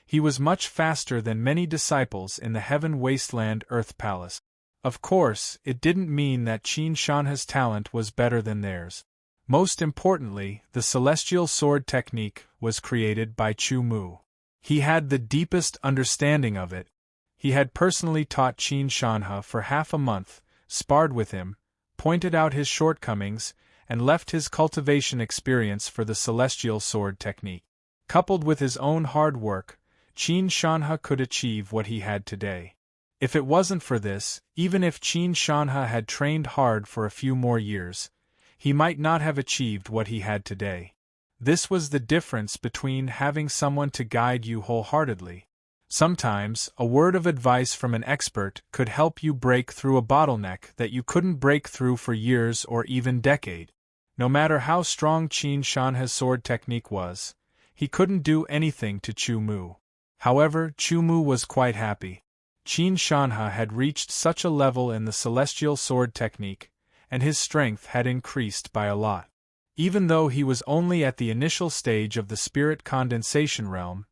He was much faster than many disciples in the Heaven Wasteland Earth Palace. Of course, it didn't mean that Qin Shanhe's talent was better than theirs. Most importantly, the celestial sword technique was created by Chu Mu. He had the deepest understanding of it. He had personally taught Qin Shanhe for half a month, sparred with him, pointed out his shortcomings, and left his cultivation experience for the celestial sword technique. Coupled with his own hard work, Qin Shanhe could achieve what he had today. If it wasn't for this, even if Qin Shanhe had trained hard for a few more years, he might not have achieved what he had today. This was the difference between having someone to guide you wholeheartedly. Sometimes, a word of advice from an expert could help you break through a bottleneck that you couldn't break through for years or even decades. No matter how strong Qin Shanhe's sword technique was, he couldn't do anything to Chu Mu. However, Chu Mu was quite happy. Qin Shanhe had reached such a level in the celestial sword technique, and his strength had increased by a lot. Even though he was only at the initial stage of the spirit condensation realm,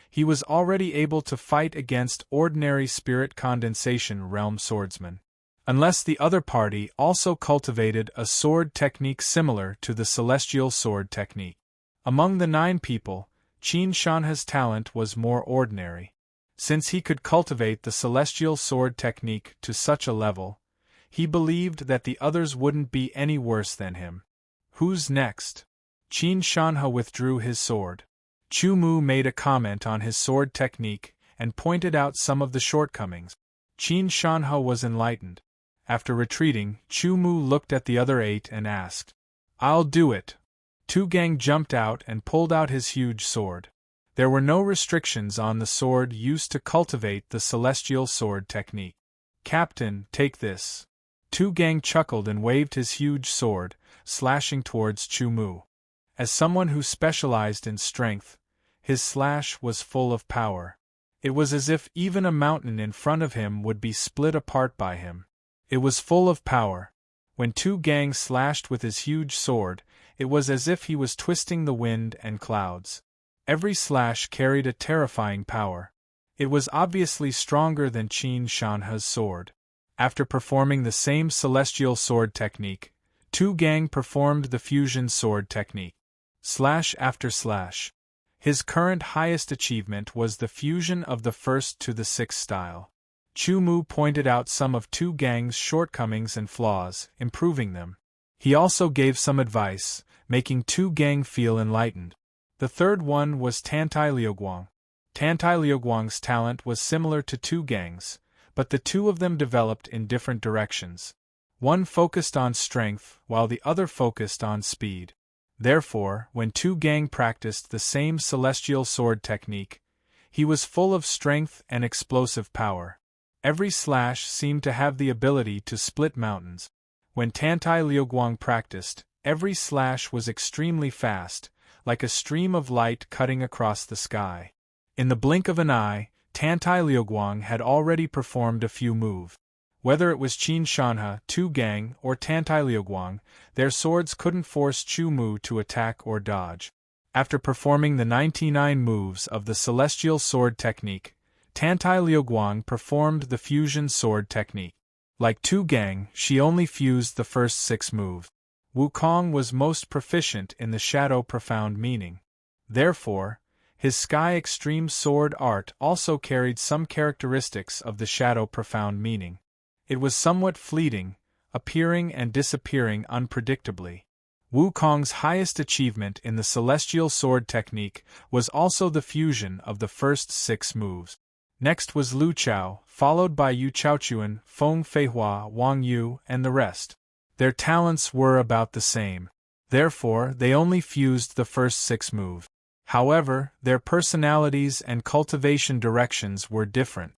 he was already able to fight against ordinary spirit condensation realm swordsmen. Unless the other party also cultivated a sword technique similar to the celestial sword technique. Among the 9 people, Qin Shanhe's talent was more ordinary. Since he could cultivate the celestial sword technique to such a level, he believed that the others wouldn't be any worse than him. Who's next? Qin Shanhe withdrew his sword. Chu Mu made a comment on his sword technique and pointed out some of the shortcomings. Qin Shanhe was enlightened. After retreating, Chu Mu looked at the other 8 and asked, "I'll do it." Tu Gang jumped out and pulled out his huge sword. There were no restrictions on the sword used to cultivate the celestial sword technique. "Captain, take this." Tu Gang chuckled and waved his huge sword, slashing towards Chu Mu. As someone who specialized in strength, his slash was full of power. It was as if even a mountain in front of him would be split apart by him. It was full of power. When Tu Gang slashed with his huge sword, it was as if he was twisting the wind and clouds. Every slash carried a terrifying power. It was obviously stronger than Qin Shanhe's sword. After performing the same celestial sword technique, Tu Gang performed the fusion sword technique. Slash after slash. His current highest achievement was the fusion of the 1st to the 6th style. Chu Mu pointed out some of Tu Gang's shortcomings and flaws, improving them. He also gave some advice, making Tu Gang feel enlightened. The third one was Tantai Liuguang. Tantai Liuguang's talent was similar to Tu Gang's, but the two of them developed in different directions. One focused on strength, while the other focused on speed. Therefore, when Tu Gang practiced the same celestial sword technique, he was full of strength and explosive power. Every slash seemed to have the ability to split mountains. When Tantai Liuguang practiced, Every slash was extremely fast, like a stream of light cutting across the sky. In the blink of an eye, Tantai Liuguang had already performed a few moves. Whether it was Qin Shanhe, Tu Gang, or Tantai Liuguang, their swords couldn't force Chu Mu to attack or dodge. After performing the 99 moves of the Celestial Sword Technique, Tantai Liuguang performed the Fusion Sword Technique. Like Tu Gang, she only fused the first 6 moves. Wukong was most proficient in the Shadow Profound Meaning. Therefore, his Sky Extreme Sword art also carried some characteristics of the Shadow Profound Meaning. It was somewhat fleeting, appearing and disappearing unpredictably. Wukong's highest achievement in the Celestial Sword Technique was also the fusion of the first 6 moves. Next was Lu Chao, followed by Yu Chaochuan, Feng Feihua, Wang Yu, and the rest. Their talents were about the same. Therefore, they only fused the first 6 moves. However, their personalities and cultivation directions were different.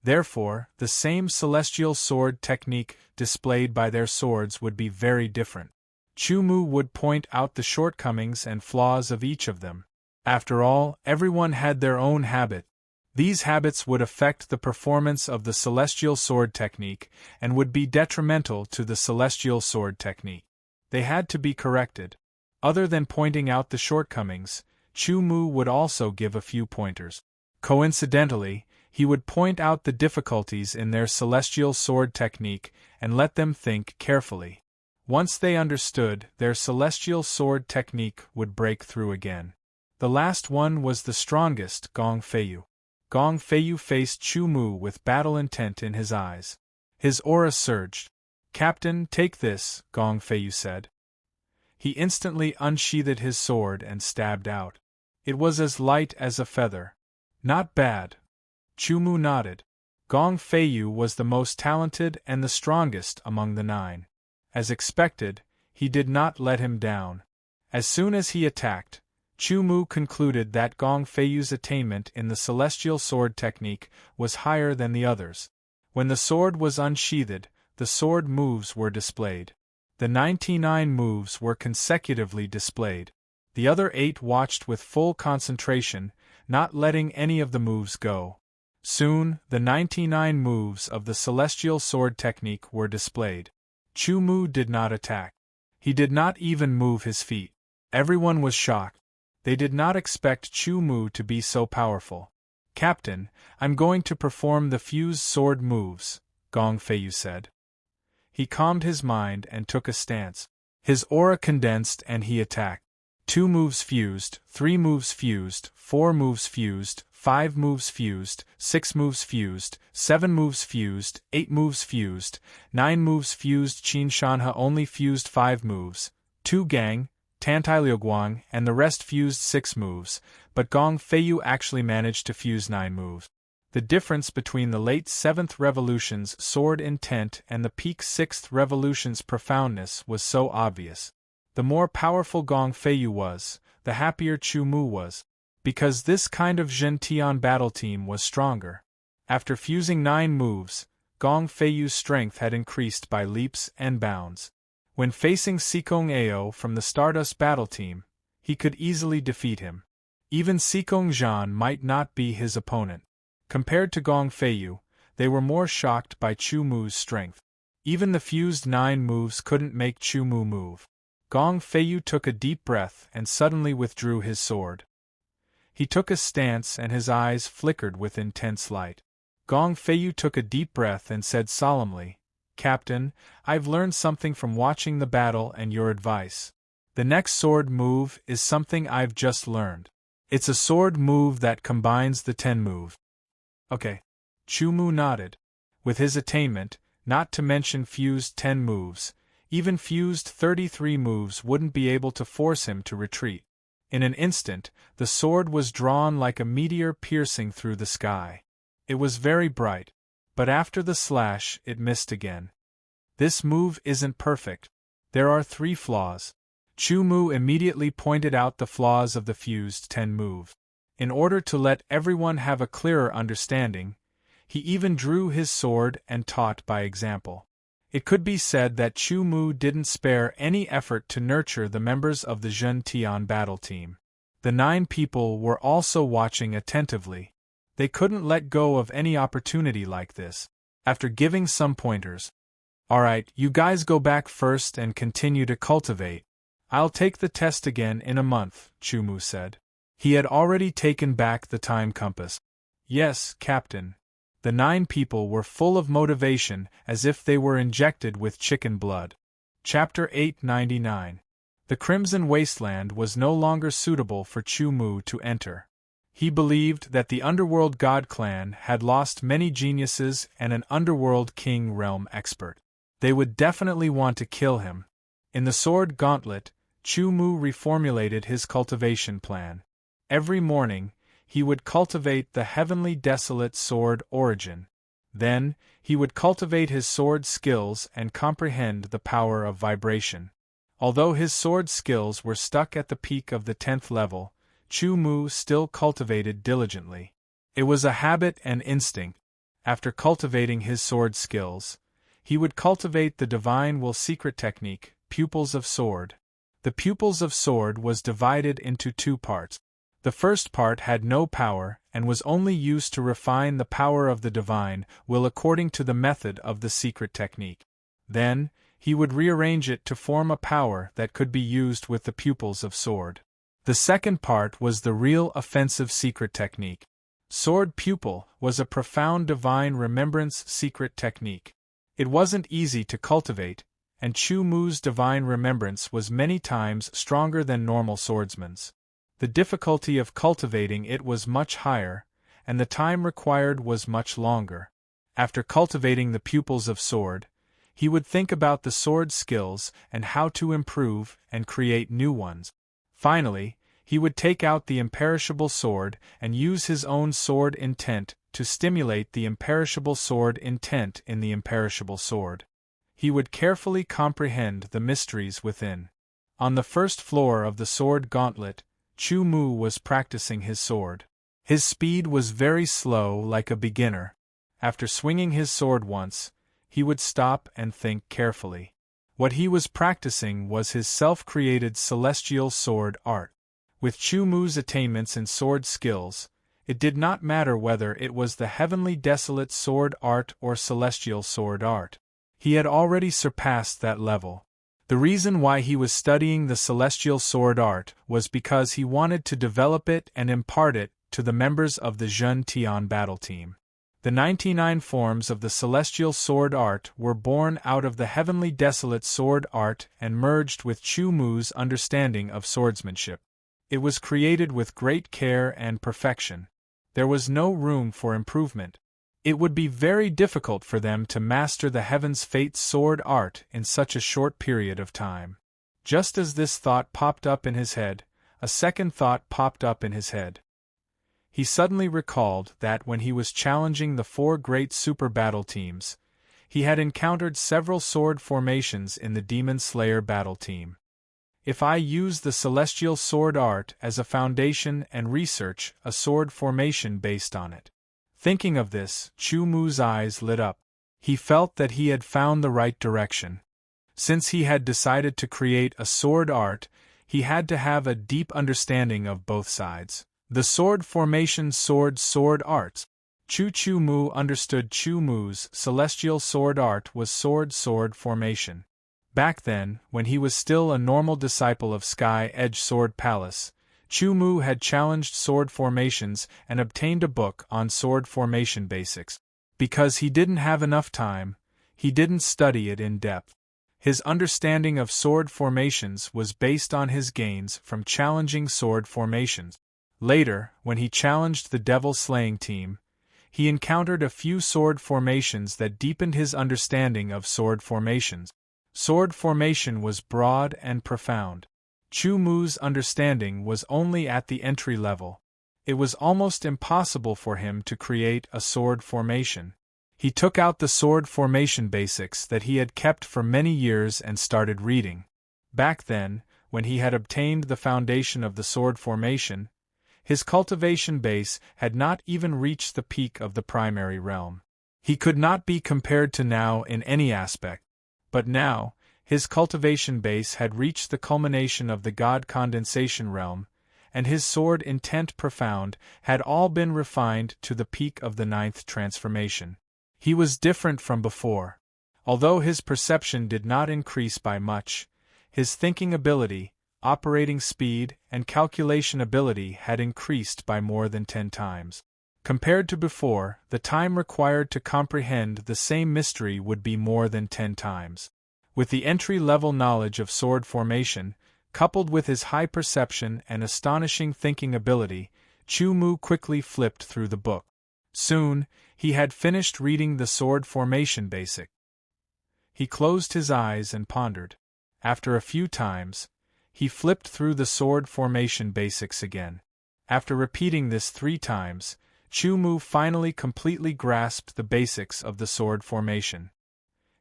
Therefore, the same celestial sword technique displayed by their swords would be very different. Chu Mu would point out the shortcomings and flaws of each of them. After all, everyone had their own habit. These habits would affect the performance of the celestial sword technique and would be detrimental to the celestial sword technique. They had to be corrected. Other than pointing out the shortcomings, Chu Mu would also give a few pointers. Coincidentally, he would point out the difficulties in their celestial sword technique and let them think carefully. Once they understood, their celestial sword technique would break through again. The last one was the strongest, Gong Feiyu. Gong Feiyu faced Chu Mu with battle intent in his eyes. His aura surged. "Captain, take this," Gong Feiyu said. He instantly unsheathed his sword and stabbed out. It was as light as a feather. "Not bad." Chu Mu nodded. Gong Feiyu was the most talented and the strongest among the 9. As expected, he did not let him down. As soon as he attacked, Chu Mu concluded that Gong Feiyu's attainment in the celestial sword technique was higher than the others. When the sword was unsheathed, the sword moves were displayed. The 99 moves were consecutively displayed. The other 8 watched with full concentration, not letting any of the moves go. Soon, the 99 moves of the celestial sword technique were displayed. Chu Mu did not attack. He did not even move his feet. Everyone was shocked. They did not expect Chu Mu to be so powerful. "Captain, I'm going to perform the fused sword moves," Gong Feiyu said. He calmed his mind and took a stance. His aura condensed and he attacked. 2 moves fused, 3 moves fused, 4 moves fused, 5 moves fused, 6 moves fused, 7 moves fused, 8 moves fused, 9 moves fused. Qin Shanhe only fused 5 moves, Tu Gang, Tantai Liuguang, and the rest fused 6 moves, but Gong Feiyu actually managed to fuse 9 moves. The difference between the late 7th Revolution's sword intent and the peak 6th Revolution's profoundness was so obvious. The more powerful Gong Feiyu was, the happier Chu Mu was, because this kind of Zhentian battle team was stronger. After fusing 9 moves, Gong Feiyu's strength had increased by leaps and bounds. When facing Sikong Ao from the Stardust battle team, he could easily defeat him. Even Sikong Zhan might not be his opponent. Compared to Gong Feiyu, they were more shocked by Chu Mu's strength. Even the fused 9 moves couldn't make Chu Mu move. Gong Feiyu took a deep breath and suddenly withdrew his sword. He took a stance and his eyes flickered with intense light. Gong Feiyu took a deep breath and said solemnly, "Captain, I've learned something from watching the battle and your advice. The next sword move is something I've just learned. It's a sword move that combines the 10 move." "Okay." Chu Mu nodded. With his attainment, not to mention fused 10 moves, even fused 33 moves wouldn't be able to force him to retreat. In an instant, the sword was drawn like a meteor piercing through the sky. It was very bright, but after the slash, it missed again. "This move isn't perfect. There are 3 flaws." Chu Mu immediately pointed out the flaws of the fused 10 move. In order to let everyone have a clearer understanding, he even drew his sword and taught by example. It could be said that Chu Mu didn't spare any effort to nurture the members of the Zhen Tian battle team. The 9 people were also watching attentively. They couldn't let go of any opportunity like this. After giving some pointers, "Alright, you guys go back first and continue to cultivate. I'll take the test again in a month," Chu Mu said. He had already taken back the time compass. "Yes, Captain." The 9 people were full of motivation, as if they were injected with chicken blood. Chapter 899. The Crimson Wasteland was no longer suitable for Chu Mu to enter. He believed that the Underworld God Clan had lost many geniuses and an Underworld King realm expert. They would definitely want to kill him. In the Sword Gauntlet, Chu Mu reformulated his cultivation plan. Every morning, he would cultivate the Heavenly Desolate Sword Origin. Then, he would cultivate his sword skills and comprehend the power of vibration. Although his sword skills were stuck at the peak of the 10th level, Chu Mu still cultivated diligently. It was a habit and instinct. After cultivating his sword skills, he would cultivate the Divine Will Secret Technique, Pupils of Sword. The Pupils of Sword was divided into 2 parts. The first part had no power and was only used to refine the power of the Divine Will according to the method of the secret technique. Then, he would rearrange it to form a power that could be used with the Pupils of Sword. The second part was the real offensive secret technique. Sword Pupil was a profound divine remembrance secret technique. It wasn't easy to cultivate, and Chu Mu's divine remembrance was many times stronger than normal swordsmen's. The difficulty of cultivating it was much higher, and the time required was much longer. After cultivating the Pupils of Sword, he would think about the sword skills and how to improve and create new ones. Finally, he would take out the imperishable sword and use his own sword intent to stimulate the imperishable sword intent in the imperishable sword. He would carefully comprehend the mysteries within. On the first floor of the Sword Gauntlet, Chu Mu was practicing his sword. His speed was very slow, like a beginner. After swinging his sword once, he would stop and think carefully. What he was practicing was his self-created celestial sword art. With Chu Mu's attainments in sword skills, it did not matter whether it was the Heavenly Desolate Sword art or celestial sword art. He had already surpassed that level. The reason why he was studying the celestial sword art was because he wanted to develop it and impart it to the members of the Zhen Tian battle team. The 99 forms of the celestial sword art were born out of the Heavenly Desolate Sword art and merged with Chu Mu's understanding of swordsmanship. It was created with great care and perfection. There was no room for improvement. It would be very difficult for them to master the Heaven's Fate sword art in such a short period of time. Just as this thought popped up in his head, a second thought popped up in his head. He suddenly recalled that when he was challenging the 4 great super battle teams, he had encountered several sword formations in the Demon Slayer battle team. If I use the celestial sword art as a foundation and research a sword formation based on it. Thinking of this, Chu Mu's eyes lit up. He felt that he had found the right direction. Since he had decided to create a sword art, he had to have a deep understanding of both sides. The sword formation sword arts. Chu Mu understood Chu Mu's celestial sword art was sword formation. Back then, when he was still a normal disciple of Sky Edge Sword Palace, Chu Mu had challenged sword formations and obtained a book on sword formation basics. Because he didn't have enough time, he didn't study it in depth. His understanding of sword formations was based on his gains from challenging sword formations. Later, when he challenged the Devil Slaying team, he encountered a few sword formations that deepened his understanding of sword formations. Sword formation was broad and profound. Chu Mu's understanding was only at the entry level. It was almost impossible for him to create a sword formation. He took out the sword formation basics that he had kept for many years and started reading. Back then, when he had obtained the foundation of the sword formation, his cultivation base had not even reached the peak of the primary realm. He could not be compared to now in any aspect. But now, his cultivation base had reached the culmination of the God condensation realm, and his sword intent profound had all been refined to the peak of the 9th transformation. He was different from before. Although his perception did not increase by much, his thinking ability, operating speed, and calculation ability had increased by more than 10 times. Compared to before, the time required to comprehend the same mystery would be more than 10 times. With the entry-level knowledge of sword formation, coupled with his high perception and astonishing thinking ability, Chu Mu quickly flipped through the book. Soon, he had finished reading the sword formation basic. He closed his eyes and pondered. After a few times, he flipped through the sword formation basics again. After repeating this 3 times, Chu Mu finally completely grasped the basics of the sword formation.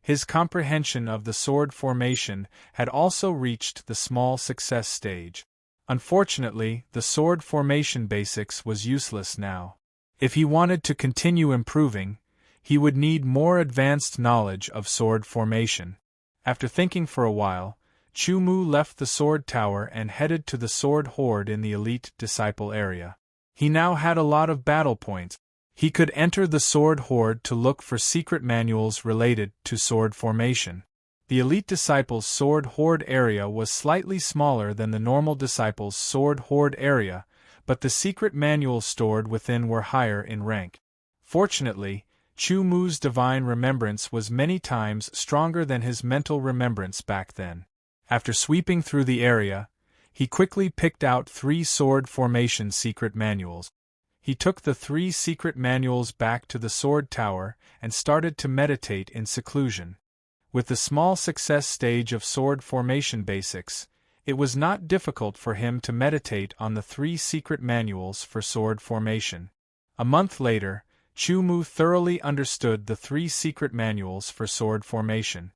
His comprehension of the sword formation had also reached the small success stage. Unfortunately, the sword formation basics was useless now. If he wanted to continue improving, he would need more advanced knowledge of sword formation. After thinking for a while, Chu Mu left the sword tower and headed to the sword horde in the elite disciple area. He now had a lot of battle points. He could enter the sword horde to look for secret manuals related to sword formation. The elite disciples' sword horde area was slightly smaller than the normal disciples' sword horde area, but the secret manuals stored within were higher in rank. Fortunately, Chu Mu's divine remembrance was many times stronger than his mental remembrance back then. After sweeping through the area, he quickly picked out 3 sword formation secret manuals. He took the 3 secret manuals back to the sword tower and started to meditate in seclusion. With the small success stage of sword formation basics, it was not difficult for him to meditate on the 3 secret manuals for sword formation. A month later, Chu Mu thoroughly understood the 3 secret manuals for sword formation.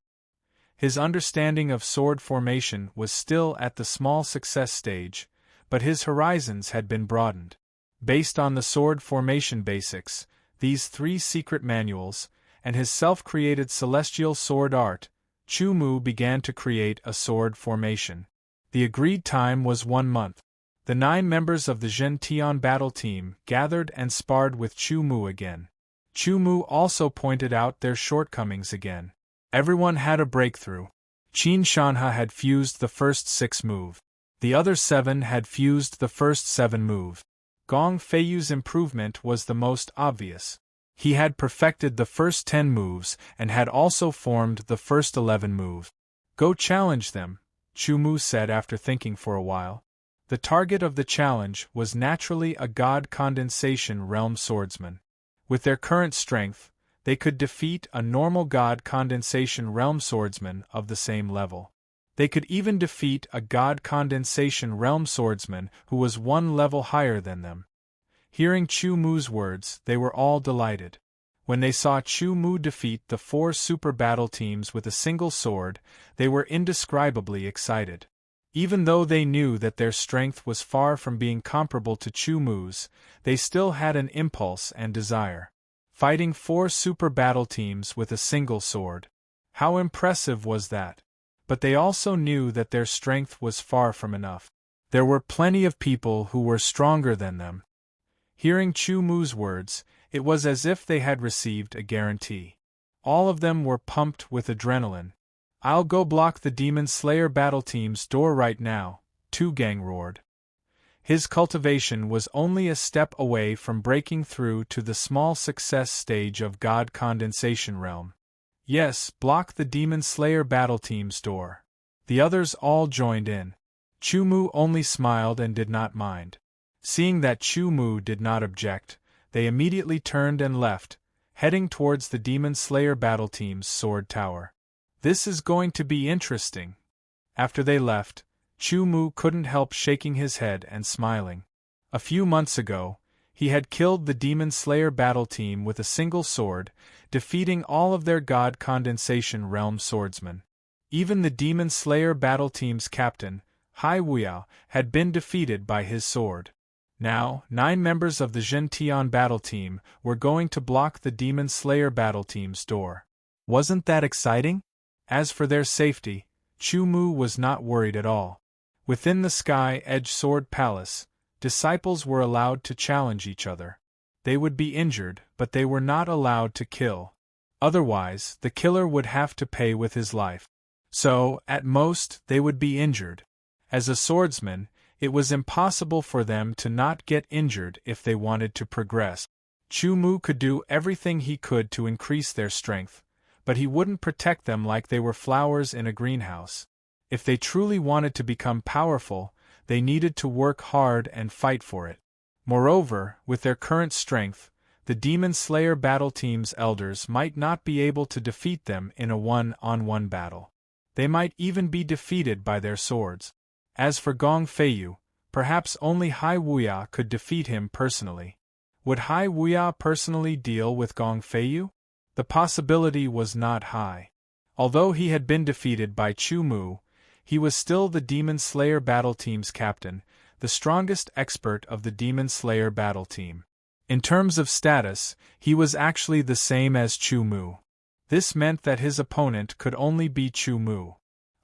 His understanding of sword formation was still at the small success stage, but his horizons had been broadened. Based on the sword formation basics, these 3 secret manuals, and his self-created celestial sword art, Chu Mu began to create a sword formation. The agreed time was 1 month. The 9 members of the Zhen Tian battle team gathered and sparred with Chu Mu again. Chu Mu also pointed out their shortcomings again. Everyone had a breakthrough. Qin Shanhe had fused the first 6 move. The other 7 had fused the first 7 move. Gong Feiyu's improvement was the most obvious. He had perfected the first 10 moves and had also formed the first 11 move. Go challenge them, Chu Mu said after thinking for a while. The target of the challenge was naturally a God Condensation Realm swordsman. With their current strength, they could defeat a normal God Condensation Realm swordsman of the same level. They could even defeat a God Condensation Realm swordsman who was 1 level higher than them. Hearing Chu Mu's words, they were all delighted. When they saw Chu Mu defeat the 4 super battle teams with a single sword, they were indescribably excited. Even though they knew that their strength was far from being comparable to Chu Mu's, they still had an impulse and desire. Fighting 4 super battle teams with a single sword. How impressive was that? But they also knew that their strength was far from enough. There were plenty of people who were stronger than them. Hearing Chu Mu's words, it was as if they had received a guarantee. All of them were pumped with adrenaline. I'll go block the Demon Slayer battle team's door right now, Tu Gang roared. His cultivation was only a step away from breaking through to the small success stage of God Condensation Realm. Yes, block the Demon Slayer battle team's door. The others all joined in. Chu Mu only smiled and did not mind. Seeing that Chu Mu did not object, they immediately turned and left, heading towards the Demon Slayer battle team's sword tower. This is going to be interesting. After they left, Chu Mu couldn't help shaking his head and smiling. A few months ago, he had killed the Demon Slayer battle team with a single sword, defeating all of their God Condensation Realm swordsmen. Even the Demon Slayer battle team's captain, Hai Wuya, had been defeated by his sword. Now, 9 members of the Zhen Tian battle team were going to block the Demon Slayer battle team's door. Wasn't that exciting? As for their safety, Chu Mu was not worried at all. Within the Sky-Edge Sword Palace, disciples were allowed to challenge each other. They would be injured, but they were not allowed to kill. Otherwise, the killer would have to pay with his life. So, at most, they would be injured. As a swordsman, it was impossible for them to not get injured if they wanted to progress. Chu Mu could do everything he could to increase their strength, but he wouldn't protect them like they were flowers in a greenhouse. If they truly wanted to become powerful, they needed to work hard and fight for it. Moreover, with their current strength, the Demon Slayer battle team's elders might not be able to defeat them in a one-on-one battle. They might even be defeated by their swords. As for Gong Feiyu, perhaps only Hai Wuya could defeat him personally. Would Hai Wuya personally deal with Gong Feiyu? The possibility was not high. Although he had been defeated by Chu Mu, he was still the Demon Slayer battle team's captain, the strongest expert of the Demon Slayer battle team. In terms of status, he was actually the same as Chu Mu. This meant that his opponent could only be Chu Mu.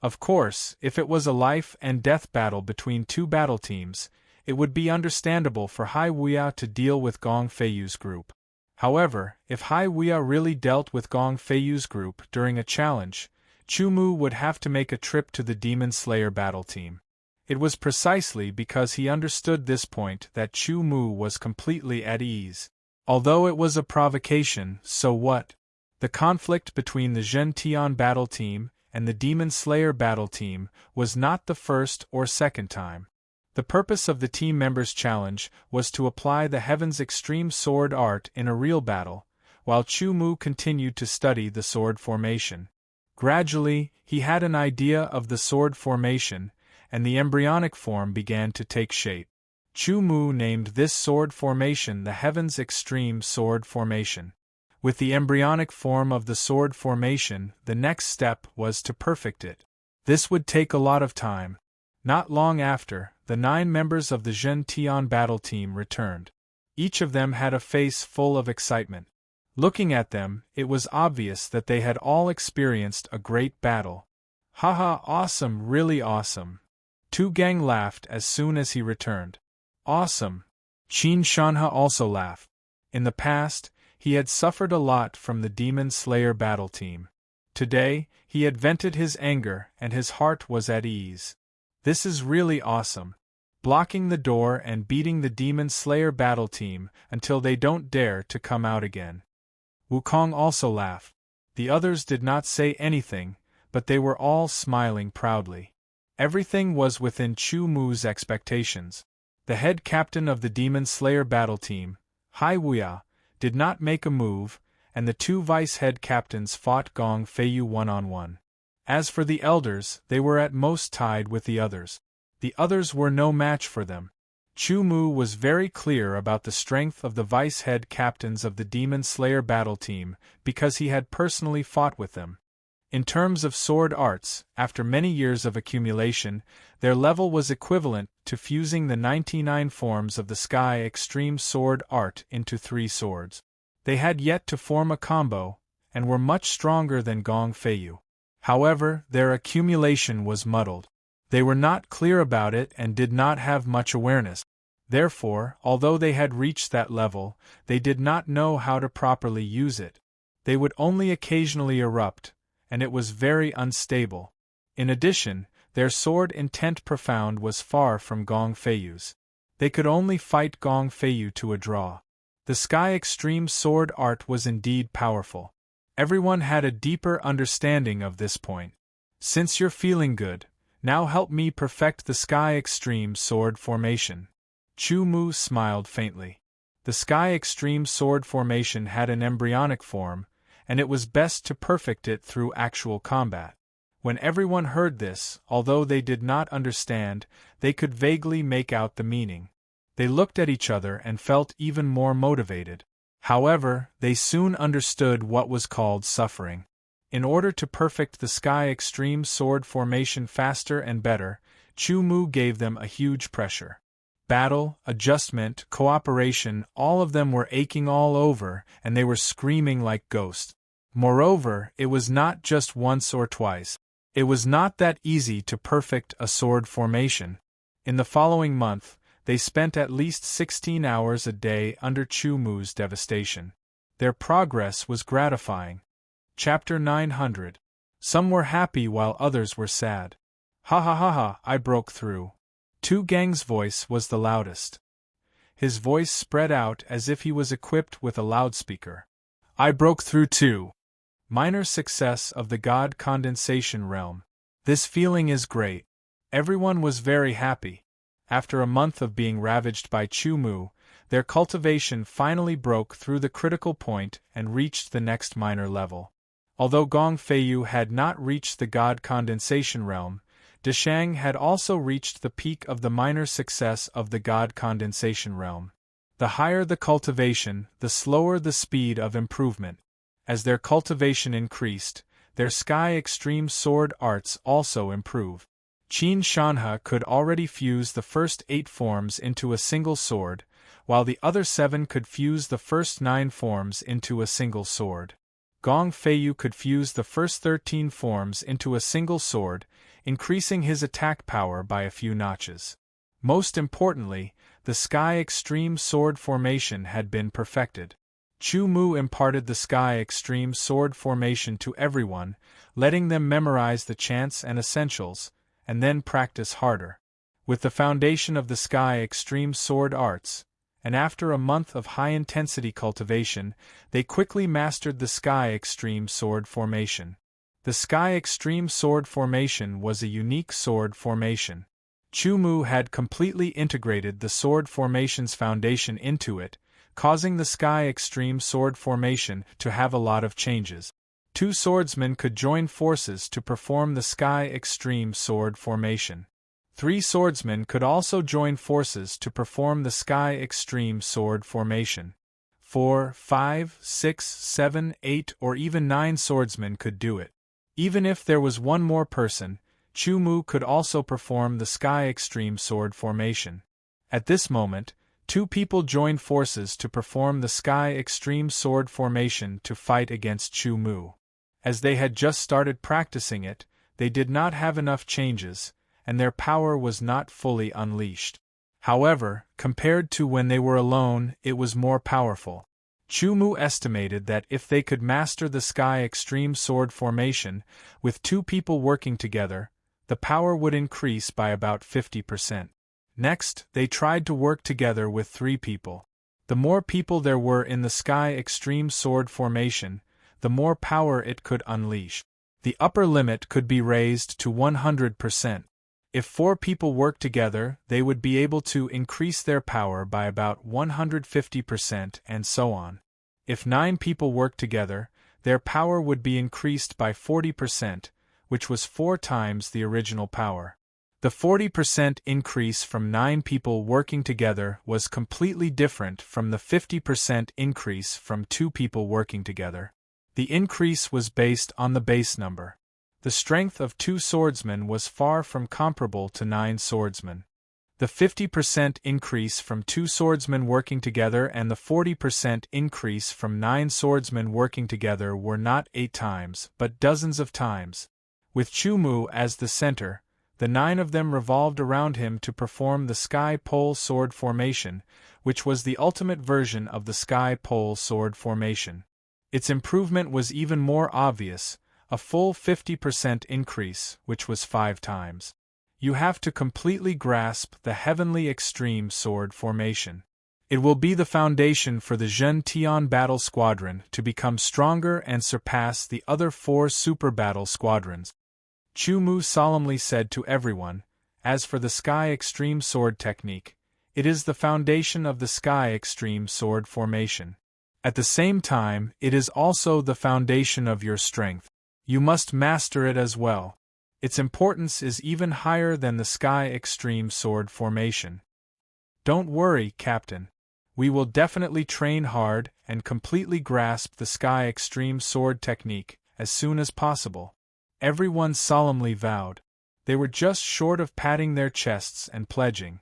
Of course, if it was a life-and-death battle between two battle teams, it would be understandable for Hai Wuya to deal with Gong Feiyu's group. However, if Hai Wuya really dealt with Gong Feiyu's group during a challenge, Chu Mu would have to make a trip to the Demon Slayer battle team. It was precisely because he understood this point that Chu Mu was completely at ease. Although it was a provocation, so what? The conflict between the Zhen Tian battle team and the Demon Slayer battle team was not the first or second time. The purpose of the team members' challenge was to apply the Heaven's extreme sword art in a real battle, while Chu Mu continued to study the sword formation. Gradually, he had an idea of the sword formation, and the embryonic form began to take shape. Chu Mu named this sword formation the Heaven's extreme sword formation. With the embryonic form of the sword formation, the next step was to perfect it. This would take a lot of time. Not long after, the 9 members of the Zhen Tian battle team returned. Each of them had a face full of excitement. Looking at them, it was obvious that they had all experienced a great battle. Haha, awesome, really awesome. Tu Gang laughed as soon as he returned. Awesome. Qin Shanha also laughed. In the past, he had suffered a lot from the Demon Slayer battle team. Today, he had vented his anger and his heart was at ease. This is really awesome. Blocking the door and beating the Demon Slayer battle team until they don't dare to come out again. Wukong also laughed. The others did not say anything, but they were all smiling proudly. Everything was within Chu Mu's expectations. The head captain of the Demon Slayer battle team, Hai Wuya, did not make a move, and the 2 vice-head captains fought Gong Feiyu one-on-one. As for the elders, they were at most tied with the others. The others were no match for them. Chu Mu was very clear about the strength of the vice-head captains of the Demon Slayer battle team because he had personally fought with them. In terms of sword arts, after many years of accumulation, their level was equivalent to fusing the 99 forms of the Sky Extreme Sword Art into 3 swords. They had yet to form a combo, and were much stronger than Gong Feiyu. However, their accumulation was muddled. They were not clear about it and did not have much awareness. Therefore, although they had reached that level, they did not know how to properly use it. They would only occasionally erupt, and it was very unstable. In addition, their sword intent profound was far from Gong Feiyu's. They could only fight Gong Feiyu to a draw. The Sky Extreme Sword Art was indeed powerful. Everyone had a deeper understanding of this point. Since you're feeling good, now help me perfect the Sky Extreme Sword Formation. Chu Mu smiled faintly. The Sky Extreme Sword Formation had an embryonic form, and it was best to perfect it through actual combat. When everyone heard this, although they did not understand, they could vaguely make out the meaning. They looked at each other and felt even more motivated. However, they soon understood what was called suffering. In order to perfect the Sky Extreme Sword Formation faster and better, Chu Mu gave them a huge pressure. Battle, adjustment, cooperation, all of them were aching all over, and they were screaming like ghosts. Moreover, it was not just once or twice. It was not that easy to perfect a sword formation. In the following month, they spent at least 16 hours a day under Chu Mu's devastation. Their progress was gratifying. Chapter 900. Some were happy while others were sad. Ha ha ha ha, I broke through. Tu Gang's voice was the loudest. His voice spread out as if he was equipped with a loudspeaker. I broke through too. Minor success of the God condensation realm. This feeling is great. Everyone was very happy. After a month of being ravaged by Chu Mu, their cultivation finally broke through the critical point and reached the next minor level. Although Gong Feiyu had not reached the God condensation realm, Deshang had also reached the peak of the minor success of the God condensation realm. The higher the cultivation, the slower the speed of improvement. As their cultivation increased, their Sky Extreme Sword arts also improved. Qin Shanhe could already fuse the first 8 forms into a single sword, while the other 7 could fuse the first 9 forms into a single sword. Gong Feiyu could fuse the first 13 forms into a single sword, increasing his attack power by a few notches. Most importantly, the Sky Extreme Sword formation had been perfected. Chu Mu imparted the Sky Extreme Sword formation to everyone, letting them memorize the chants and essentials, and then practice harder. With the foundation of the Sky Extreme Sword arts, and after a month of high-intensity cultivation, they quickly mastered the Sky Extreme Sword formation. The Sky Extreme Sword formation was a unique sword formation. Chu Mu had completely integrated the sword formation's foundation into it, causing the Sky Extreme Sword formation to have a lot of changes. 2 swordsmen could join forces to perform the Sky Extreme Sword formation. 3 swordsmen could also join forces to perform the Sky Extreme Sword formation. 4, 5, 6, 7, 8 or even 9 swordsmen could do it. Even if there was one more person, Chu Mu could also perform the Sky Extreme Sword formation. At this moment, 2 people joined forces to perform the Sky Extreme Sword formation to fight against Chu Mu. As they had just started practicing it, they did not have enough changes, and their power was not fully unleashed. However, compared to when they were alone, it was more powerful. Chu Mu estimated that if they could master the Sky Extreme Sword formation, with 2 people working together, the power would increase by about 50%. Next, they tried to work together with 3 people. The more people there were in the Sky Extreme Sword formation, the more power it could unleash. The upper limit could be raised to 100%. If 4 people worked together, they would be able to increase their power by about 150% and so on. If 9 people worked together, their power would be increased by 40%, which was 4 times the original power. The 40% increase from 9 people working together was completely different from the 50% increase from 2 people working together. The increase was based on the base number. The strength of 2 swordsmen was far from comparable to 9 swordsmen. The 50% increase from 2 swordsmen working together and the 40% increase from 9 swordsmen working together were not 8 times, but dozens of times. With Chu Mu as the center, the 9 of them revolved around him to perform the Sky Pole Sword formation, which was the ultimate version of the Sky Pole Sword formation. Its improvement was even more obvious, a full 50% increase, which was 5 times. You have to completely grasp the Heavenly Extreme Sword formation. It will be the foundation for the Zhen Tian Battle Squadron to become stronger and surpass the other 4 super battle squadrons. Chu Mu solemnly said to everyone, as for the Sky Extreme Sword technique, it is the foundation of the Sky Extreme Sword formation. At the same time, it is also the foundation of your strength. You must master it as well. Its importance is even higher than the Sky Extreme Sword formation. Don't worry, Captain. We will definitely train hard and completely grasp the Sky Extreme Sword technique as soon as possible. Everyone solemnly vowed. They were just short of patting their chests and pledging.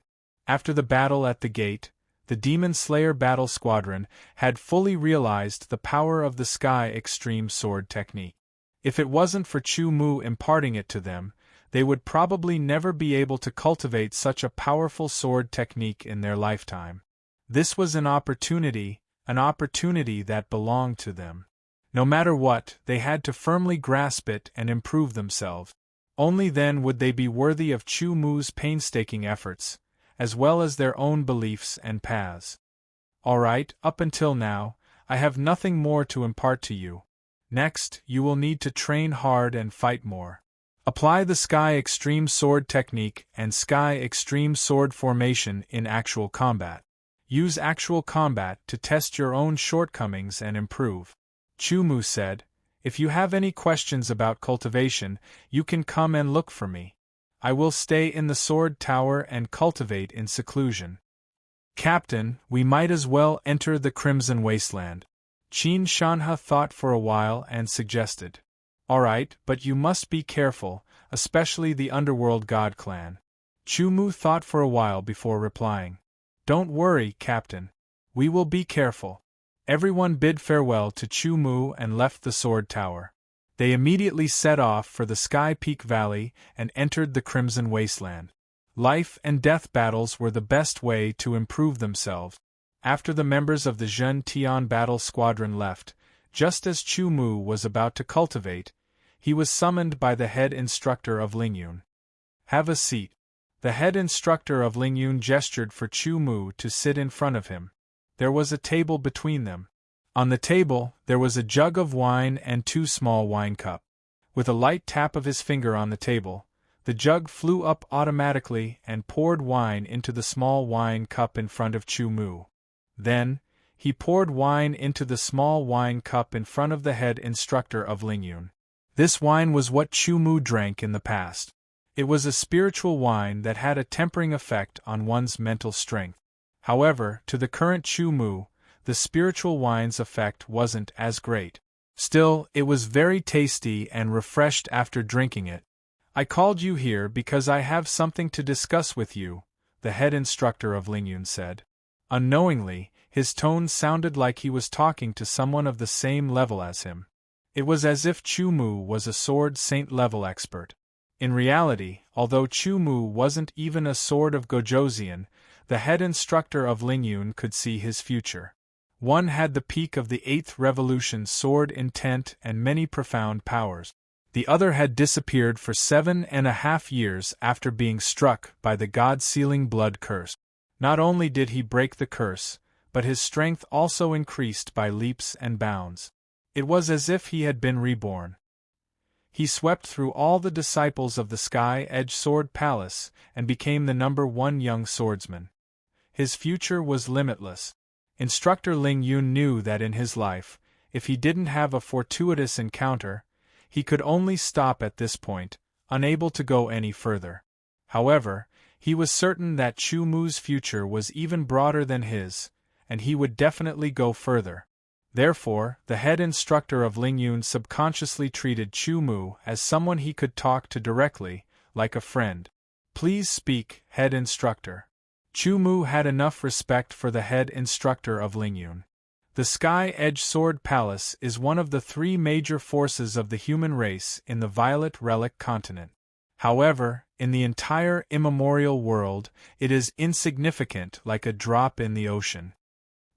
After the battle at the gate, the Demon Slayer Battle Squadron had fully realized the power of the Sky Extreme Sword technique. If it wasn't for Chu Mu imparting it to them, they would probably never be able to cultivate such a powerful sword technique in their lifetime. This was an opportunity that belonged to them. No matter what, they had to firmly grasp it and improve themselves. Only then would they be worthy of Chu Mu's painstaking efforts, as well as their own beliefs and paths. Alright, up until now, I have nothing more to impart to you. Next, you will need to train hard and fight more. Apply the Sky Extreme Sword technique and Sky Extreme Sword formation in actual combat. Use actual combat to test your own shortcomings and improve. Chu Mu said, if you have any questions about cultivation, you can come and look for me. I will stay in the sword tower and cultivate in seclusion. Captain, we might as well enter the Crimson Wasteland. Qin Shanha thought for a while and suggested. Alright, but you must be careful, especially the Underworld God Clan. Chu Mu thought for a while before replying. Don't worry, Captain. We will be careful. Everyone bid farewell to Chu Mu and left the sword tower. They immediately set off for the Sky Peak Valley and entered the Crimson Wasteland. Life and death battles were the best way to improve themselves. After the members of the Zhen Tian Battle Squadron left, just as Chu Mu was about to cultivate, he was summoned by the head instructor of Lingyun. Have a seat. The head instructor of Lingyun gestured for Chu Mu to sit in front of him. There was a table between them. On the table, there was a jug of wine and 2 small wine cups. With a light tap of his finger on the table, the jug flew up automatically and poured wine into the small wine cup in front of Chu Mu. Then, he poured wine into the small wine cup in front of the head instructor of Lingyun. This wine was what Chu Mu drank in the past. It was a spiritual wine that had a tempering effect on one's mental strength. However, to the current Chu Mu, the spiritual wine's effect wasn't as great. Still, it was very tasty and refreshed after drinking it. I called you here because I have something to discuss with you, the head instructor of Lingyun said. Unknowingly, his tone sounded like he was talking to someone of the same level as him. It was as if Chu Mu was a sword saint level expert. In reality, although Chu Mu wasn't even a sword of Gojoseon, the head instructor of Lingyun could see his future. One had the peak of the 8th Revolution sword intent and many profound powers. The other had disappeared for 7.5 years after being struck by the God-sealing blood curse. Not only did he break the curse, but his strength also increased by leaps and bounds. It was as if he had been reborn. He swept through all the disciples of the Sky Edge Sword Palace and became the #1 young swordsman. His future was limitless. Instructor Lingyun knew that in his life, if he didn't have a fortuitous encounter, he could only stop at this point, unable to go any further. However, he was certain that Chu Mu's future was even broader than his, and he would definitely go further. Therefore, the head instructor of Lingyun subconsciously treated Chu Mu as someone he could talk to directly, like a friend. Please speak, head instructor. Chu Mu had enough respect for the head instructor of Lingyun. The Sky Edge Sword Palace is one of the 3 major forces of the human race in the Violet Relic continent. However, in the entire immemorial world, it is insignificant like a drop in the ocean.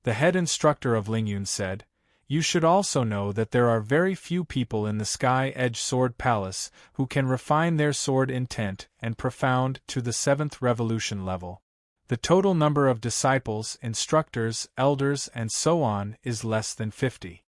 The head instructor of Lingyun said, You should also know that there are very few people in the Sky Edge Sword Palace who can refine their sword intent and profound to the 7th Revolution level. The total number of disciples, instructors, elders, and so on is less than 50.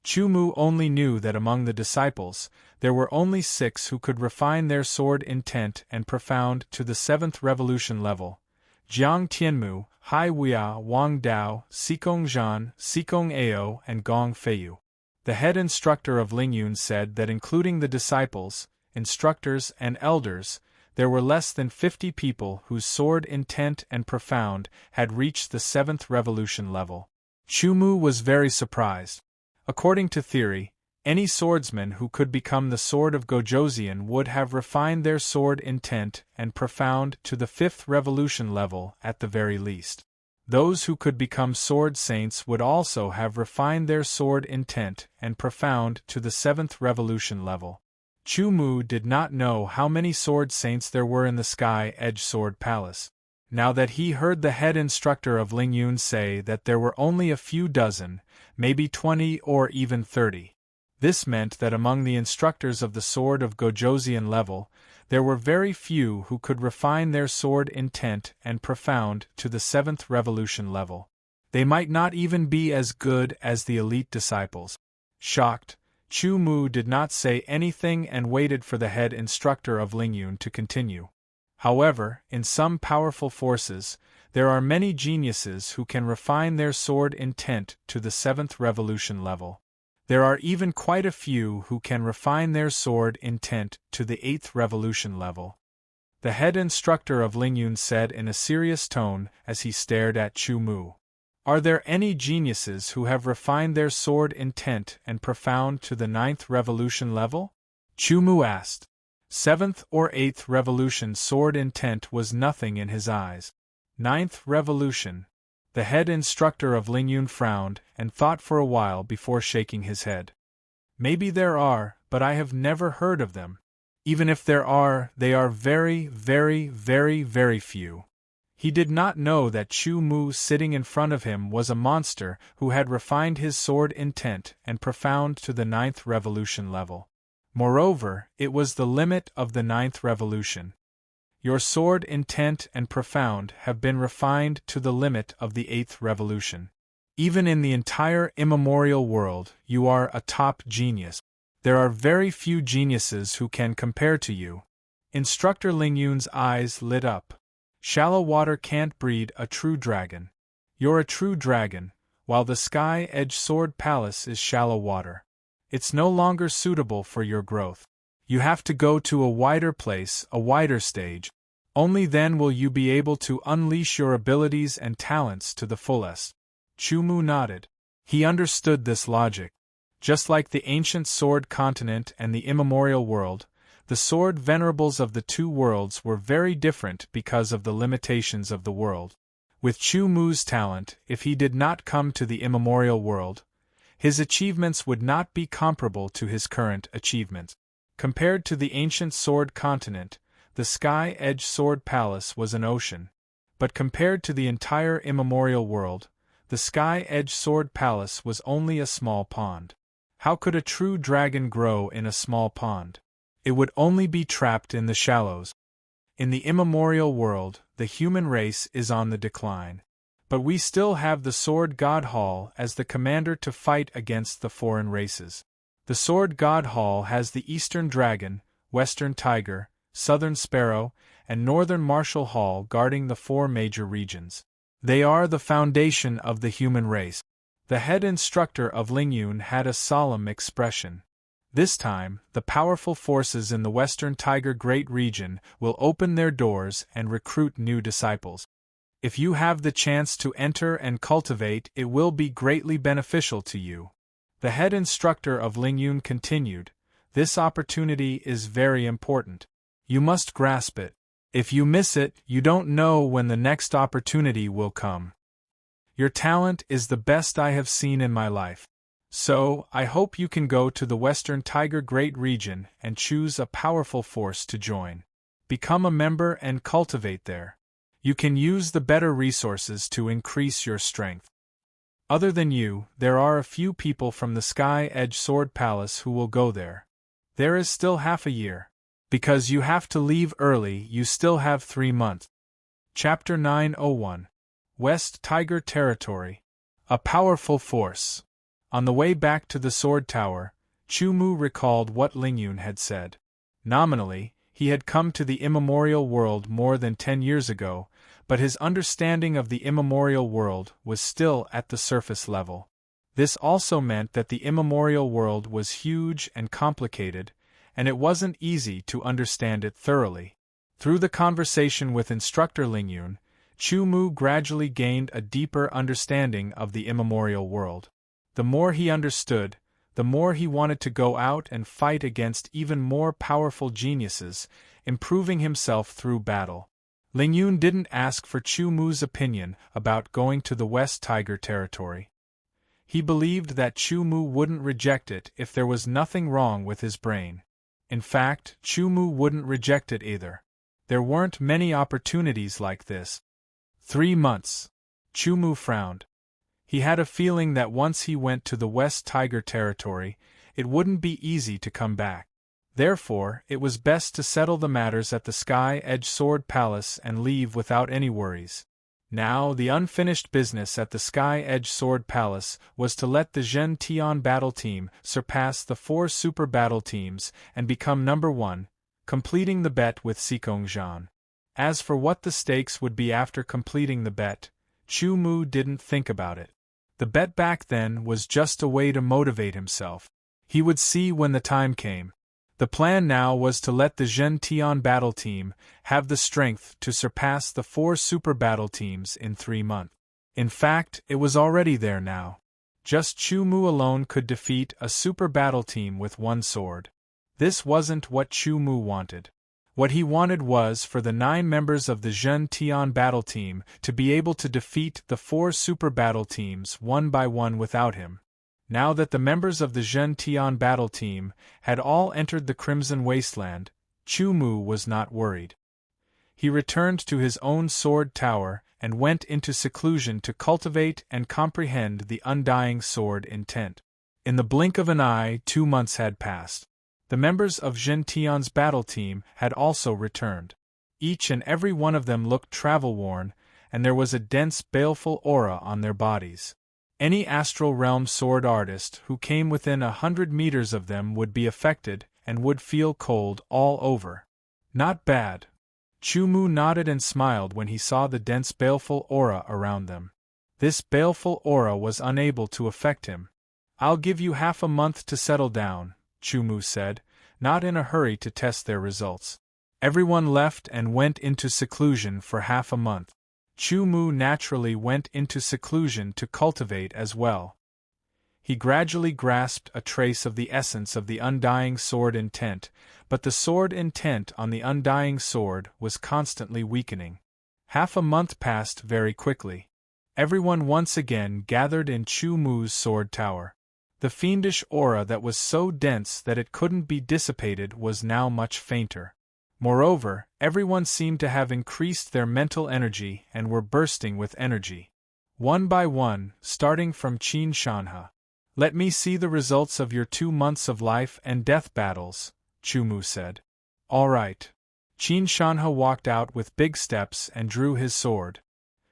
Chu Mu only knew that among the disciples, there were only 6 who could refine their sword intent and profound to the 7th Revolution level: Jiang Tianmu, Hai Weia, Wang Dao, Sikong Zhan, Sikong Ao, and Gong Feiyu. The head instructor of Lingyun said that including the disciples, instructors, and elders, there were less than 50 people whose sword intent and profound had reached the 7th Revolution level. Chu Mu was very surprised. According to theory, any swordsman who could become the sword of Gojoseon would have refined their sword intent and profound to the 5th Revolution level at the very least. Those who could become sword saints would also have refined their sword intent and profound to the 7th revolution level. Chu Mu did not know how many sword saints there were in the Sky Edge Sword Palace. Now that he heard the head instructor of Ling Yun say that there were only a few dozen, maybe 20 or even 30. This meant that among the instructors of the Sword of Gojosian level, there were very few who could refine their sword intent and profound to the 7th revolution level. They might not even be as good as the elite disciples. Shocked, Chu Mu did not say anything and waited for the head instructor of Ling Yun to continue. However, in some powerful forces, there are many geniuses who can refine their sword intent to the 7th revolution level. There are even quite a few who can refine their sword intent to the 8th revolution level. The head instructor of Ling Yun said in a serious tone as he stared at Chu Mu. Are there any geniuses who have refined their sword intent and profound to the 9th revolution level? Chu Mu asked. 7th or 8th revolution sword intent was nothing in his eyes. 9th revolution. The head instructor of Ling Yun frowned and thought for a while before shaking his head. Maybe there are, but I have never heard of them. Even if there are, they are very, very, very, very few. He did not know that Chu Mu sitting in front of him was a monster who had refined his sword intent and profound to the 9th revolution level. Moreover, it was the limit of the 9th revolution. Your sword intent and profound have been refined to the limit of the 8th revolution. Even in the entire immemorial world, you are a top genius. There are very few geniuses who can compare to you. Instructor Ling Yun's eyes lit up. Shallow water can't breed a true dragon. You're a true dragon, while the Sky Edge Sword Palace is shallow water. It's no longer suitable for your growth. You have to go to a wider place, a wider stage. Only then will you be able to unleash your abilities and talents to the fullest. Chu Mu nodded. He understood this logic. Just like the ancient sword continent and the immemorial world, the sword venerables of the two worlds were very different because of the limitations of the world. With Chu Mu's talent, if he did not come to the immemorial world, his achievements would not be comparable to his current achievements. Compared to the ancient sword continent, the Sky Edge Sword Palace was an ocean. But compared to the entire immemorial world, the Sky Edge Sword Palace was only a small pond. How could a true dragon grow in a small pond? It would only be trapped in the shallows. In the immemorial world, the human race is on the decline. But we still have the Sword God Hall as the commander to fight against the foreign races. The Sword God Hall has the Eastern Dragon, Western Tiger, Southern Sparrow, and Northern Martial Hall guarding the 4 major regions. They are the foundation of the human race. The head instructor of Ling Yun had a solemn expression. This time, the powerful forces in the Western Tiger Great Region will open their doors and recruit new disciples. If you have the chance to enter and cultivate, it will be greatly beneficial to you. The head instructor of Ling Yun continued, this opportunity is very important. You must grasp it. If you miss it, you don't know when the next opportunity will come. Your talent is the best I have seen in my life. So, I hope you can go to the Western Tiger Great Region and choose a powerful force to join. Become a member and cultivate there. You can use the better resources to increase your strength. Other than you, there are a few people from the Sky Edge Sword Palace who will go there. There is still half a year. Because you have to leave early, you still have 3 months. Chapter 901. West Tiger Territory. A powerful force. On the way back to the Sword Tower, Chu Mu recalled what Ling Yun had said. Nominally, he had come to the immemorial world more than 10 years ago, but his understanding of the immemorial world was still at the surface level. This also meant that the immemorial world was huge and complicated, and it wasn't easy to understand it thoroughly. Through the conversation with instructor Ling Yun, Chu Mu gradually gained a deeper understanding of the immemorial world. The more he understood, the more he wanted to go out and fight against even more powerful geniuses, improving himself through battle. Ling Yun didn't ask for Chu Mu's opinion about going to the West Tiger territory. He believed that Chu Mu wouldn't reject it if there was nothing wrong with his brain. In fact, Chu Mu wouldn't reject it either. There weren't many opportunities like this. 3 months. Chu Mu frowned. He had a feeling that once he went to the West Tiger territory, it wouldn't be easy to come back. Therefore, it was best to settle the matters at the Sky Edge Sword Palace and leave without any worries. Now, the unfinished business at the Sky Edge Sword Palace was to let the Zhen Tian battle team surpass the 4 super battle teams and become number 1, completing the bet with Xikong Zhan. As for what the stakes would be after completing the bet, Chu Mu didn't think about it. The bet back then was just a way to motivate himself. He would see when the time came. The plan now was to let the Zhen Tian battle team have the strength to surpass the 4 super battle teams in 3 months. In fact, it was already there now. Just Chu Mu alone could defeat a super battle team with 1 sword. This wasn't what Chu Mu wanted. What he wanted was for the 9 members of the Zhen Tian battle team to be able to defeat the 4 super battle teams one by one without him. Now that the members of the Zhen Tian battle team had all entered the Crimson Wasteland, Chu Mu was not worried. He returned to his own sword tower and went into seclusion to cultivate and comprehend the undying sword intent. In the blink of an eye, 2 months had passed. The members of Zhen Tian's battle team had also returned. Each and every one of them looked travel-worn, and there was a dense, baleful aura on their bodies. Any astral realm sword artist who came within 100 meters of them would be affected and would feel cold all over. Not bad. Chu Mu nodded and smiled when he saw the dense baleful aura around them. This baleful aura was unable to affect him. "I'll give you half a month to settle down," Chu Mu said, not in a hurry to test their results. Everyone left and went into seclusion for half a month. Chu Mu naturally went into seclusion to cultivate as well. He gradually grasped a trace of the essence of the undying sword intent, but the sword intent on the undying sword was constantly weakening. Half a month passed very quickly. Everyone once again gathered in Chu Mu's sword tower. The fiendish aura that was so dense that it couldn't be dissipated was now much fainter. Moreover, everyone seemed to have increased their mental energy and were bursting with energy. One by one, starting from Qin Shanhe. "Let me see the results of your 2 months of life and death battles," Chu Mu said. "All right." Qin Shanhe walked out with big steps and drew his sword.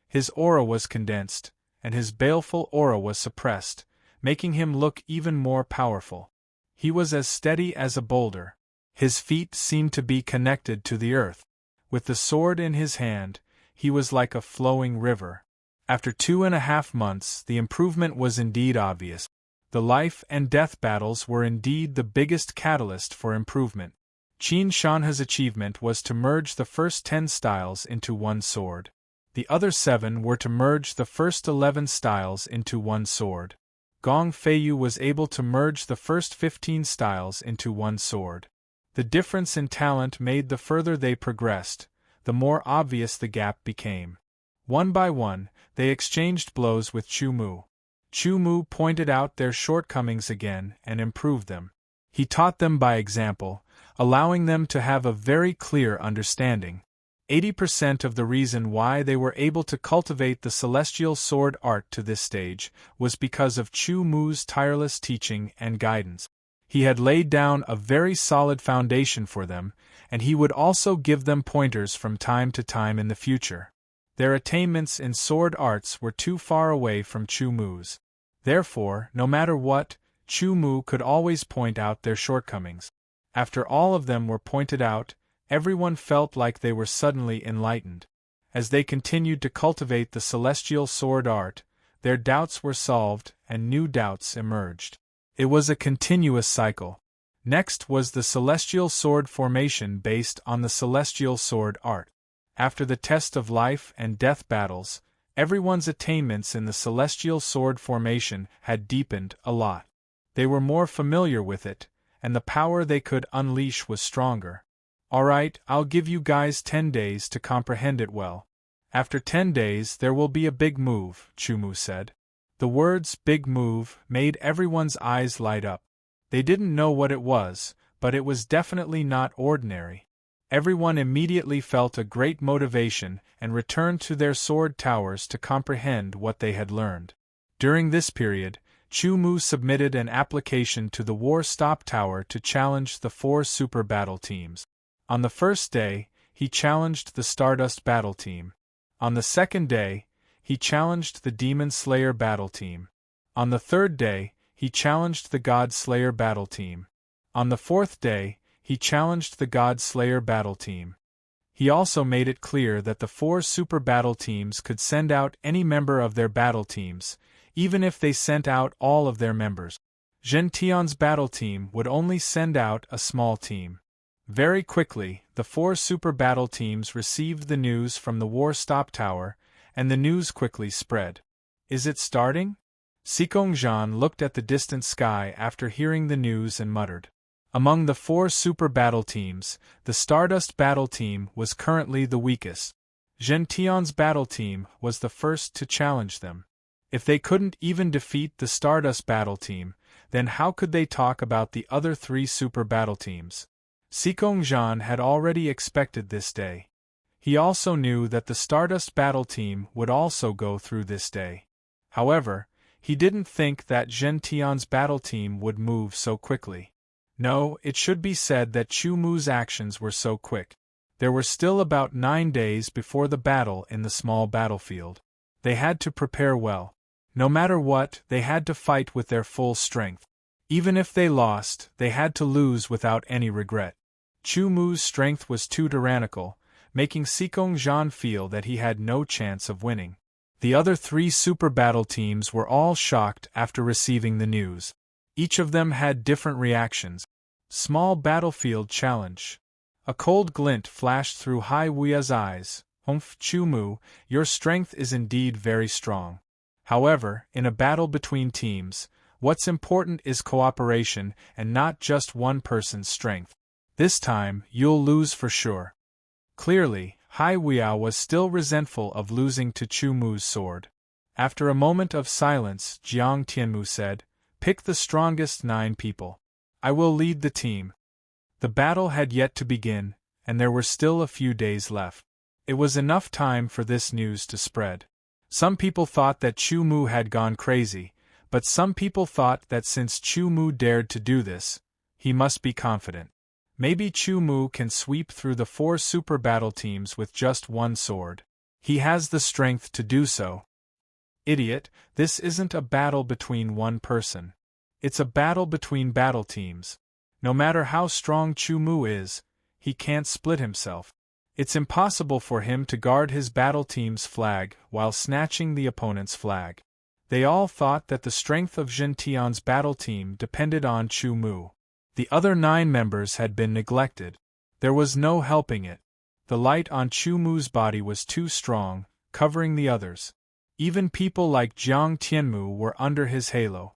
His aura was condensed, and his baleful aura was suppressed, making him look even more powerful. He was as steady as a boulder. His feet seemed to be connected to the earth. With the sword in his hand, he was like a flowing river. After 2.5 months, the improvement was indeed obvious. The life and death battles were indeed the biggest catalyst for improvement. Qin Shanhe's achievement was to merge the first 10 styles into 1 sword. The other 7 were to merge the first 11 styles into 1 sword. Gong Feiyu was able to merge the first 15 styles into 1 sword. The difference in talent made the further they progressed, the more obvious the gap became. One by one, they exchanged blows with Chu Mu. Chu Mu pointed out their shortcomings again and improved them. He taught them by example, allowing them to have a very clear understanding. 80% of the reason why they were able to cultivate the celestial sword art to this stage was because of Chu Mu's tireless teaching and guidance. He had laid down a very solid foundation for them, and he would also give them pointers from time to time in the future. Their attainments in sword arts were too far away from Chu Mu's. Therefore, no matter what, Chu Mu could always point out their shortcomings. After all of them were pointed out, everyone felt like they were suddenly enlightened. As they continued to cultivate the celestial sword art, their doubts were solved and new doubts emerged. It was a continuous cycle. Next was the celestial sword formation based on the celestial sword art. After the test of life and death battles, everyone's attainments in the celestial sword formation had deepened a lot. They were more familiar with it, and the power they could unleash was stronger. Alright, I'll give you guys 10 days to comprehend it well. After 10 days there will be a big move, Chumu said. The words big move made everyone's eyes light up. They didn't know what it was, but it was definitely not ordinary. Everyone immediately felt a great motivation and returned to their sword towers to comprehend what they had learned. During this period, Chumu submitted an application to the War Stop Tower to challenge the 4 super battle teams. On the first day, he challenged the Stardust Battle Team. On the second day, he challenged the Demon Slayer Battle Team. On the third day, he challenged the God Slayer Battle Team. On the fourth day, he challenged the God Slayer Battle Team. He also made it clear that the 4 super battle teams could send out any member of their battle teams, even if they sent out all of their members. Gentian's battle team would only send out a small team. Very quickly, the 4 super battle teams received the news from the War Stop Tower, and the news quickly spread. Is it starting? Sikongjan looked at the distant sky after hearing the news and muttered. Among the 4 super battle teams, the Stardust battle team was currently the weakest. Gentian's battle team was the first to challenge them. If they couldn't even defeat the Stardust battle team, then how could they talk about the other 3 super battle teams? Sikongjan had already expected this day. He also knew that the Stardust battle team would also go through this day. However, he didn't think that Gentian's battle team would move so quickly. No, it should be said that Chumu's actions were so quick. There were still about 9 days before the battle in the small battlefield. They had to prepare well. No matter what, they had to fight with their full strength. Even if they lost, they had to lose without any regret. Chumu's strength was too tyrannical, making Sikongjan feel that he had no chance of winning. The other 3 super battle teams were all shocked after receiving the news. Each of them had different reactions. Small battlefield challenge. A cold glint flashed through Hai Wuya's eyes. Humph, Chumu, your strength is indeed very strong. However, in a battle between teams, what's important is cooperation and not just one person's strength. This time, you'll lose for sure. Clearly, Hai Wuya was still resentful of losing to Chumu's sword. After a moment of silence, Jiang Tianmu said, "Pick the strongest 9 people. I will lead the team." The battle had yet to begin, and there were still a few days left. It was enough time for this news to spread. Some people thought that Chumu had gone crazy, but some people thought that since Chumu dared to do this, he must be confident. Maybe Chumu can sweep through the 4 super battle teams with just one sword. He has the strength to do so. Idiot, this isn't a battle between one person. It's a battle between battle teams. No matter how strong Chumu is, he can't split himself. It's impossible for him to guard his battle team's flag while snatching the opponent's flag. They all thought that the strength of Gentian's battle team depended on Chumu. The other 9 members had been neglected. There was no helping it. The light on Chumu's body was too strong, covering the others. Even people like Jiang Tianmu were under his halo.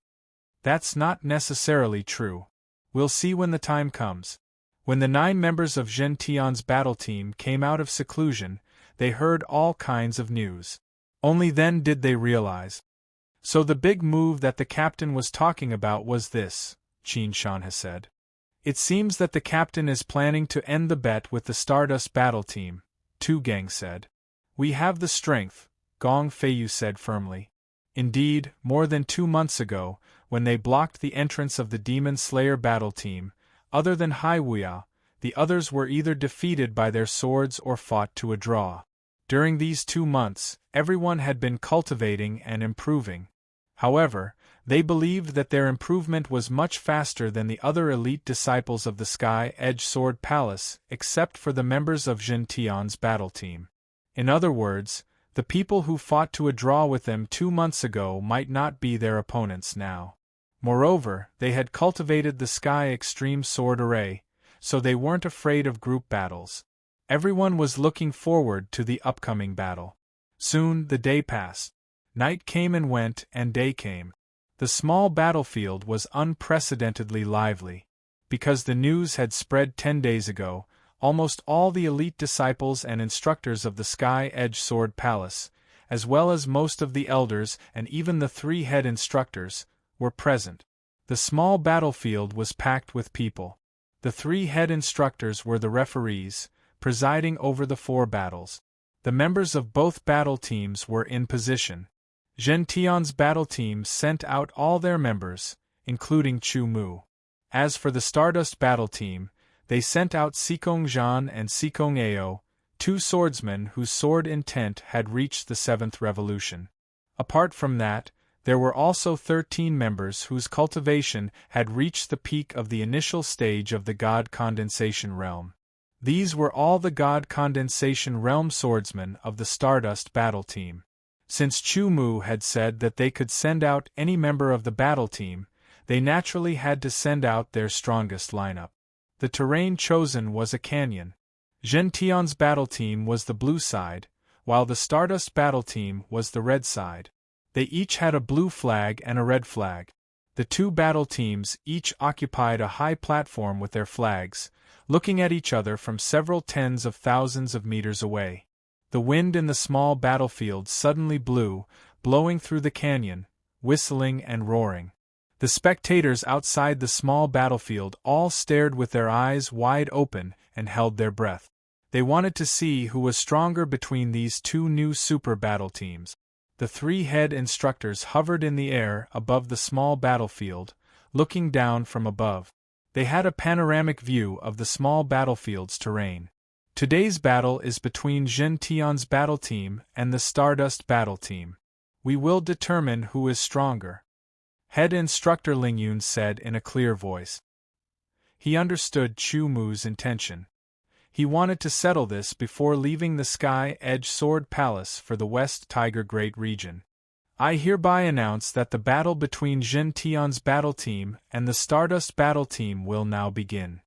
That's not necessarily true. We'll see when the time comes. When the 9 members of Gentian's battle team came out of seclusion, they heard all kinds of news. Only then did they realize. So the big move that the captain was talking about was this, Qin Shan has said. It seems that the captain is planning to end the bet with the Stardust battle team, Tu Gang said. We have the strength, Gong Feiyu said firmly. Indeed, more than 2 months ago, when they blocked the entrance of the Demon Slayer battle team, other than Hai Wuya, the others were either defeated by their swords or fought to a draw. During these 2 months, everyone had been cultivating and improving. However, they believed that their improvement was much faster than the other elite disciples of the Sky Edge Sword Palace, except for the members of Gentian's battle team. In other words, the people who fought to a draw with them 2 months ago might not be their opponents now. Moreover, they had cultivated the Sky Extreme Sword Array, so they weren't afraid of group battles. Everyone was looking forward to the upcoming battle. Soon the day passed. Night came and went, and day came. The small battlefield was unprecedentedly lively. Because the news had spread 10 days ago, almost all the elite disciples and instructors of the Sky-Edge Sword Palace, as well as most of the elders and even the 3 head instructors, were present. The small battlefield was packed with people. The 3 head instructors were the referees, presiding over the 4 battles. The members of both battle teams were in position. Zhen Tian's battle team sent out all their members, including Chu Mu. As for the Stardust battle team, they sent out Xikong Zhan and Xikong Ao, 2 swordsmen whose sword intent had reached the 7th revolution. Apart from that, there were also 13 members whose cultivation had reached the peak of the initial stage of the God Condensation Realm. These were all the God Condensation Realm swordsmen of the Stardust battle team. Since Chu Mu had said that they could send out any member of the battle team, they naturally had to send out their strongest lineup. The terrain chosen was a canyon. Zhen Tian's battle team was the blue side, while the Stardust battle team was the red side. They each had a blue flag and a red flag. The 2 battle teams each occupied a high platform with their flags, looking at each other from several tens of thousands of meters away. The wind in the small battlefield suddenly blew, blowing through the canyon, whistling and roaring. The spectators outside the small battlefield all stared with their eyes wide open and held their breath. They wanted to see who was stronger between these 2 new super battle teams. The 3 head instructors hovered in the air above the small battlefield, looking down from above. They had a panoramic view of the small battlefield's terrain. Today's battle is between Zhen Tian's battle team and the Stardust battle team. We will determine who is stronger. Head instructor Lingyun said in a clear voice. He understood Chu Mu's intention. He wanted to settle this before leaving the Sky-Edge Sword Palace for the West Tiger Great region. I hereby announce that the battle between Zhen Tian's battle team and the Stardust battle team will now begin.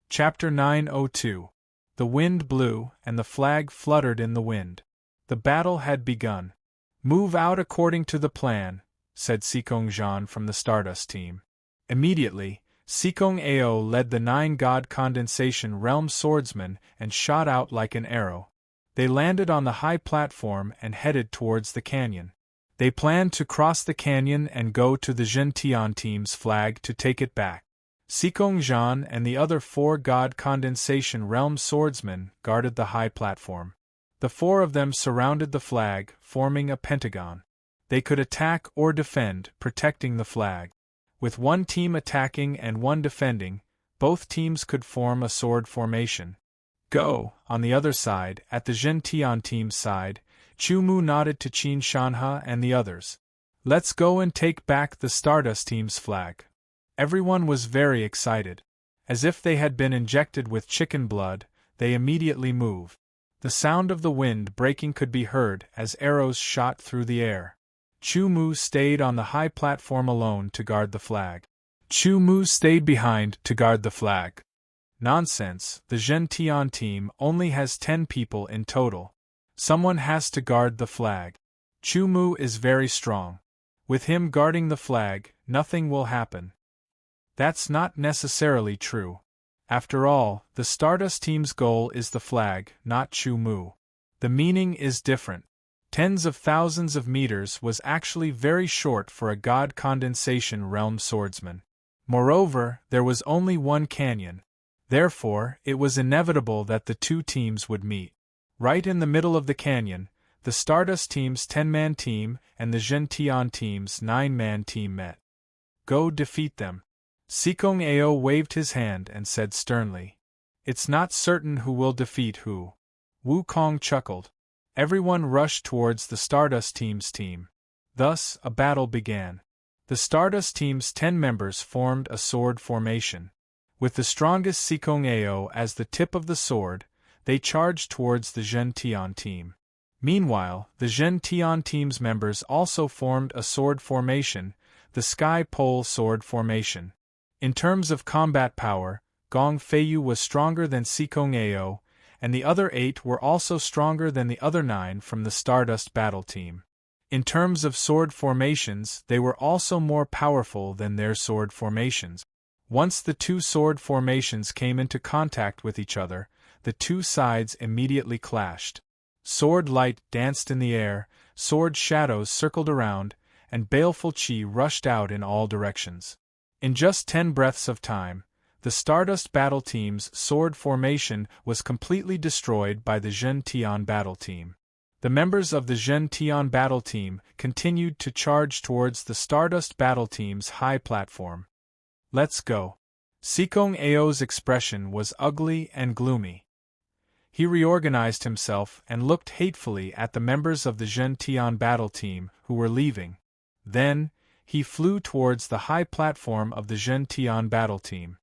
Chapter 902. The wind blew and the flag fluttered in the wind. The battle had begun. Move out according to the plan, said Xikong Zhan from the Stardust team. Immediately, Xikong Ao led the 9 God Condensation Realm swordsmen and shot out like an arrow. They landed on the high platform and headed towards the canyon. They planned to cross the canyon and go to the Zhen Tian team's flag to take it back. Xikong Zhan and the other 4 God Condensation Realm swordsmen guarded the high platform. The 4 of them surrounded the flag, forming a pentagon. They could attack or defend, protecting the flag. With 1 team attacking and 1 defending, both teams could form a sword formation. Go! On the other side, at the Zhen Tian team's side, Chu Mu nodded to Qin Shanhe and the others. Let's go and take back the Stardust team's flag. Everyone was very excited. As if they had been injected with chicken blood, they immediately moved. The sound of the wind breaking could be heard as arrows shot through the air. Chu Mu stayed on the high platform alone to guard the flag. Chu Mu stayed behind to guard the flag. Nonsense, the Zhen Tian team only has 10 people in total. Someone has to guard the flag. Chu Mu is very strong. With him guarding the flag, nothing will happen. That's not necessarily true. After all, the Stardust team's goal is the flag, not Chu Mu. The meaning is different. Tens of thousands of meters was actually very short for a God Condensation Realm swordsman. Moreover, there was only 1 canyon. Therefore, it was inevitable that the 2 teams would meet. Right in the middle of the canyon, the Stardust team's 10-man team and the Zhen Tian team's 9-man team met. Go defeat them. Xikong Ao waved his hand and said sternly. It's not certain who will defeat who. Wu Kong chuckled. Everyone rushed towards the Stardust team's team. Thus, a battle began. The Stardust team's 10 members formed a sword formation. With the strongest Xikong Ao as the tip of the sword, they charged towards the Zhen Tian team. Meanwhile, the Zhen Tian team's members also formed a sword formation, the Sky Pole Sword Formation. In terms of combat power, Gong Feiyu was stronger than Xikong Ao, and the other 8 were also stronger than the other 9 from the Stardust battle team. In terms of sword formations, they were also more powerful than their sword formations. Once the 2 sword formations came into contact with each other, the two sides immediately clashed. Sword light danced in the air, sword shadows circled around, and baleful chi rushed out in all directions. In just 10 breaths of time, the Stardust Battle Team's sword formation was completely destroyed by the Zhen Tian Battle Team. The members of the Zhen Tian Battle Team continued to charge towards the Stardust Battle Team's high platform. "Let's go." Sikong Ao's expression was ugly and gloomy. He reorganized himself and looked hatefully at the members of the Zhen Tian Battle Team who were leaving. Then, he flew towards the high platform of the Zhen Tian Battle Team.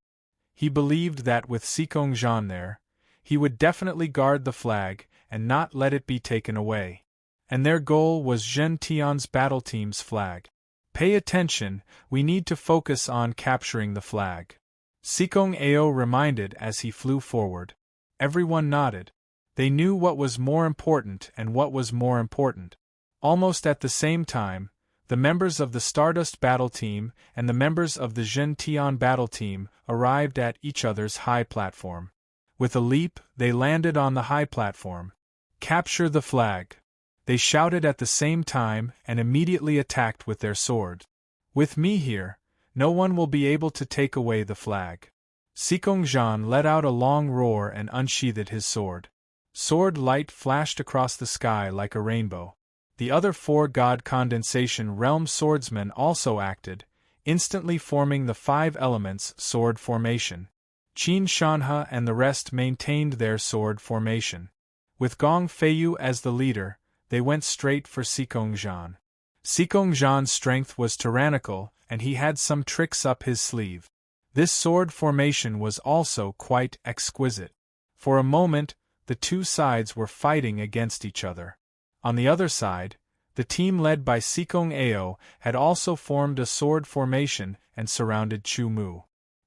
He believed that with Sikong Zhan there, he would definitely guard the flag and not let it be taken away. And their goal was Zhen Tian's battle team's flag. "Pay attention, we need to focus on capturing the flag," Sikong Ao reminded as he flew forward. Everyone nodded. They knew what was more important and what was more important. Almost at the same time, the members of the Stardust Battle Team and the members of the Zhen Tian Battle Team arrived at each other's high platform. With a leap, they landed on the high platform. "Capture the flag!" They shouted at the same time and immediately attacked with their swords. "With me here, no one will be able to take away the flag." Sikong Zhan let out a long roar and unsheathed his sword. Sword light flashed across the sky like a rainbow. The other 4 God Condensation Realm swordsmen also acted, instantly forming the 5 elements sword formation. Qin Shanhe and the rest maintained their sword formation. With Gong Feiyu as the leader, they went straight for Sikong Zhan. Sikong Zhan's strength was tyrannical, and he had some tricks up his sleeve. This sword formation was also quite exquisite. For a moment, the two sides were fighting against each other. On the other side, the team led by Sikong Ao had also formed a sword formation and surrounded Chu Mu.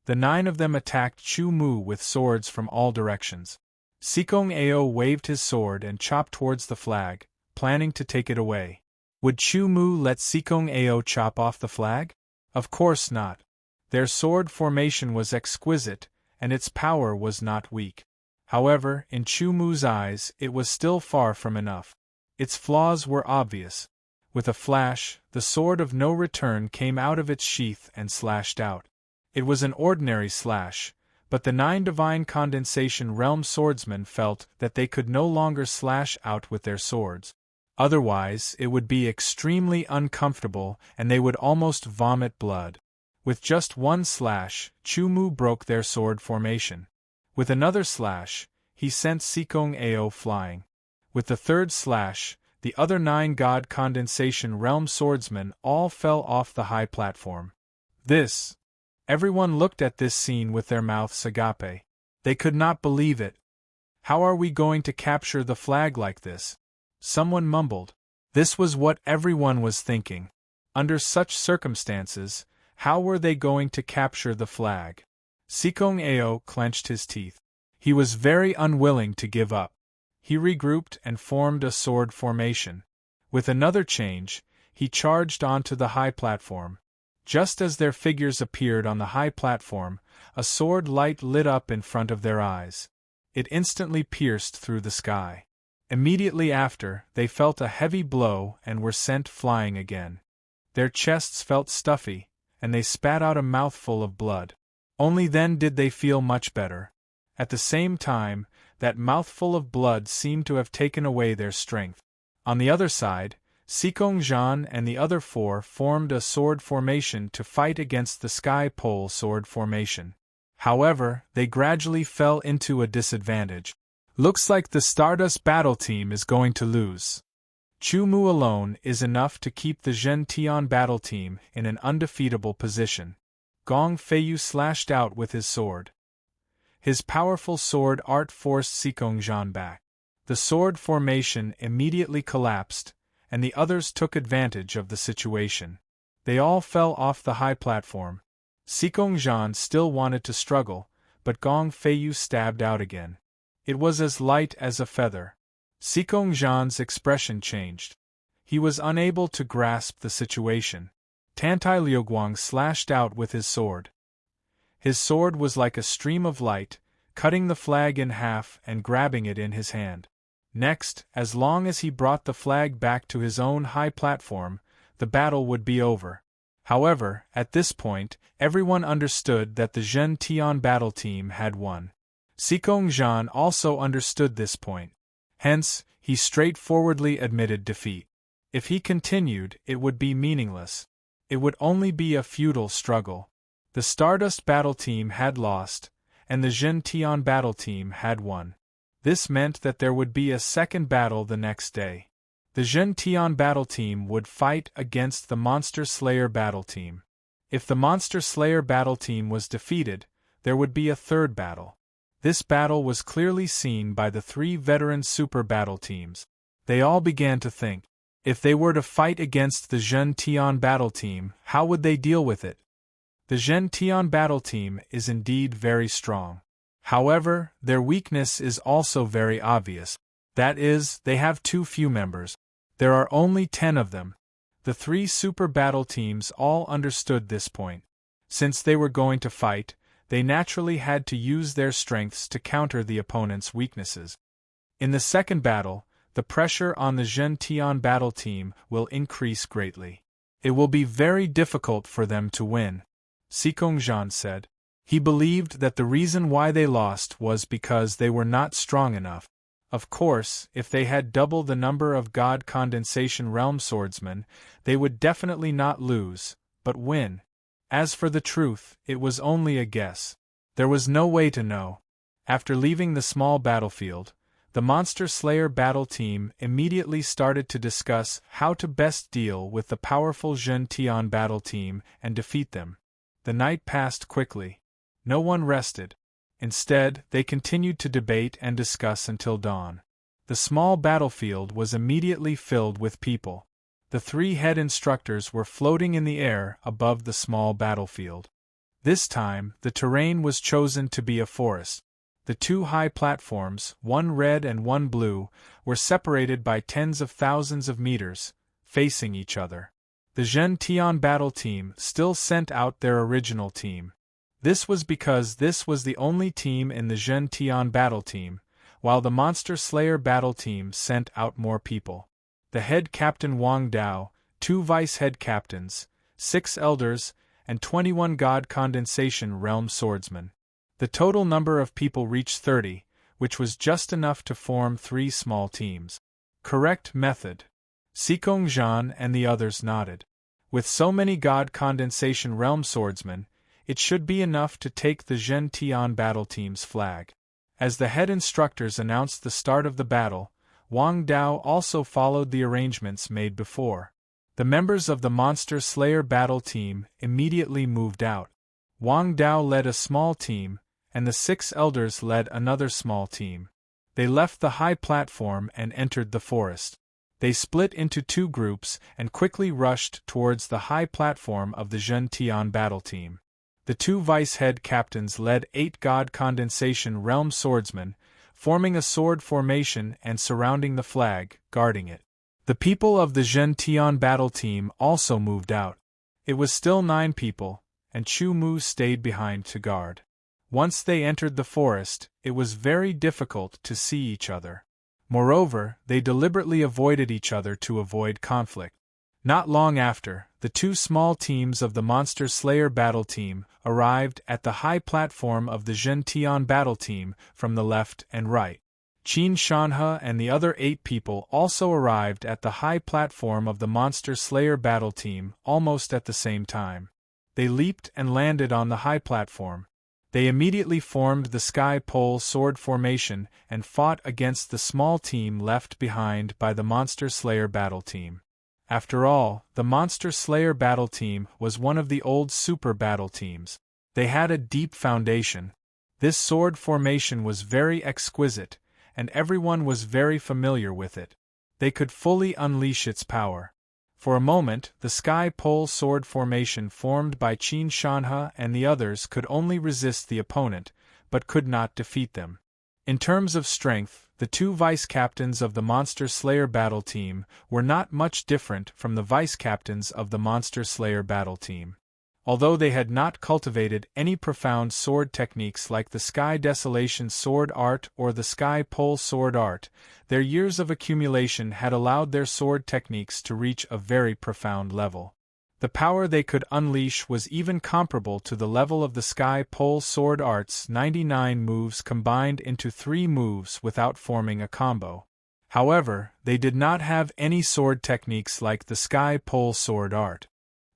The 9 of them attacked Chu Mu with swords from all directions. Sikong Ao waved his sword and chopped towards the flag, planning to take it away. Would Chu Mu let Sikong Ao chop off the flag? Of course not. Their sword formation was exquisite, and its power was not weak. However, in Chu Mu's eyes, it was still far from enough. Its flaws were obvious. With a flash, the sword of no return came out of its sheath and slashed out. It was an ordinary slash, but the 9 Divine Condensation Realm swordsmen felt that they could no longer slash out with their swords. Otherwise, it would be extremely uncomfortable and they would almost vomit blood. With just one slash, Chu Mu broke their sword formation. With another slash, he sent Sikong Ao flying. With the 3rd slash, the other 9 God Condensation Realm swordsmen all fell off the high platform. Everyone looked at this scene with their mouths agape. They could not believe it. "How are we going to capture the flag like this?" Someone mumbled. This was what everyone was thinking. Under such circumstances, how were they going to capture the flag? Sikong Ao clenched his teeth. He was very unwilling to give up. He regrouped and formed a sword formation. With another change, he charged onto the high platform. Just as their figures appeared on the high platform, a sword light lit up in front of their eyes. It instantly pierced through the sky. Immediately after, they felt a heavy blow and were sent flying again. Their chests felt stuffy, and they spat out a mouthful of blood. Only then did they feel much better. At the same time, that mouthful of blood seemed to have taken away their strength. On the other side, Sikong Zhan and the other 4 formed a sword formation to fight against the Sky Pole sword formation. However, they gradually fell into a disadvantage. Looks like the Stardust Battle Team is going to lose. Chu Mu alone is enough to keep the Zhen Tian Battle Team in an undefeatable position. Gong Feiyu slashed out with his sword. His powerful sword art forced Sikong Zhan back. The sword formation immediately collapsed, and the others took advantage of the situation. They all fell off the high platform. Sikong Zhan still wanted to struggle, but Gong Feiyu stabbed out again. It was as light as a feather. Sikong Zhan's expression changed. He was unable to grasp the situation. Tantai Liuguang slashed out with his sword. His sword was like a stream of light, cutting the flag in half and grabbing it in his hand. Next, as long as he brought the flag back to his own high platform, the battle would be over. However, at this point, everyone understood that the Zhen Tian battle team had won. Xikong Zhan also understood this point. Hence, he straightforwardly admitted defeat. If he continued, it would be meaningless. It would only be a futile struggle. The Stardust battle team had lost, and the Zhen Tian battle team had won. This meant that there would be a second battle the next day. The Zhen Tian battle team would fight against the Monster Slayer battle team. If the Monster Slayer battle team was defeated, there would be a third battle. This battle was clearly seen by the three veteran super battle teams. They all began to think, if they were to fight against the Zhen Tian battle team, how would they deal with it? The Zhen Tian battle team is indeed very strong. However, their weakness is also very obvious. That is, they have too few members. There are only 10 of them. The three super battle teams all understood this point. Since they were going to fight, they naturally had to use their strengths to counter the opponent's weaknesses. In the second battle, the pressure on the Zhen Tian battle team will increase greatly. It will be very difficult for them to win, Xikong Zhan said. He believed that the reason why they lost was because they were not strong enough. Of course, if they had double the number of God Condensation Realm swordsmen, they would definitely not lose, but win. As for the truth, it was only a guess. There was no way to know. After leaving the small battlefield, the Monster Slayer battle team immediately started to discuss how to best deal with the powerful Zhen Tian battle team and defeat them. The night passed quickly. No one rested. Instead, they continued to debate and discuss until dawn. The small battlefield was immediately filled with people. The three head instructors were floating in the air above the small battlefield. This time, the terrain was chosen to be a forest. The two high platforms, one red and one blue, were separated by tens of thousands of meters, facing each other. The Zhen Tian battle team still sent out their original team. This was because this was the only team in the Zhen Tian battle team, while the Monster Slayer battle team sent out more people. The head captain Wang Dao, 2 vice head captains, 6 elders, and 21 God Condensation Realm swordsmen. The total number of people reached 30, which was just enough to form 3 small teams. Correct method. Xikong Zhan and the others nodded. With so many God Condensation Realm swordsmen, it should be enough to take the Zhen Tian battle team's flag. As the head instructors announced the start of the battle, Wang Dao also followed the arrangements made before. The members of the Monster Slayer battle team immediately moved out. Wang Dao led a small team, and the 6 elders led another small team. They left the high platform and entered the forest. They split into 2 groups and quickly rushed towards the high platform of the Zhen Tian battle team. The 2 vice head captains led 8 God Condensation Realm swordsmen, forming a sword formation and surrounding the flag, guarding it. The people of the Zhen Tian battle team also moved out. It was still 9 people, and Chu Mu stayed behind to guard. Once they entered the forest, it was very difficult to see each other. Moreover, they deliberately avoided each other to avoid conflict. Not long after, the 2 small teams of the Monster Slayer battle team arrived at the high platform of the Zhen Tian battle team from the left and right. Qin Shanhe and the other 8 people also arrived at the high platform of the Monster Slayer battle team almost at the same time. They leaped and landed on the high platform. They immediately formed the Sky Pole sword formation and fought against the small team left behind by the Monster Slayer battle team. After all, the Monster Slayer battle team was one of the old super battle teams. They had a deep foundation. This sword formation was very exquisite, and everyone was very familiar with it. They could fully unleash its power. For a moment, the Sky Pole sword formation formed by Qin Shanhe and the others could only resist the opponent, but could not defeat them. In terms of strength, the 2 vice captains of the Monster Slayer battle team were not much different from the vice captains of the Monster Slayer battle team. Although they had not cultivated any profound sword techniques like the Sky Desolation sword art or the Sky Pole sword art, their years of accumulation had allowed their sword techniques to reach a very profound level. The power they could unleash was even comparable to the level of the Sky Pole sword art's 99 moves combined into 3 moves without forming a combo. However, they did not have any sword techniques like the Sky Pole sword art.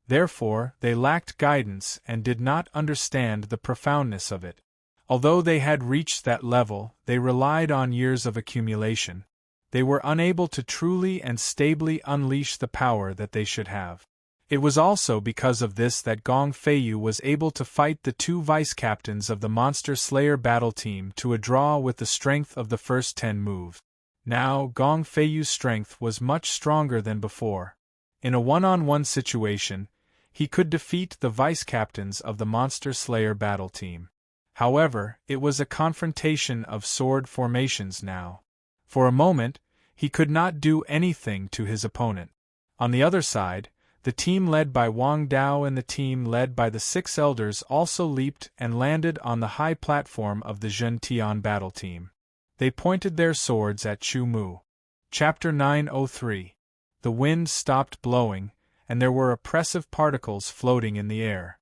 Therefore, they lacked guidance and did not understand the profoundness of it. Although they had reached that level, they relied on years of accumulation. They were unable to truly and stably unleash the power that they should have. It was also because of this that Gong Feiyu was able to fight the 2 vice-captains of the Monster Slayer battle team to a draw with the strength of the first 10 moves. Now, Gong Feiyu's strength was much stronger than before. In a one-on-one situation, he could defeat the vice-captains of the Monster Slayer battle team. However, it was a confrontation of sword formations now. For a moment, he could not do anything to his opponent. On the other side, the team led by Wang Dao and the team led by the 6 elders also leaped and landed on the high platform of the Zhen Tian battle team. They pointed their swords at Chu Mu. Chapter 903. The wind stopped blowing, and there were oppressive particles floating in the air.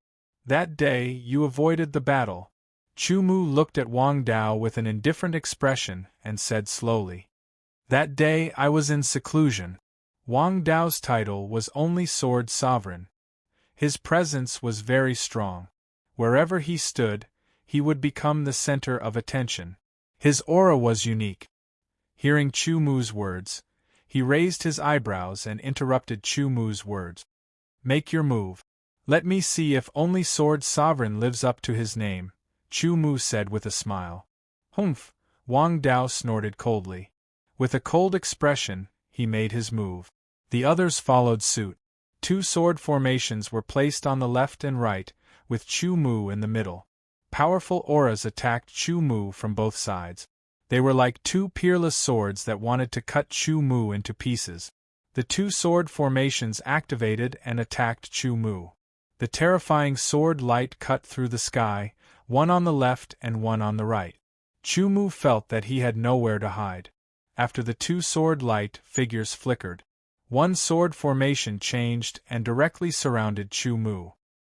That day you avoided the battle. Chu Mu looked at Wang Dao with an indifferent expression and said slowly. That day I was in seclusion. Wang Dao's title was only Sword Sovereign. His presence was very strong. Wherever he stood, he would become the center of attention. His aura was unique. Hearing Chu Mu's words, he raised his eyebrows and interrupted Chu Mu's words. Make your move. Let me see if only Sword Sovereign lives up to his name, Chu Mu said with a smile. Humph, Wang Dao snorted coldly. With a cold expression, he made his move. The others followed suit. 2 sword formations were placed on the left and right, with Chu Mu in the middle. Powerful auras attacked Chu Mu from both sides. They were like 2 peerless swords that wanted to cut Chu Mu into pieces. The 2 sword formations activated and attacked Chu Mu. The terrifying sword light cut through the sky, one on the left and one on the right. Chu Mu felt that he had nowhere to hide. After the 2 sword light figures flickered, 1 sword formation changed and directly surrounded Chu Mu.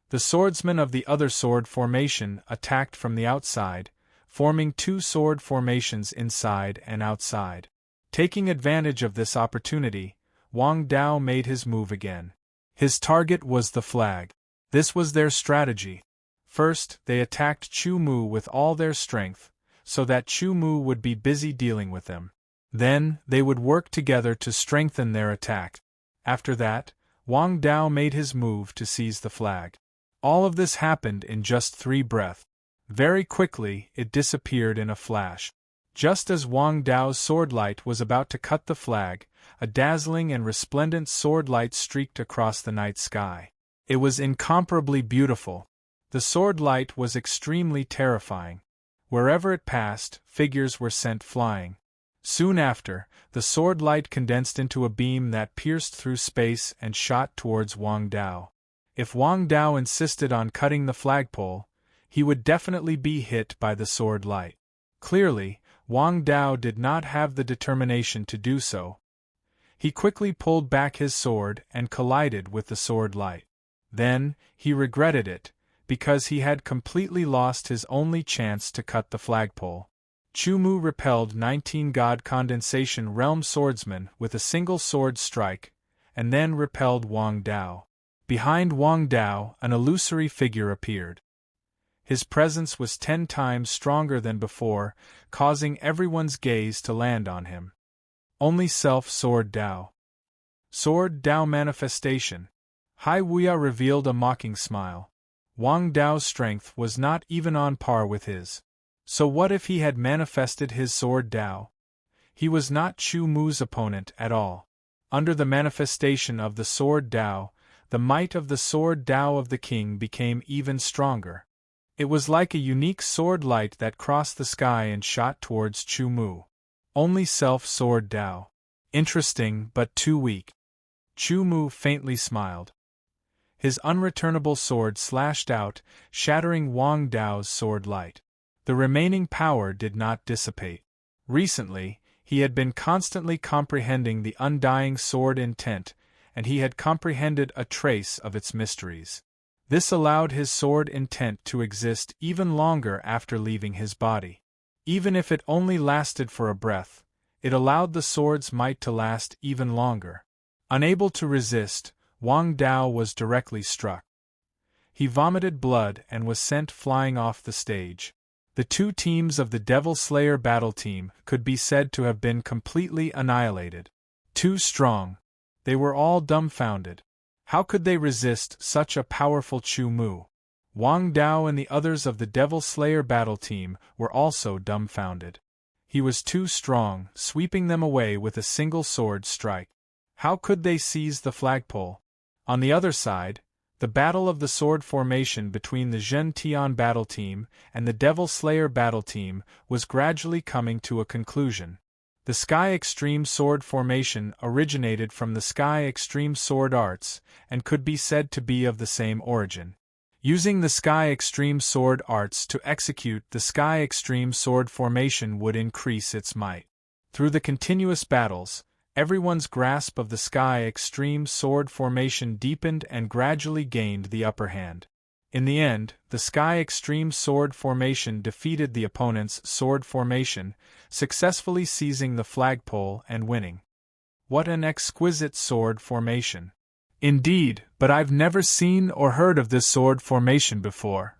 The swordsmen of the other sword formation attacked from the outside, forming 2 sword formations inside and outside. Taking advantage of this opportunity, Wang Dao made his move again. His target was the flag. This was their strategy. First, they attacked Chu Mu with all their strength, so that Chu Mu would be busy dealing with them. Then, they would work together to strengthen their attack. After that, Wang Dao made his move to seize the flag. All of this happened in just 3 breaths. Very quickly, it disappeared in a flash. Just as Wang Dao's sword light was about to cut the flag, a dazzling and resplendent sword light streaked across the night sky. It was incomparably beautiful. The sword light was extremely terrifying. Wherever it passed, figures were sent flying. Soon after, the sword light condensed into a beam that pierced through space and shot towards Wang Dao. If Wang Dao insisted on cutting the flagpole, he would definitely be hit by the sword light. Clearly, Wang Dao did not have the determination to do so. He quickly pulled back his sword and collided with the sword light. Then, he regretted it, because he had completely lost his only chance to cut the flagpole. Chu Mu repelled 19 God Condensation Realm swordsmen with a single sword strike, and then repelled Wang Dao. Behind Wang Dao, an illusory figure appeared. His presence was 10 times stronger than before, causing everyone's gaze to land on him. Only Self Sword Dao. Sword Dao Manifestation. Hai Wuya revealed a mocking smile. Wang Dao's strength was not even on par with his. So what if he had manifested his Sword Dao? He was not Chu Mu's opponent at all. Under the manifestation of the Sword Dao, the might of the Sword Dao of the king became even stronger. It was like a unique sword light that crossed the sky and shot towards Chu Mu. Only Self Sword Dao. Interesting but too weak. Chu Mu faintly smiled. His unreturnable sword slashed out, shattering Wang Dao's sword light. The remaining power did not dissipate. Recently, he had been constantly comprehending the undying sword intent, and he had comprehended a trace of its mysteries. This allowed his sword intent to exist even longer after leaving his body. Even if it only lasted for a breath, it allowed the sword's might to last even longer. Unable to resist, Wang Dao was directly struck. He vomited blood and was sent flying off the stage. The two teams of the Devil Slayer battle team could be said to have been completely annihilated. Too strong. They were all dumbfounded. How could they resist such a powerful Chu Mu? Wang Dao and the others of the Devil Slayer battle team were also dumbfounded. He was too strong, sweeping them away with a single sword strike. How could they seize the flagpole? On the other side, the battle of the sword formation between the Zhen Tian battle team and the Devil Slayer battle team was gradually coming to a conclusion. The Sky Extreme Sword formation originated from the Sky Extreme Sword Arts and could be said to be of the same origin. Using the Sky Extreme Sword Arts to execute the Sky Extreme Sword formation would increase its might. Through the continuous battles, everyone's grasp of the Sky Extreme Sword formation deepened and gradually gained the upper hand. In the end, the Sky Extreme Sword formation defeated the opponent's sword formation, successfully seizing the flagpole and winning. What an exquisite sword formation! Indeed, but I've never seen or heard of this sword formation before.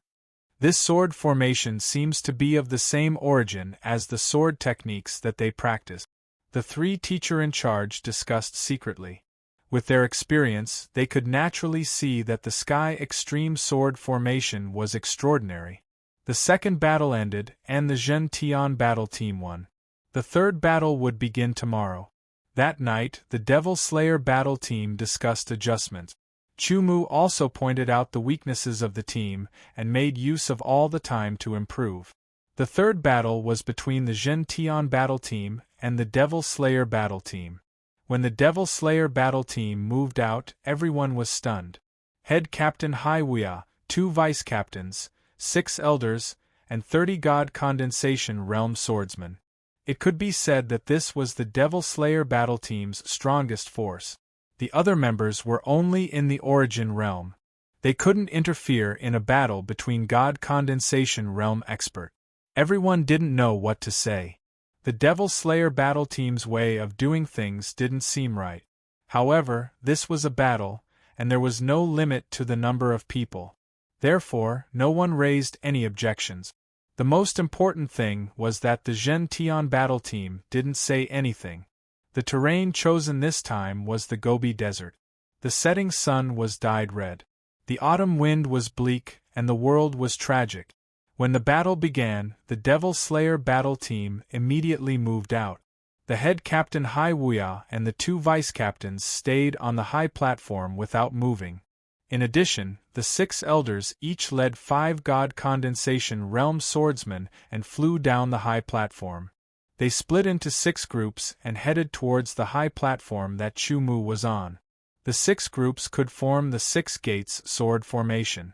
This sword formation seems to be of the same origin as the sword techniques that they practice. The three teacher-in-charge discussed secretly. With their experience, they could naturally see that the Sky Extreme Sword formation was extraordinary. The second battle ended, and the Zhen Tian battle team won. The third battle would begin tomorrow. That night, the Devil Slayer battle team discussed adjustments. Chu Mu also pointed out the weaknesses of the team and made use of all the time to improve. The third battle was between the Zhen Tian battle team and the Devil Slayer battle team. When the Devil Slayer battle team moved out, everyone was stunned. Head Captain Hai Wuya, 2 vice captains, 6 elders, and 30 God Condensation Realm swordsmen. It could be said that this was the Devil Slayer battle team's strongest force. The other members were only in the Origin Realm. They couldn't interfere in a battle between God Condensation Realm expert. Everyone didn't know what to say. The Devil Slayer battle team's way of doing things didn't seem right. However, this was a battle, and there was no limit to the number of people. Therefore, no one raised any objections. The most important thing was that the Zhen Tian battle team didn't say anything. The terrain chosen this time was the Gobi Desert. The setting sun was dyed red. The autumn wind was bleak, and the world was tragic. When the battle began, the Devil Slayer battle team immediately moved out. The head captain Hai Wuya and the 2 vice captains stayed on the high platform without moving. In addition, the 6 elders each led 5 God Condensation Realm swordsmen and flew down the high platform. They split into 6 groups and headed towards the high platform that Chu Mu was on. The 6 groups could form the 6 gates sword formation.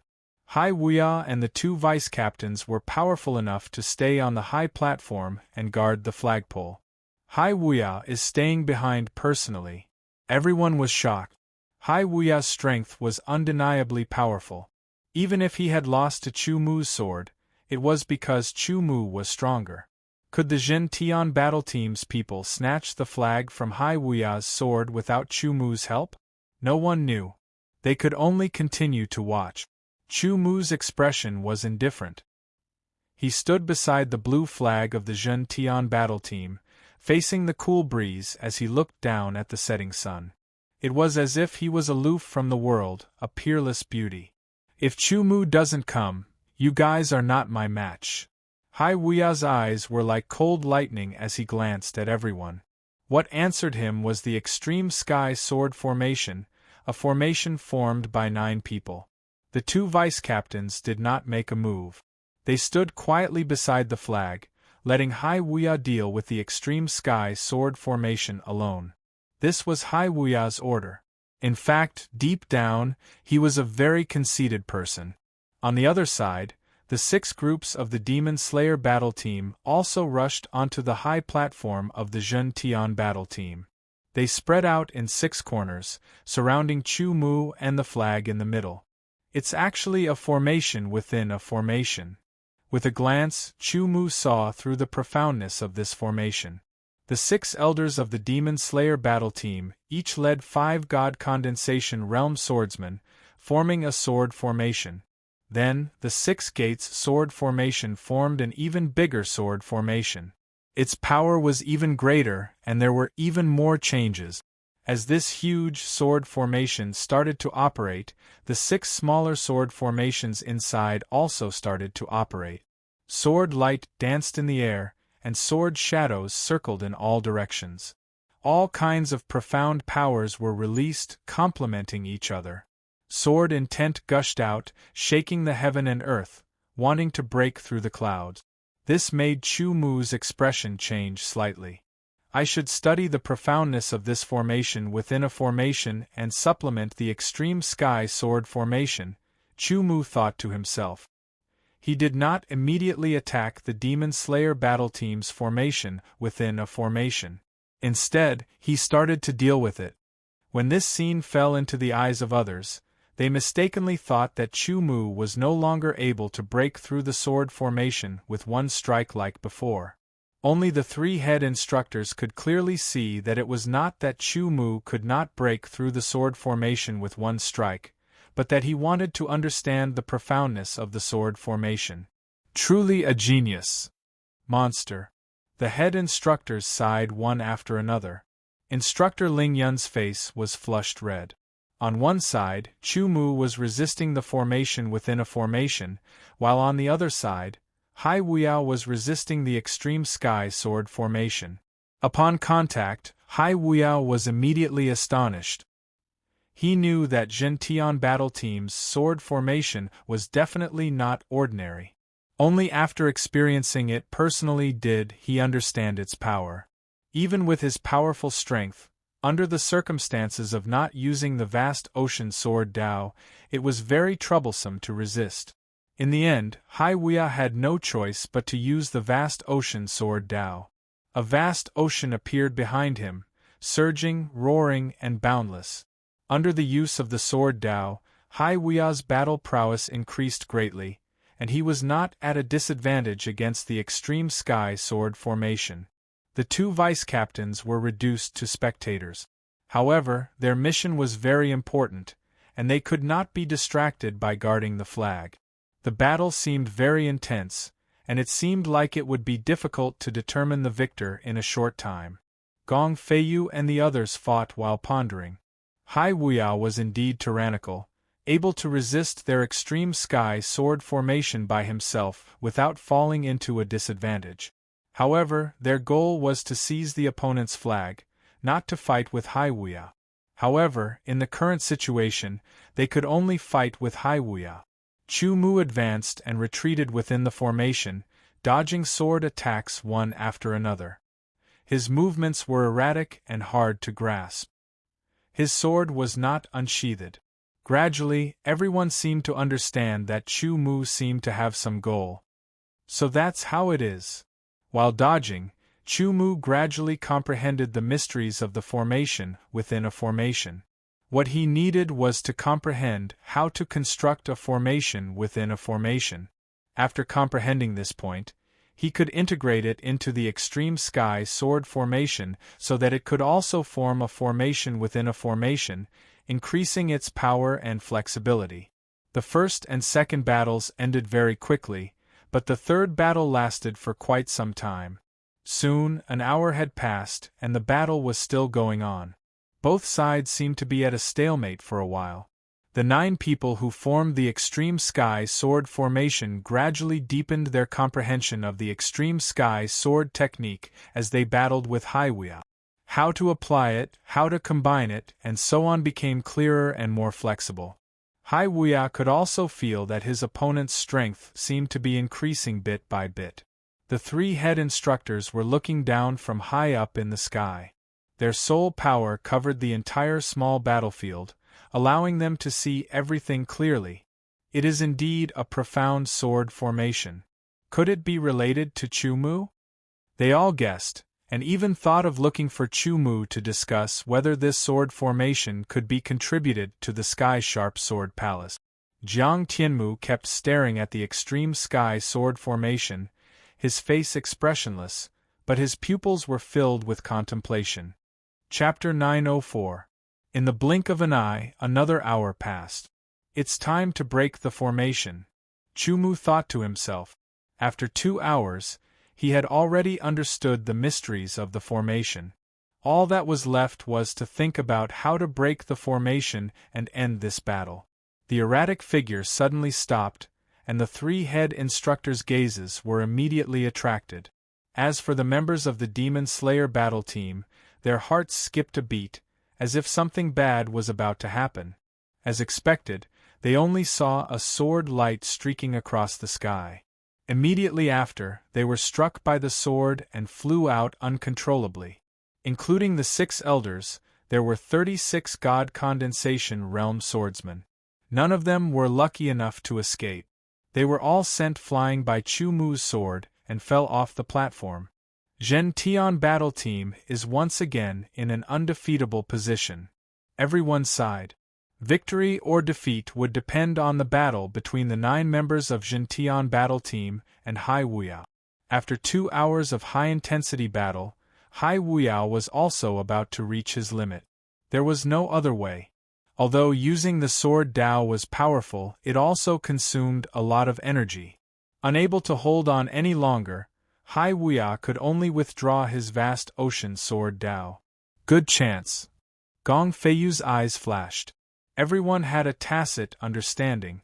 Hai Wuya and the 2 vice captains were powerful enough to stay on the high platform and guard the flagpole. Hai Wuya is staying behind personally. Everyone was shocked. Hai Wuya's strength was undeniably powerful. Even if he had lost to Chu Mu's sword, it was because Chu Mu was stronger. Could the Zhen Tian battle team's people snatch the flag from Hai Wuya's sword without Chu Mu's help? No one knew. They could only continue to watch. Chu Mu's expression was indifferent. He stood beside the blue flag of the Zhen Tian battle team, facing the cool breeze as he looked down at the setting sun. It was as if he was aloof from the world, a peerless beauty. If Chu Mu doesn't come, you guys are not my match. Hai Wuya's eyes were like cold lightning as he glanced at everyone. What answered him was the Extreme Sky Sword formation, a formation formed by 9 people. The 2 vice captains did not make a move. They stood quietly beside the flag, letting Hai Wuya deal with the Extreme Sky Sword formation alone. This was Hai Wuya's order. In fact, deep down, he was a very conceited person. On the other side, the 6 groups of the Demon Slayer battle team also rushed onto the high platform of the Zhen Tian battle team. They spread out in 6 corners, surrounding Chu Mu and the flag in the middle. It's actually a formation within a formation. With a glance, Chu Mu saw through the profoundness of this formation. The 6 elders of the Demon Slayer battle team each led 5 God Condensation Realm swordsmen, forming a sword formation. Then, the 6 gates sword formation formed an even bigger sword formation. Its power was even greater, and there were even more changes. As this huge sword formation started to operate, the 6 smaller sword formations inside also started to operate. Sword light danced in the air, and sword shadows circled in all directions. All kinds of profound powers were released, complementing each other. Sword intent gushed out, shaking the heaven and earth, wanting to break through the clouds. This made Chu Mu's expression change slightly. I should study the profoundness of this formation within a formation and supplement the extreme sky sword formation, Chu Mu thought to himself. He did not immediately attack the Demon Slayer battle team's formation within a formation. Instead, he started to deal with it. When this scene fell into the eyes of others, they mistakenly thought that Chu Mu was no longer able to break through the sword formation with one strike like before. Only the 3 head instructors could clearly see that it was not that Chu Mu could not break through the sword formation with one strike, but that he wanted to understand the profoundness of the sword formation. Truly a genius. Monster. The head instructors sighed one after another. Instructor Ling Yun's face was flushed red. On one side, Chu Mu was resisting the formation within a formation, while on the other side, Hai Wuya was resisting the extreme sky sword formation. Upon contact, Hai Wuya was immediately astonished. He knew that Zhen Tian battle team's sword formation was definitely not ordinary. Only after experiencing it personally did he understand its power. Even with his powerful strength, under the circumstances of not using the vast ocean sword Dao, it was very troublesome to resist. In the end, Hai Wuya had no choice but to use the vast ocean sword Dao. A vast ocean appeared behind him, surging, roaring, and boundless. Under the use of the sword Dao, Hai Wuya's battle prowess increased greatly, and he was not at a disadvantage against the extreme sky sword formation. The 2 vice-captains were reduced to spectators. However, their mission was very important, and they could not be distracted by guarding the flag. The battle seemed very intense, and it seemed like it would be difficult to determine the victor in a short time. Gong Feiyu and the others fought while pondering. Hai Wuya was indeed tyrannical, able to resist their extreme sky sword formation by himself without falling into a disadvantage. However, their goal was to seize the opponent's flag, not to fight with Hai Wuya. However, in the current situation, they could only fight with Hai Wuya. Chu Mu advanced and retreated within the formation, dodging sword attacks one after another. His movements were erratic and hard to grasp. His sword was not unsheathed. Gradually, everyone seemed to understand that Chu Mu seemed to have some goal. So that's how it is. While dodging, Chu Mu gradually comprehended the mysteries of the formation within a formation. What he needed was to comprehend how to construct a formation within a formation. After comprehending this point, he could integrate it into the extreme sky sword formation so that it could also form a formation within a formation, increasing its power and flexibility. The first and second battles ended very quickly, but the third battle lasted for quite some time. Soon, an hour had passed, and the battle was still going on. Both sides seemed to be at a stalemate for a while. The 9 people who formed the extreme sky sword formation gradually deepened their comprehension of the extreme sky sword technique as they battled with Hai Wuya. How to apply it, how to combine it, and so on became clearer and more flexible. Hai Wuya could also feel that his opponent's strength seemed to be increasing bit by bit. The 3 head instructors were looking down from high up in the sky. Their soul power covered the entire small battlefield, allowing them to see everything clearly. It is indeed a profound sword formation. Could it be related to Chu-Mu? They all guessed, and even thought of looking for Chu-Mu to discuss whether this sword formation could be contributed to the Sky Sharp Sword Palace. Jiang Tianmu kept staring at the extreme sky sword formation, his face expressionless, but his pupils were filled with contemplation. Chapter 904. In the blink of an eye, another hour passed. It's time to break the formation, Chu-Mu thought to himself. After 2 hours, he had already understood the mysteries of the formation. All that was left was to think about how to break the formation and end this battle. The erratic figure suddenly stopped, and the 3 head instructors' gazes were immediately attracted. As for the members of the Demon Slayer battle team, their hearts skipped a beat, as if something bad was about to happen. As expected, they only saw a sword light streaking across the sky. Immediately after, they were struck by the sword and flew out uncontrollably. Including the 6 elders, there were 36 God Condensation Realm swordsmen. None of them were lucky enough to escape. They were all sent flying by Chu-Mu's sword and fell off the platform. Zhen Tian battle team is once again in an undefeatable position. Everyone sighed. Victory or defeat would depend on the battle between the 9 members of Zhen Tian battle team and Hai Wuyao. After 2 hours of high-intensity battle, Hai Wuyao was also about to reach his limit. There was no other way. Although using the sword Dao was powerful, it also consumed a lot of energy. Unable to hold on any longer, Hai Wuyao could only withdraw his vast ocean sword Dao. Good chance. Gong Feiyu's eyes flashed. Everyone had a tacit understanding.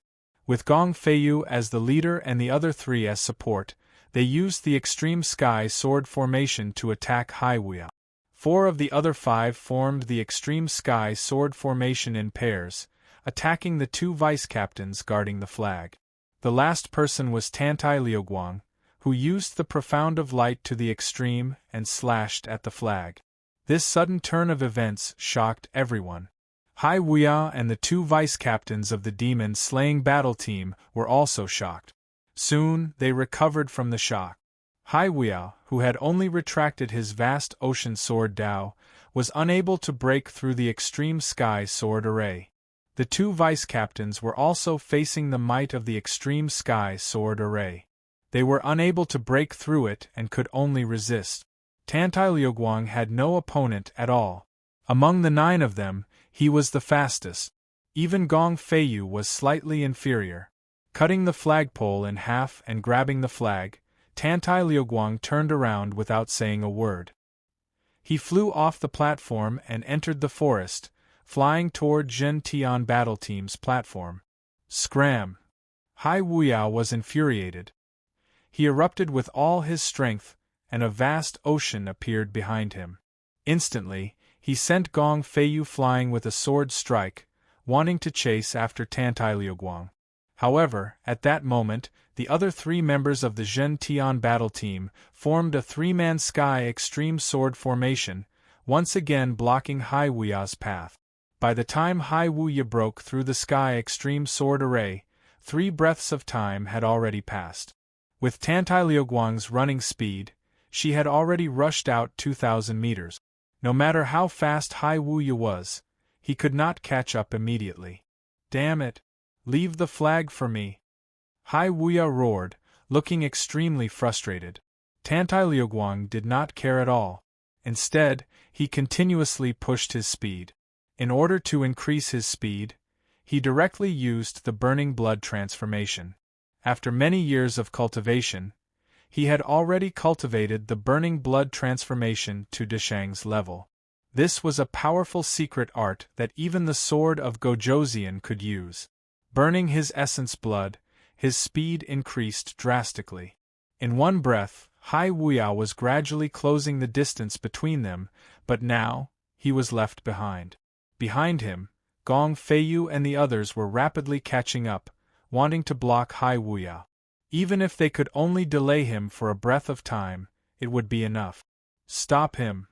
With Gong Feiyu as the leader and the other 3 as support, they used the extreme sky sword formation to attack Hai Wuyao. 4 of the other 5 formed the extreme sky sword formation in pairs, attacking the 2 vice-captains guarding the flag. The last person was Tantai Liuguang, who used the profound of light to the extreme and slashed at the flag. This sudden turn of events shocked everyone. Hai Wuyao and the 2 vice-captains of the demon-slaying battle team were also shocked. Soon, they recovered from the shock. Hai Wuyao, who had only retracted his vast ocean sword Dao, was unable to break through the extreme sky sword array. The 2 vice-captains were also facing the might of the extreme sky sword array. They were unable to break through it and could only resist. Tantai Liuguang had no opponent at all. Among the 9 of them, he was the fastest. Even Gong Feiyu was slightly inferior. Cutting the flagpole in half and grabbing the flag, Tantai Liuguang turned around without saying a word. He flew off the platform and entered the forest, flying toward Zhen Tian battle team's platform. Scram! Hai Wuyao was infuriated. He erupted with all his strength, and a vast ocean appeared behind him. Instantly, he sent Gong Feiyu flying with a sword strike, wanting to chase after Tantai Liuguang. However, at that moment, the other 3 members of the Zhen Tian battle team formed a 3-man sky extreme sword formation, once again blocking Hai Wuya's path. By the time Hai Wuya broke through the sky extreme sword array, 3 breaths of time had already passed. With Tantai Liuguang's running speed, she had already rushed out 2,000 meters. No matter how fast Hai Wuya was, he could not catch up immediately. Damn it! Leave the flag for me! Hai Wuya roared, looking extremely frustrated. Tantai Liuguang did not care at all. Instead, he continuously pushed his speed. In order to increase his speed, he directly used the burning blood transformation. After many years of cultivation, he had already cultivated the burning blood transformation to Deshang's level. This was a powerful secret art that even the sword of Gojoseon could use. Burning his essence blood, his speed increased drastically. In one breath, Hai Wuya was gradually closing the distance between them, but now, he was left behind. Behind him, Gong Feiyu and the others were rapidly catching up, wanting to block Hai Wuya. Even if they could only delay him for a breath of time, it would be enough. Stop him!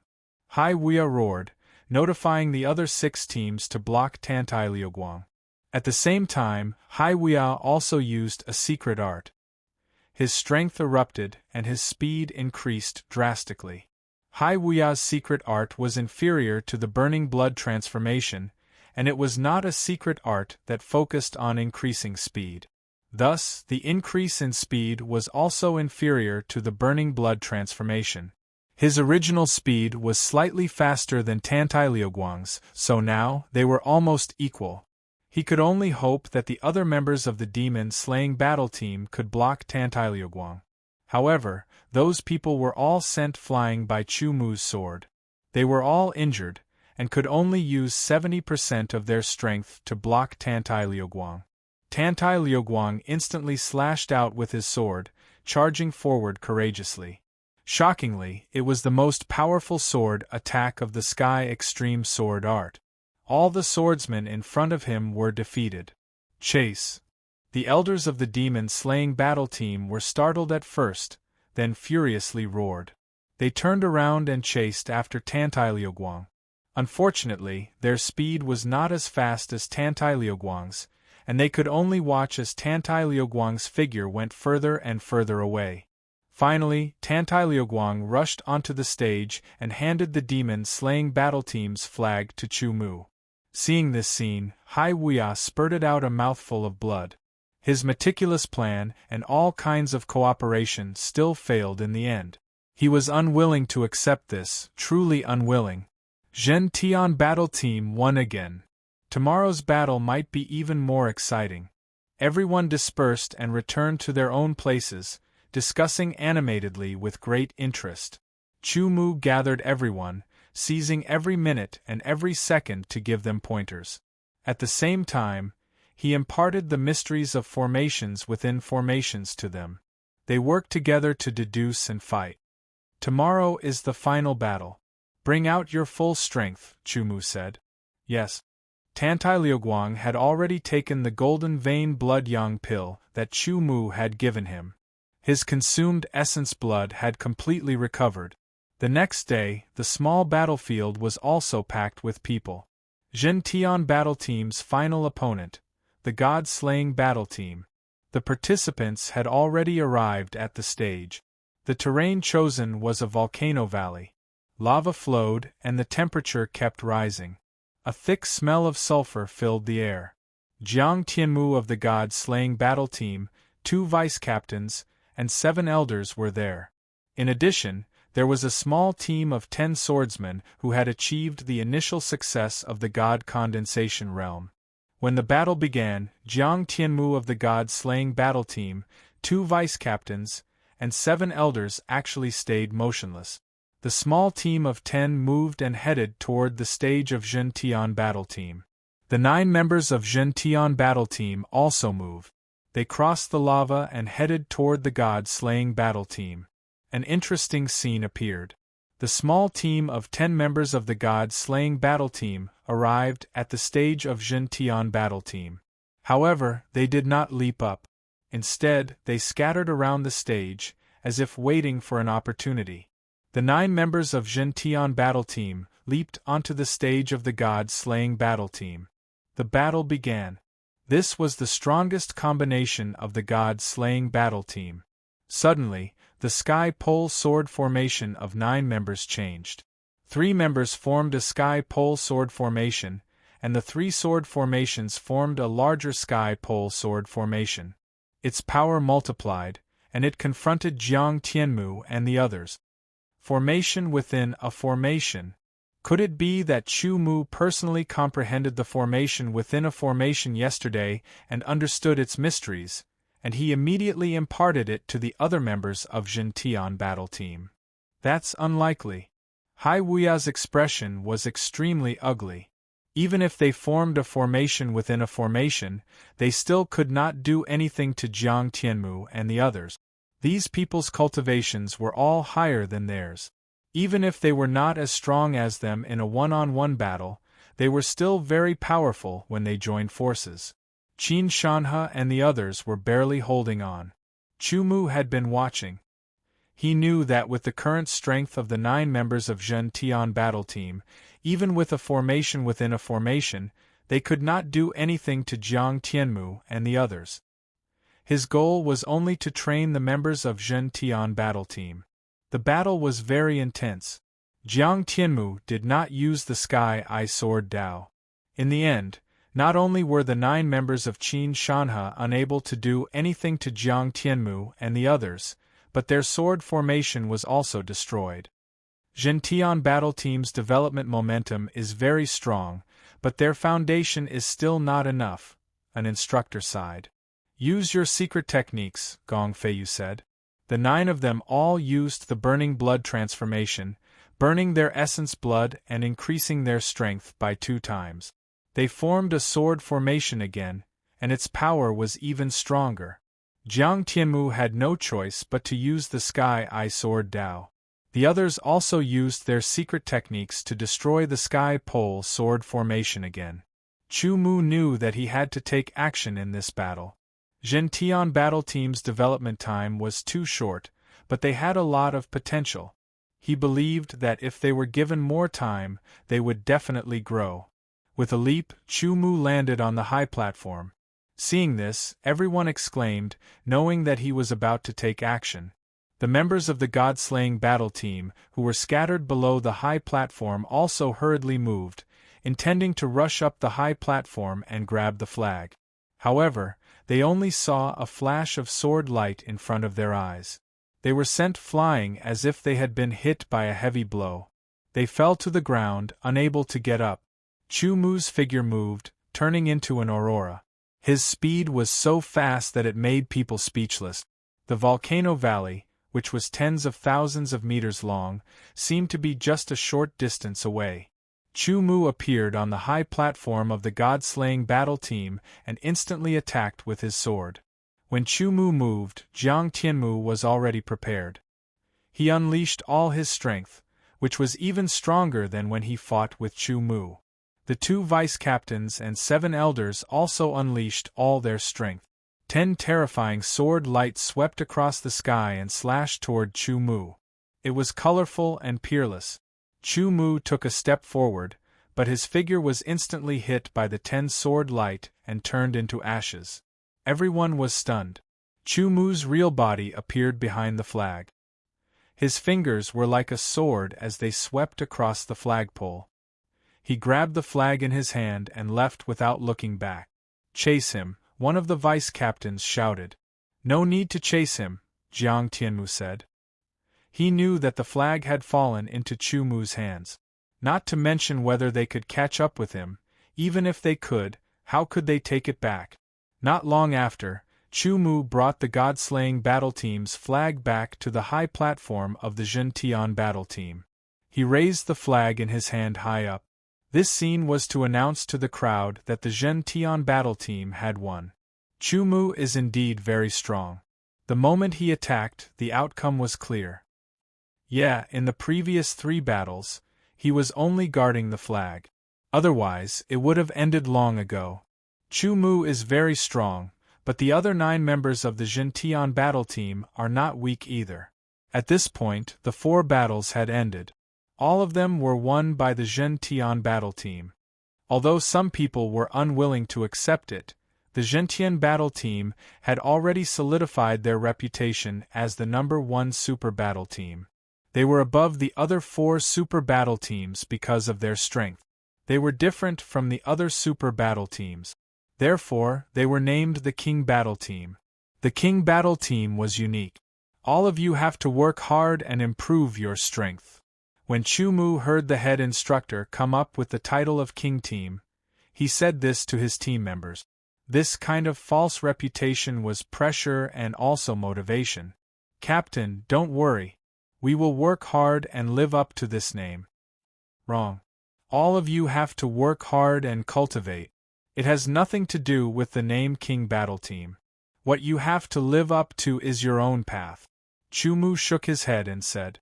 Hai Wuya roared, notifying the other 6 teams to block Tantai Liuguang. At the same time, Hai Wuya also used a secret art. His strength erupted and his speed increased drastically. Hai Wuya's secret art was inferior to the burning blood transformation, and it was not a secret art that focused on increasing speed. Thus, the increase in speed was also inferior to the burning blood transformation. His original speed was slightly faster than Tantai Liuguang's, so now they were almost equal. He could only hope that the other members of the demon-slaying battle team could block Tantai Liuguang. However, those people were all sent flying by Chu Mu's sword. They were all injured, and could only use 70% of their strength to block Tantai Liuguang. Tantai Liuguang instantly slashed out with his sword, charging forward courageously. Shockingly, it was the most powerful sword attack of the Sky Extreme Sword Art. All the swordsmen in front of him were defeated. Chase. The elders of the demon-slaying battle team were startled at first, then furiously roared. They turned around and chased after Tantai Liuguang. Unfortunately, their speed was not as fast as Tantai Liuguang's, and they could only watch as Tantai Liuguang's figure went further and further away. Finally, Tantai Liuguang rushed onto the stage and handed the demon-slaying battle team's flag to Chu Mu. Seeing this scene, Hai Wuya spurted out a mouthful of blood. His meticulous plan and all kinds of cooperation still failed in the end. He was unwilling to accept this, truly unwilling. Zhen Tian battle team won again. Tomorrow's battle might be even more exciting. Everyone dispersed and returned to their own places, discussing animatedly with great interest. Chu Mu gathered everyone, seizing every minute and every second to give them pointers. At the same time, he imparted the mysteries of formations within formations to them. They worked together to deduce and fight. Tomorrow is the final battle. Bring out your full strength, Chu Mu said. Yes. Tantai Liuguang had already taken the golden vein blood yang pill that Chu Mu had given him. His consumed essence blood had completely recovered. The next day, the small battlefield was also packed with people. Zhen Tian battle team's final opponent, the god-slaying battle team. The participants had already arrived at the stage. The terrain chosen was a volcano valley. Lava flowed and the temperature kept rising. A thick smell of sulfur filled the air. Jiang Tianmu of the god-slaying battle team, 2 vice-captains, and 7 elders were there. In addition, there was a small team of 10 swordsmen who had achieved the initial success of the God Condensation Realm. When the battle began, Jiang Tianmu of the God-slaying battle team, 2 vice-captains, and 7 elders actually stayed motionless. The small team of 10 moved and headed toward the stage of Zhen Tian battle team. The 9 members of Zhen Tian battle team also moved. They crossed the lava and headed toward the god-slaying battle team. An interesting scene appeared. The small team of 10 members of the god-slaying battle team arrived at the stage of Zhen Tian battle team. However, they did not leap up. Instead, they scattered around the stage, as if waiting for an opportunity. The 9 members of Zhen Tian battle team leaped onto the stage of the god-slaying battle team. The battle began. This was the strongest combination of the god-slaying battle team. Suddenly, the sky pole sword formation of 9 members changed. 3 members formed a sky pole sword formation, and the 3 sword formations formed a larger sky pole sword formation. Its power multiplied, and it confronted Jiang Tianmu and the others. Formation within a formation. Could it be that Chu Mu personally comprehended the formation within a formation yesterday and understood its mysteries, and he immediately imparted it to the other members of Zhen Tian battle team? That's unlikely. Hai Wuya's expression was extremely ugly. Even if they formed a formation within a formation, they still could not do anything to Jiang Tianmu and the others. These people's cultivations were all higher than theirs. Even if they were not as strong as them in a one-on-one battle, they were still very powerful when they joined forces. Qin Shanhe and the others were barely holding on. Chu Mu had been watching. He knew that with the current strength of the 9 members of Zhen Tian battle team, even with a formation within a formation, they could not do anything to Jiang Tianmu and the others. His goal was only to train the members of Zhen Tian battle team. The battle was very intense. Jiang Tianmu did not use the Sky Eye Sword Dao. In the end, not only were the 9 members of Qin Shanhe unable to do anything to Jiang Tianmu and the others, but their sword formation was also destroyed. Zhen Tian battle team's development momentum is very strong, but their foundation is still not enough, an instructor sighed. Use your secret techniques, Gong Feiyu said. The 9 of them all used the burning blood transformation, burning their essence blood and increasing their strength by 2 times. They formed a sword formation again, and its power was even stronger. Jiang Tianmu had no choice but to use the Sky Eye Sword Dao. The others also used their secret techniques to destroy the Sky Pole sword formation again. Chu Mu knew that he had to take action in this battle. Zhen Tian battle team's development time was too short, but they had a lot of potential. He believed that if they were given more time, they would definitely grow. With a leap, Chu Mu landed on the high platform. Seeing this, everyone exclaimed, knowing that he was about to take action. The members of the God-slaying battle team, who were scattered below the high platform, also hurriedly moved, intending to rush up the high platform and grab the flag. However, they only saw a flash of sword light in front of their eyes. They were sent flying as if they had been hit by a heavy blow. They fell to the ground, unable to get up. Chu Mu's figure moved, turning into an aurora. His speed was so fast that it made people speechless. The volcano valley, which was tens of thousands of meters long, seemed to be just a short distance away. Chu Mu appeared on the high platform of the God-slaying battle team and instantly attacked with his sword. When Chu Mu moved, Jiang Tianmu was already prepared. He unleashed all his strength, which was even stronger than when he fought with Chu Mu. The 2 vice-captains and 7 elders also unleashed all their strength. 10 terrifying sword lights swept across the sky and slashed toward Chu Mu. It was colorful and peerless. Chu Mu took a step forward, but his figure was instantly hit by the 10 sword light and turned into ashes. Everyone was stunned. Chu Mu's real body appeared behind the flag. His fingers were like a sword as they swept across the flagpole. He grabbed the flag in his hand and left without looking back. "Chase him," one of the vice-captains shouted. "No need to chase him," Jiang Tianmu said. He knew that the flag had fallen into Chu Mu's hands. Not to mention whether they could catch up with him. Even if they could, how could they take it back? Not long after, Chu Mu brought the God-slaying battle team's flag back to the high platform of the Zhen Tian battle team. He raised the flag in his hand high up. This scene was to announce to the crowd that the Zhen Tian battle team had won. Chu Mu is indeed very strong. The moment he attacked, the outcome was clear. Yeah, in the previous 3 battles, he was only guarding the flag. Otherwise, it would have ended long ago. Chu Mu is very strong, but the other 9 members of the Zhen Tian battle team are not weak either. At this point, the 4 battles had ended. All of them were won by the Zhen Tian battle team. Although some people were unwilling to accept it, the Zhen Tian battle team had already solidified their reputation as the #1 super battle team. They were above the other 4 super battle teams because of their strength. They were different from the other super battle teams. Therefore, they were named the King Battle Team. The King Battle Team was unique. All of you have to work hard and improve your strength. When Chu Mu heard the head instructor come up with the title of King Team, he said this to his team members. This kind of false reputation was pressure and also motivation. "Captain, don't worry. We will work hard and live up to this name." Wrong. All of you have to work hard and cultivate. It has nothing to do with the name King Battle Team. What you have to live up to is your own path. Chu Mu shook his head and said.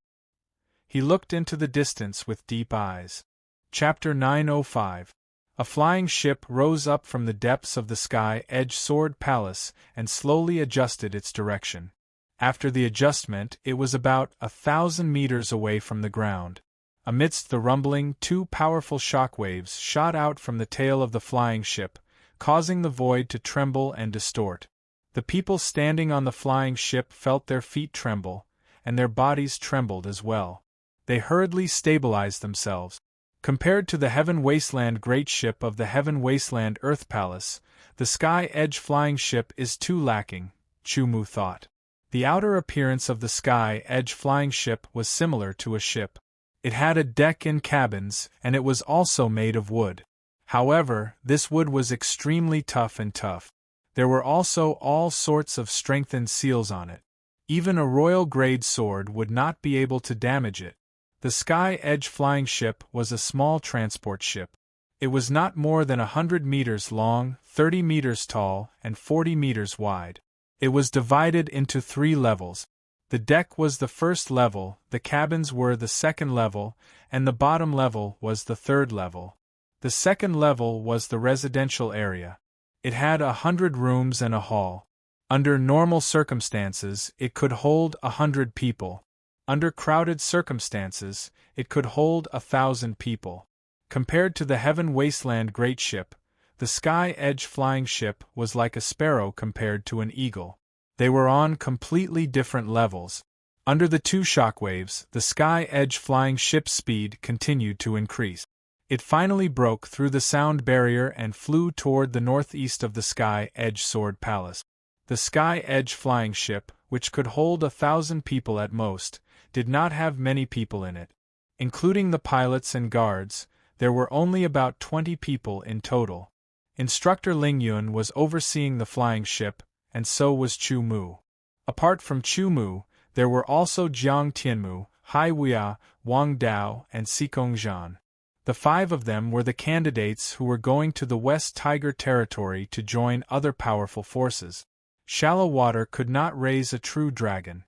He looked into the distance with deep eyes. Chapter 905. A flying ship rose up from the depths of the sky-edge Sword Palace and slowly adjusted its direction. After the adjustment, it was about 1,000 meters away from the ground. Amidst the rumbling, two powerful shock waves shot out from the tail of the flying ship, causing the void to tremble and distort. The people standing on the flying ship felt their feet tremble, and their bodies trembled as well. They hurriedly stabilized themselves. Compared to the Heaven Wasteland great ship of the Heaven Wasteland Earth Palace, the Sky Edge flying ship is too lacking, Chumu thought. The outer appearance of the Sky Edge flying ship was similar to a ship. It had a deck and cabins, and it was also made of wood. However, this wood was extremely tough. There were also all sorts of strengthened seals on it. Even a royal-grade sword would not be able to damage it. The Sky Edge flying ship was a small transport ship. It was not more than 100 meters long, 30 meters tall, and 40 meters wide. It was divided into 3 levels. The deck was the first level, the cabins were the second level, and the bottom level was the third level. The second level was the residential area. It had 100 rooms and a hall. Under normal circumstances, it could hold 100 people. Under crowded circumstances, it could hold 1,000 people. Compared to the Heaven Wasteland great ship, the Sky Edge flying ship was like a sparrow compared to an eagle. They were on completely different levels. Under the 2 shockwaves, the Sky Edge flying ship's speed continued to increase. It finally broke through the sound barrier and flew toward the northeast of the Sky Edge Sword Palace. The Sky Edge flying ship, which could hold 1,000 people at most, did not have many people in it. Including the pilots and guards, there were only about 20 people in total. Instructor Ling Yun was overseeing the flying ship, and so was Chu Mu. Apart from Chu Mu, there were also Jiang Tianmu, Hai Wuya, Wang Dao, and Xikong Zhan. The 5 of them were the candidates who were going to the West Tiger territory to join other powerful forces. Shallow water could not raise a true dragon.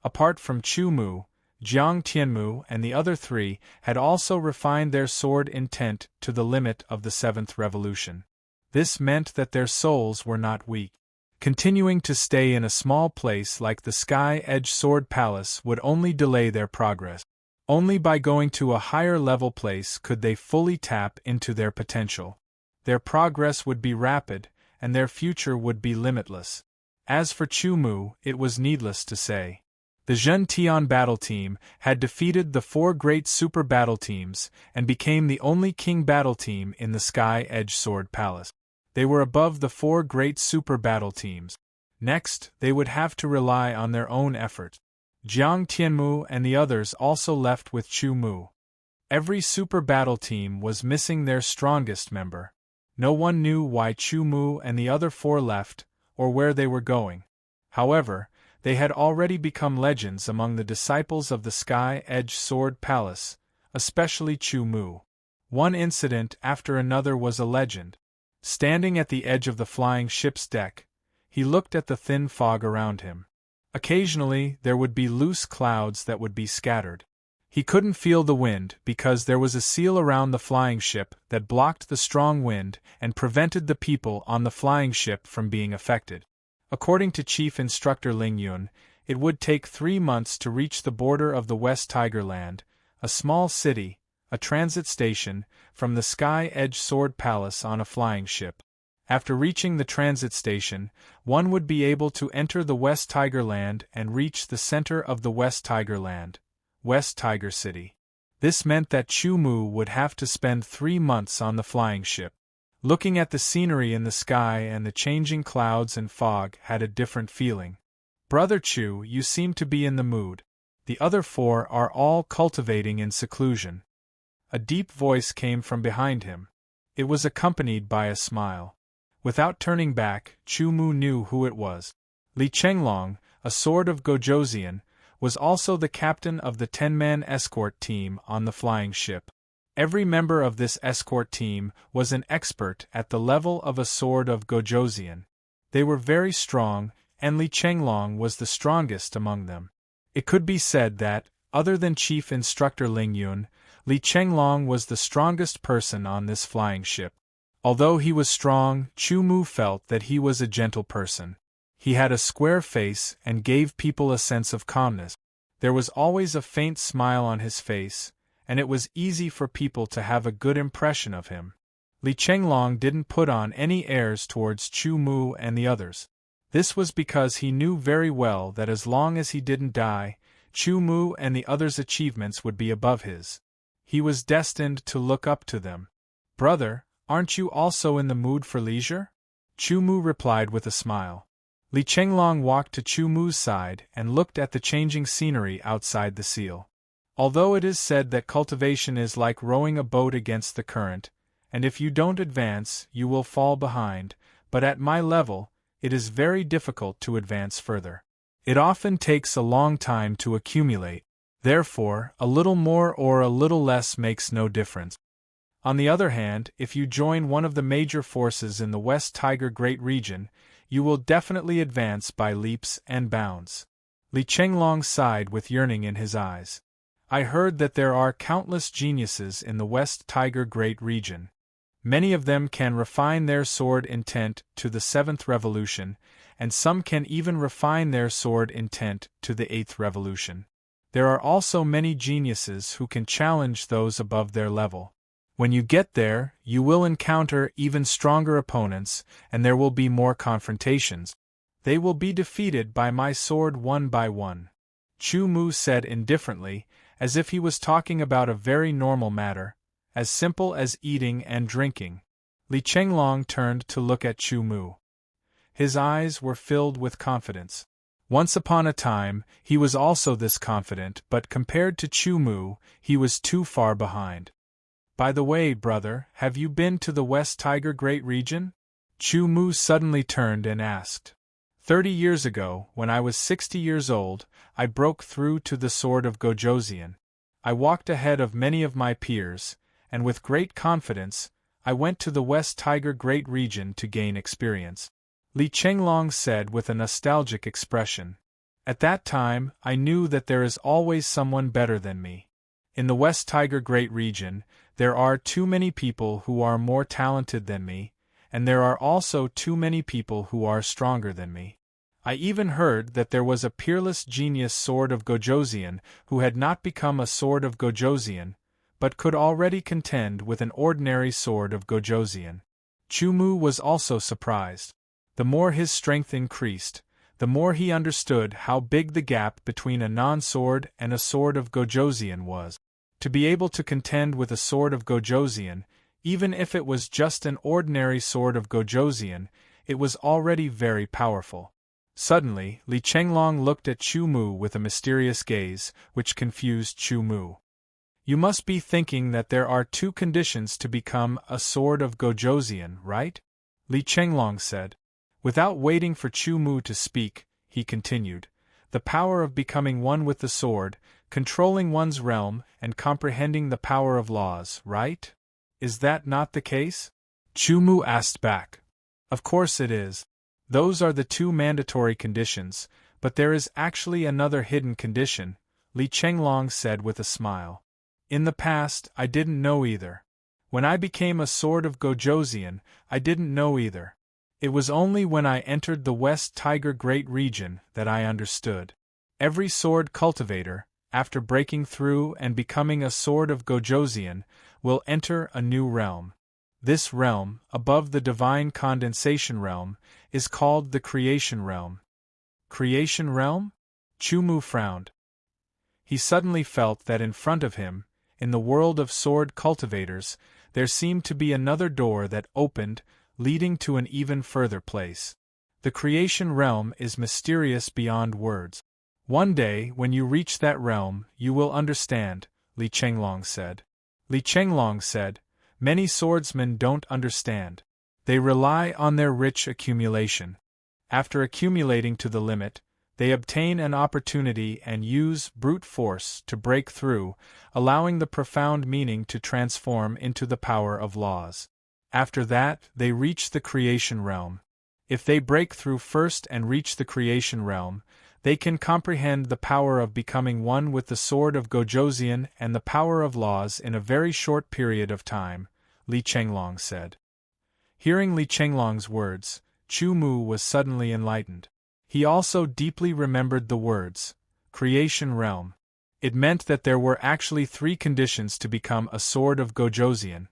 Apart from Chu Mu, Jiang Tianmu and the other 3 had also refined their sword intent to the limit of the 7th revolution. This meant that their souls were not weak. Continuing to stay in a small place like the Sky Edge Sword Palace would only delay their progress. Only by going to a higher level place could they fully tap into their potential. Their progress would be rapid, and their future would be limitless. As for Chu Mu, it was needless to say. The Zhen Tian battle team had defeated the 4 great super battle teams and became the only king battle team in the Sky Edge Sword Palace. They were above the 4 great super battle teams. Next, they would have to rely on their own effort. Jiang Tianmu and the others also left with Chu Mu. Every super battle team was missing their strongest member. No one knew why Chu Mu and the other 4 left, or where they were going. However, they had already become legends among the disciples of the Sky Edge Sword Palace, especially Chu Mu. One incident after another was a legend. Standing at the edge of the flying ship's deck, he looked at the thin fog around him. Occasionally, there would be loose clouds that would be scattered. He couldn't feel the wind because there was a seal around the flying ship that blocked the strong wind and prevented the people on the flying ship from being affected. According to Chief Instructor Ling Yun, it would take 3 months to reach the border of the West Tiger Land, a small city, a transit station, from the Sky Edge Sword Palace on a flying ship. After reaching the transit station, one would be able to enter the West Tiger Land and reach the center of the West Tiger Land, West Tiger City. This meant that Chu Mu would have to spend 3 months on the flying ship. Looking at the scenery in the sky and the changing clouds and fog had a different feeling. Brother Chu, you seem to be in the mood. The other 4 are all cultivating in seclusion. A deep voice came from behind him. It was accompanied by a smile. Without turning back, Chu Mu knew who it was. Li Chenglong, a sword of Gojoseon, was also the captain of the 10-man escort team on the flying ship. Every member of this escort team was an expert at the level of a sword of Gojoseon. They were very strong, and Li Chenglong was the strongest among them. It could be said that, other than Chief Instructor Ling Yun, Li Chenglong was the strongest person on this flying ship. Although he was strong, Chu Mu felt that he was a gentle person. He had a square face and gave people a sense of calmness. There was always a faint smile on his face, and it was easy for people to have a good impression of him. Li Chenglong didn't put on any airs towards Chu Mu and the others. This was because he knew very well that as long as he didn't die, Chu Mu and the others' achievements would be above his. He was destined to look up to them. "Brother, aren't you also in the mood for leisure?" Chu Mu replied with a smile. Li Chenglong walked to Chu Mu's side and looked at the changing scenery outside the seal. Although it is said that cultivation is like rowing a boat against the current, and if you don't advance, you will fall behind, but at my level, it is very difficult to advance further. It often takes a long time to accumulate, therefore, a little more or a little less makes no difference. On the other hand, if you join one of the major forces in the West Tiger Great Region, you will definitely advance by leaps and bounds. Li Chenglong sighed with yearning in his eyes. I heard that there are countless geniuses in the West Tiger Great Region. Many of them can refine their sword intent to the 7th revolution, and some can even refine their sword intent to the 8th revolution. There are also many geniuses who can challenge those above their level. When you get there, you will encounter even stronger opponents, and there will be more confrontations. They will be defeated by my sword one by one. Chu Mu said indifferently, as if he was talking about a very normal matter, as simple as eating and drinking. Li Chenglong turned to look at Chu Mu. His eyes were filled with confidence. Once upon a time, he was also this confident, but compared to Chu Mu, he was too far behind. By the way, brother, have you been to the West Tiger Great Region? Chu Mu suddenly turned and asked. 30 years ago, when I was 60 years old, I broke through to the sword of Gojoseon. I walked ahead of many of my peers, and with great confidence, I went to the West Tiger Great Region to gain experience. Li Chenglong said with a nostalgic expression. At that time, I knew that there is always someone better than me. In the West Tiger Great Region, there are too many people who are more talented than me, and there are also too many people who are stronger than me. I even heard that there was a peerless genius sword of Gojoseon who had not become a sword of Gojoseon, but could already contend with an ordinary sword of Gojoseon. Chu Mu was also surprised. The more his strength increased, the more he understood how big the gap between a non-sword and a sword of Gojoseon was. To be able to contend with a sword of Gojoseon, even if it was just an ordinary sword of Gojoseon, it was already very powerful. Suddenly, Li Chenglong looked at Chu Mu with a mysterious gaze, which confused Chu Mu. You must be thinking that there are 2 conditions to become a sword of Gojoseon, right? Li Chenglong said. Without waiting for Chu Mu to speak, he continued. The power of becoming one with the sword, controlling one's realm, and comprehending the power of laws, right? Is that not the case? Chu Mu asked back. Of course it is. Those are the 2 mandatory conditions, but there is actually another hidden condition, Li Chenglong said with a smile. In the past, I didn't know either. When I became a sword of Gojoseon, I didn't know either. It was only when I entered the West Tiger Great Region that I understood. Every sword cultivator, after breaking through and becoming a sword of Gojoseon, will enter a new realm. This realm, above the divine condensation realm, is called the creation realm. Creation realm? Chu Mu frowned. He suddenly felt that in front of him, in the world of sword cultivators, there seemed to be another door that opened, leading to an even further place. The creation realm is mysterious beyond words. One day, when you reach that realm, you will understand, Li Chenglong said. Li Chenglong said, many swordsmen don't understand. They rely on their rich accumulation. After accumulating to the limit, they obtain an opportunity and use brute force to break through, allowing the profound meaning to transform into the power of laws. After that, they reach the creation realm. If they break through first and reach the creation realm, they can comprehend the power of becoming one with the sword of Gojoseon and the power of laws in a very short period of time, Li Chenglong said. Hearing Li Chenglong's words, Chu Mu was suddenly enlightened. He also deeply remembered the words, creation realm. It meant that there were actually 3 conditions to become a sword of Gojoseon: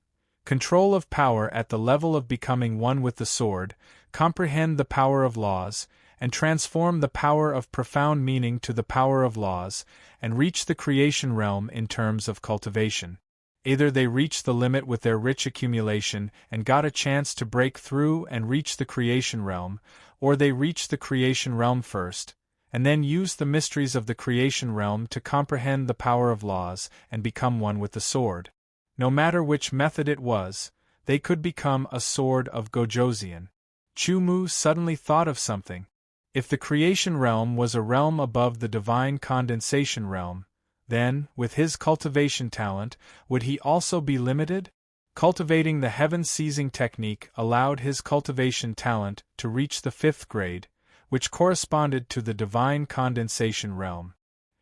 control of power at the level of becoming one with the sword, comprehend the power of laws, and transform the power of profound meaning to the power of laws, and reach the creation realm in terms of cultivation. Either they reached the limit with their rich accumulation and got a chance to break through and reach the creation realm, or they reached the creation realm first, and then used the mysteries of the creation realm to comprehend the power of laws and become one with the sword. No matter which method it was, they could become a sword of Gojoseon. Chumu suddenly thought of something. If the creation realm was a realm above the divine condensation realm, then, with his cultivation talent, would he also be limited? Cultivating the heaven-seizing technique allowed his cultivation talent to reach the 5th grade, which corresponded to the divine condensation realm.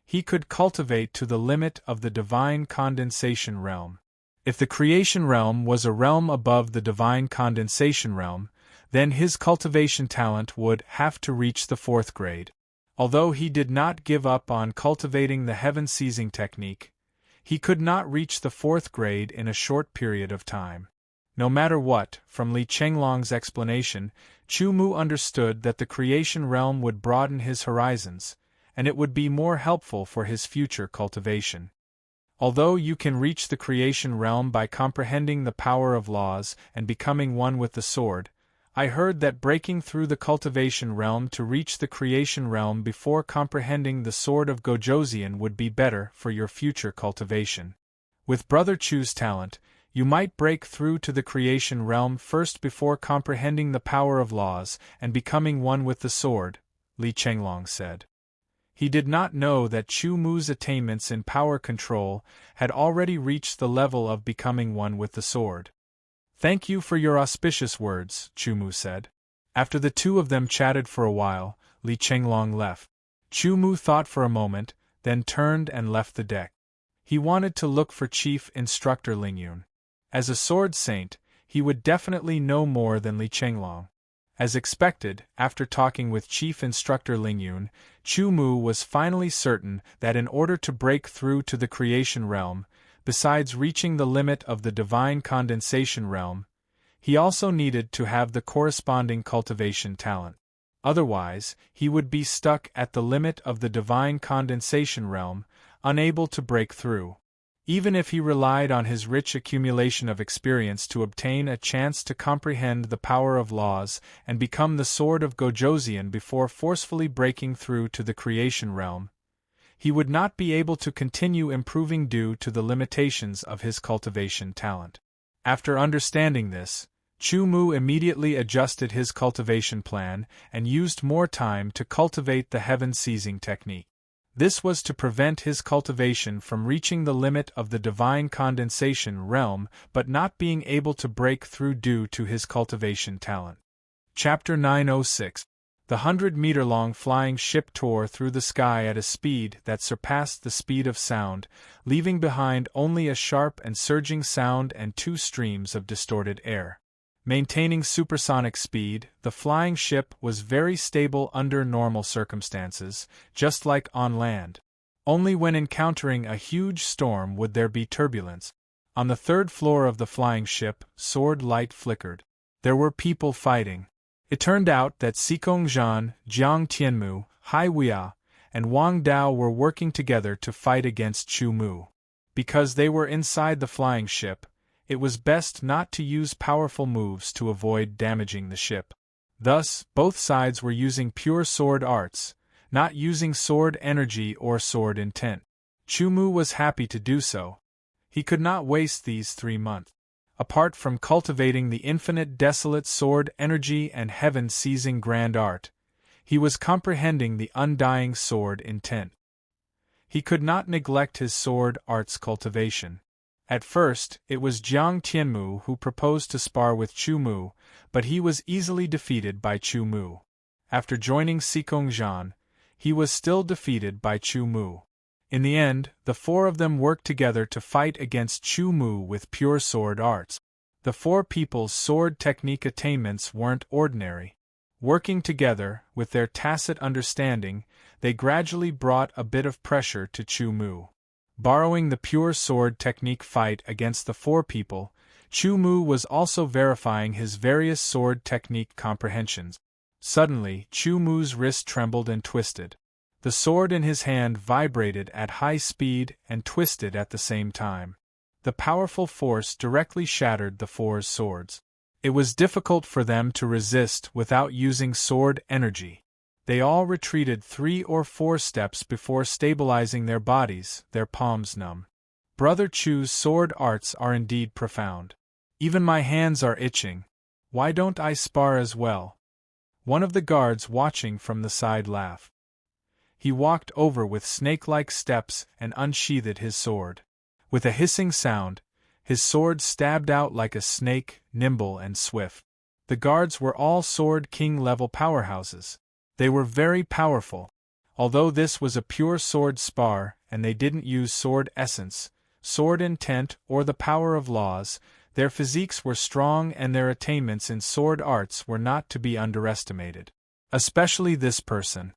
He could cultivate to the limit of the divine condensation realm. If the creation realm was a realm above the divine condensation realm, then his cultivation talent would have to reach the 4th grade. Although he did not give up on cultivating the heaven-seizing technique, he could not reach the 4th grade in a short period of time. No matter what, from Li Chenglong's explanation, Chumu understood that the creation realm would broaden his horizons, and it would be more helpful for his future cultivation. Although you can reach the creation realm by comprehending the power of laws and becoming one with the sword, I heard that breaking through the cultivation realm to reach the creation realm before comprehending the sword of Gojoseon would be better for your future cultivation. With Brother Chu's talent, you might break through to the creation realm first before comprehending the power of laws and becoming one with the sword, Li Chenglong said. He did not know that Chu Mu's attainments in power control had already reached the level of becoming one with the sword. Thank you for your auspicious words, Chu Mu said. After the 2 of them chatted for a while, Li Chenglong left. Chu Mu thought for a moment, then turned and left the deck. He wanted to look for Chief Instructor Lingyun. As a sword saint, he would definitely know more than Li Chenglong. As expected, after talking with Chief Instructor Lingyun, Chu Mu was finally certain that in order to break through to the creation realm, besides reaching the limit of the divine condensation realm, he also needed to have the corresponding cultivation talent. Otherwise, he would be stuck at the limit of the divine condensation realm, unable to break through. Even if he relied on his rich accumulation of experience to obtain a chance to comprehend the power of laws and become the sword of Gojoseon before forcefully breaking through to the creation realm, he would not be able to continue improving due to the limitations of his cultivation talent. After understanding this, Chu Mu immediately adjusted his cultivation plan and used more time to cultivate the heaven-seizing technique. This was to prevent his cultivation from reaching the limit of the divine condensation realm but not being able to break through due to his cultivation talent. Chapter 906. The 100-meter-long flying ship tore through the sky at a speed that surpassed the speed of sound, leaving behind only a sharp and surging sound and 2 streams of distorted air. Maintaining supersonic speed, the flying ship was very stable under normal circumstances, just like on land. Only when encountering a huge storm would there be turbulence. On the 3rd floor of the flying ship, sword light flickered. There were people fighting. It turned out that Xikong Zhan, Jiang Tianmu, Hai Weia, and Wang Dao were working together to fight against Chu Mu. Because they were inside the flying ship, it was best not to use powerful moves to avoid damaging the ship. Thus, both sides were using pure sword arts, not using sword energy or sword intent. Chu Mu was happy to do so. He could not waste these 3 months. Apart from cultivating the infinite desolate sword energy and heaven-seizing grand art, he was comprehending the undying sword intent. He could not neglect his sword arts cultivation. At first, it was Jiang Tianmu who proposed to spar with Chu Mu, but he was easily defeated by Chu Mu. After joining Xikong Zhan, he was still defeated by Chu Mu. In the end, the 4 of them worked together to fight against Chu Mu with pure sword arts. The 4 people's sword technique attainments weren't ordinary. Working together, with their tacit understanding, they gradually brought a bit of pressure to Chu Mu. Borrowing the pure sword technique fight against the four people, Chu Mu was also verifying his various sword technique comprehensions. Suddenly, Chu Mu's wrist trembled and twisted. The sword in his hand vibrated at high speed and twisted at the same time. The powerful force directly shattered the four's swords. It was difficult for them to resist without using sword energy. They all retreated 3 or 4 steps before stabilizing their bodies, their palms numb. Brother Chu's sword arts are indeed profound. Even my hands are itching. Why don't I spar as well? One of the guards watching from the side laughed. He walked over with snake-like steps and unsheathed his sword. With a hissing sound, his sword stabbed out like a snake, nimble and swift. The guards were all Sword King-level powerhouses. They were very powerful. Although this was a pure sword spar and they didn't use sword essence, sword intent or the power of laws, their physiques were strong and their attainments in sword arts were not to be underestimated. Especially this person.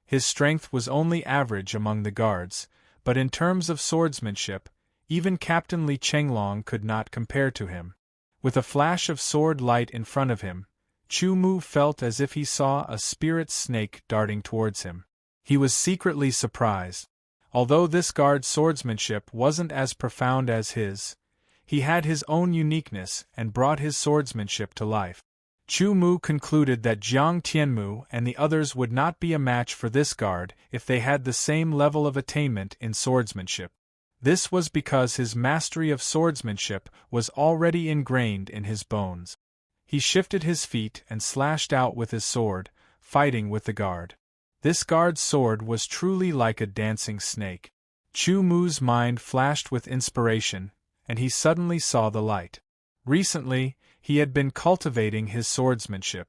His strength was only average among the guards, but in terms of swordsmanship, even Captain Li Chenglong could not compare to him. With a flash of sword light in front of him, Chu Mu felt as if he saw a spirit snake darting towards him. He was secretly surprised. Although this guard's swordsmanship wasn't as profound as his, he had his own uniqueness and brought his swordsmanship to life. Chu Mu concluded that Jiang Tianmu and the others would not be a match for this guard if they had the same level of attainment in swordsmanship. This was because his mastery of swordsmanship was already ingrained in his bones. He shifted his feet and slashed out with his sword, fighting with the guard. This guard's sword was truly like a dancing snake. Chu Mu's mind flashed with inspiration, and he suddenly saw the light. Recently, he had been cultivating his swordsmanship.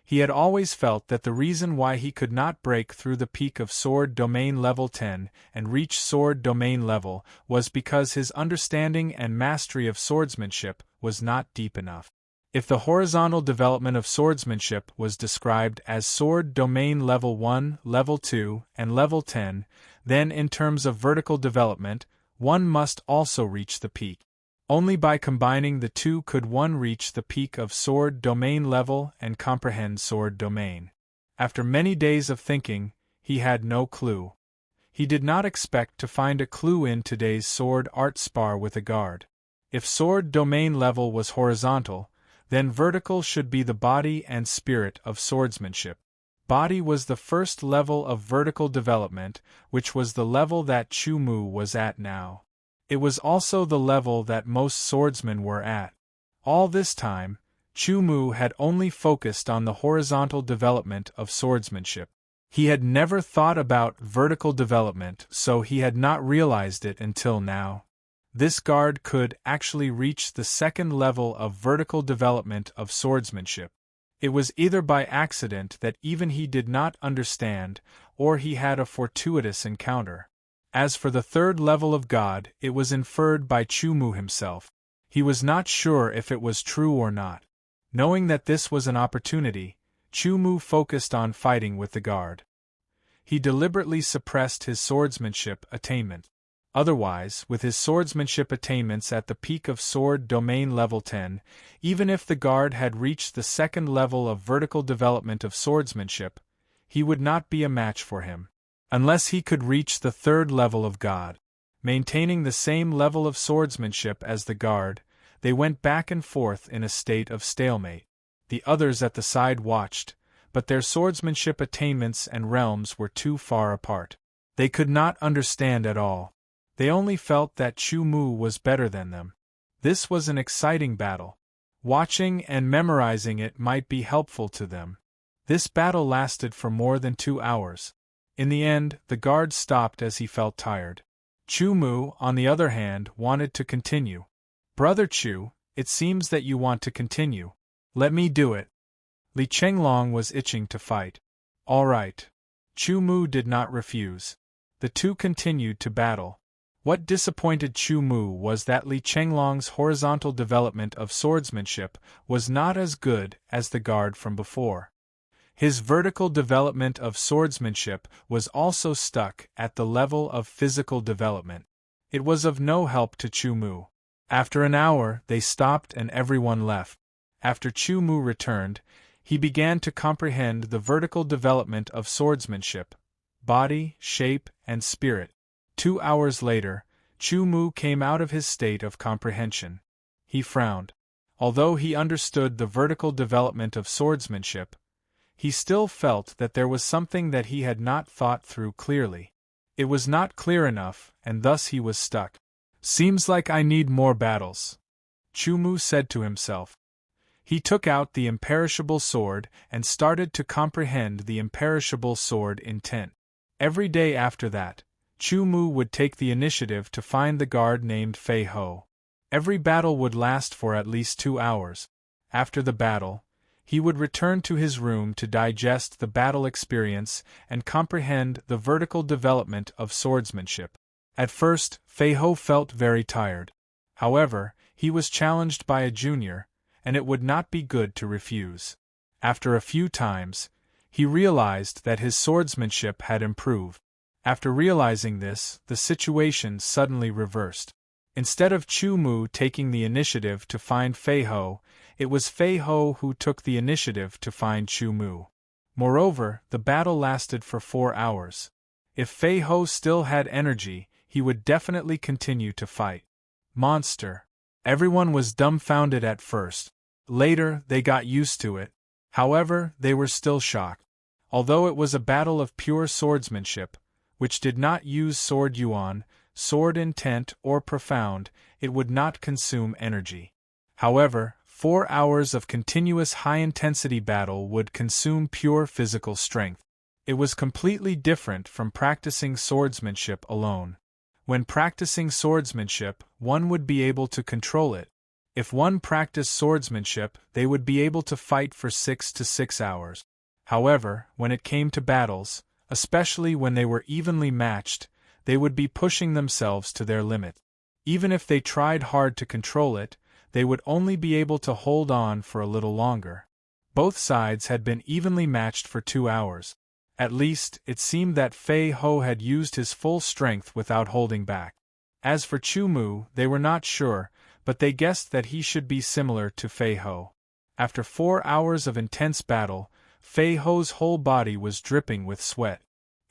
He had always felt that the reason why he could not break through the peak of Sword Domain Level 10 and reach Sword Domain Level was because his understanding and mastery of swordsmanship was not deep enough. If the horizontal development of swordsmanship was described as Sword Domain Level 1, Level 2, and Level 10, then in terms of vertical development, one must also reach the peak. Only by combining the two could one reach the peak of Sword Domain level and comprehend Sword Domain. After many days of thinking, he had no clue. He did not expect to find a clue in today's sword art spar with a guard. If Sword Domain level was horizontal, then vertical should be the body and spirit of swordsmanship. Body was the first level of vertical development, which was the level that Chu Mu was at now. It was also the level that most swordsmen were at. All this time, Chu Mu had only focused on the horizontal development of swordsmanship. He had never thought about vertical development, so he had not realized it until now. This guard could actually reach the second level of vertical development of swordsmanship. It was either by accident that even he did not understand, or he had a fortuitous encounter. As for the third level of God, it was inferred by Chu Mu himself. He was not sure if it was true or not. Knowing that this was an opportunity, Chu Mu focused on fighting with the guard. He deliberately suppressed his swordsmanship attainment. Otherwise, with his swordsmanship attainments at the peak of Sword Domain Level 10, even if the guard had reached the second level of vertical development of swordsmanship, he would not be a match for him. Unless he could reach the third level of God. Maintaining the same level of swordsmanship as the guard, they went back and forth in a state of stalemate. The others at the side watched, but their swordsmanship attainments and realms were too far apart. They could not understand at all. They only felt that Chu Mu was better than them. This was an exciting battle. Watching and memorizing it might be helpful to them. This battle lasted for more than 2 hours. In the end, the guard stopped as he felt tired. Chu Mu, on the other hand, wanted to continue. Brother Chu, it seems that you want to continue. Let me do it. Li Chenglong was itching to fight. All right. Chu Mu did not refuse. The two continued to battle. What disappointed Chu Mu was that Li Chenglong's horizontal development of swordsmanship was not as good as the guard from before. His vertical development of swordsmanship was also stuck at the level of physical development. It was of no help to Chu Mu. After an hour, they stopped and everyone left. After Chu Mu returned, he began to comprehend the vertical development of swordsmanship, body, shape, and spirit. 2 hours later, Chu Mu came out of his state of comprehension. He frowned. Although he understood the vertical development of swordsmanship, he still felt that there was something that he had not thought through clearly. It was not clear enough, and thus he was stuck. "Seems like I need more battles," Chu Mu said to himself. He took out the imperishable sword and started to comprehend the imperishable sword intent. Every day after that, Chu Mu would take the initiative to find the guard named Fei Ho. Every battle would last for at least 2 hours. After the battle, he would return to his room to digest the battle experience and comprehend the vertical development of swordsmanship. At first, Fei Ho felt very tired. However, he was challenged by a junior, and it would not be good to refuse. After a few times, he realized that his swordsmanship had improved. After realizing this, the situation suddenly reversed. Instead of Chu Mu taking the initiative to find Fei Ho, it was Fei Ho who took the initiative to find Chu Mu. Moreover, the battle lasted for 4 hours. If Fei Ho still had energy, he would definitely continue to fight. Monster. Everyone was dumbfounded at first. Later, they got used to it. However, they were still shocked. Although it was a battle of pure swordsmanship, which did not use sword yuan, sword intent, or profound, it would not consume energy. However, 4 hours of continuous high-intensity battle would consume pure physical strength. It was completely different from practicing swordsmanship alone. When practicing swordsmanship, one would be able to control it. If one practiced swordsmanship, they would be able to fight for 6 to 6 hours. However, when it came to battles, especially when they were evenly matched, they would be pushing themselves to their limit. Even if they tried hard to control it, they would only be able to hold on for a little longer. Both sides had been evenly matched for 2 hours. At least, it seemed that Fei Ho had used his full strength without holding back. As for Chu Mu, they were not sure, but they guessed that he should be similar to Fei Ho. After 4 hours of intense battle, Fei Ho's whole body was dripping with sweat.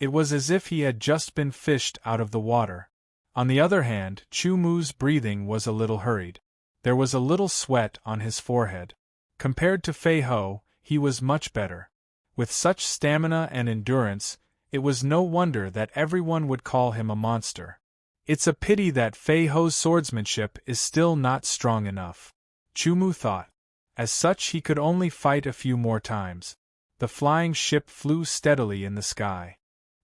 It was as if he had just been fished out of the water. On the other hand, Chu Mu's breathing was a little hurried. There was a little sweat on his forehead. Compared to Fei Ho, he was much better. With such stamina and endurance, it was no wonder that everyone would call him a monster. It's a pity that Fei Ho's swordsmanship is still not strong enough, Chu Mu thought. As such, he could only fight a few more times. The flying ship flew steadily in the sky.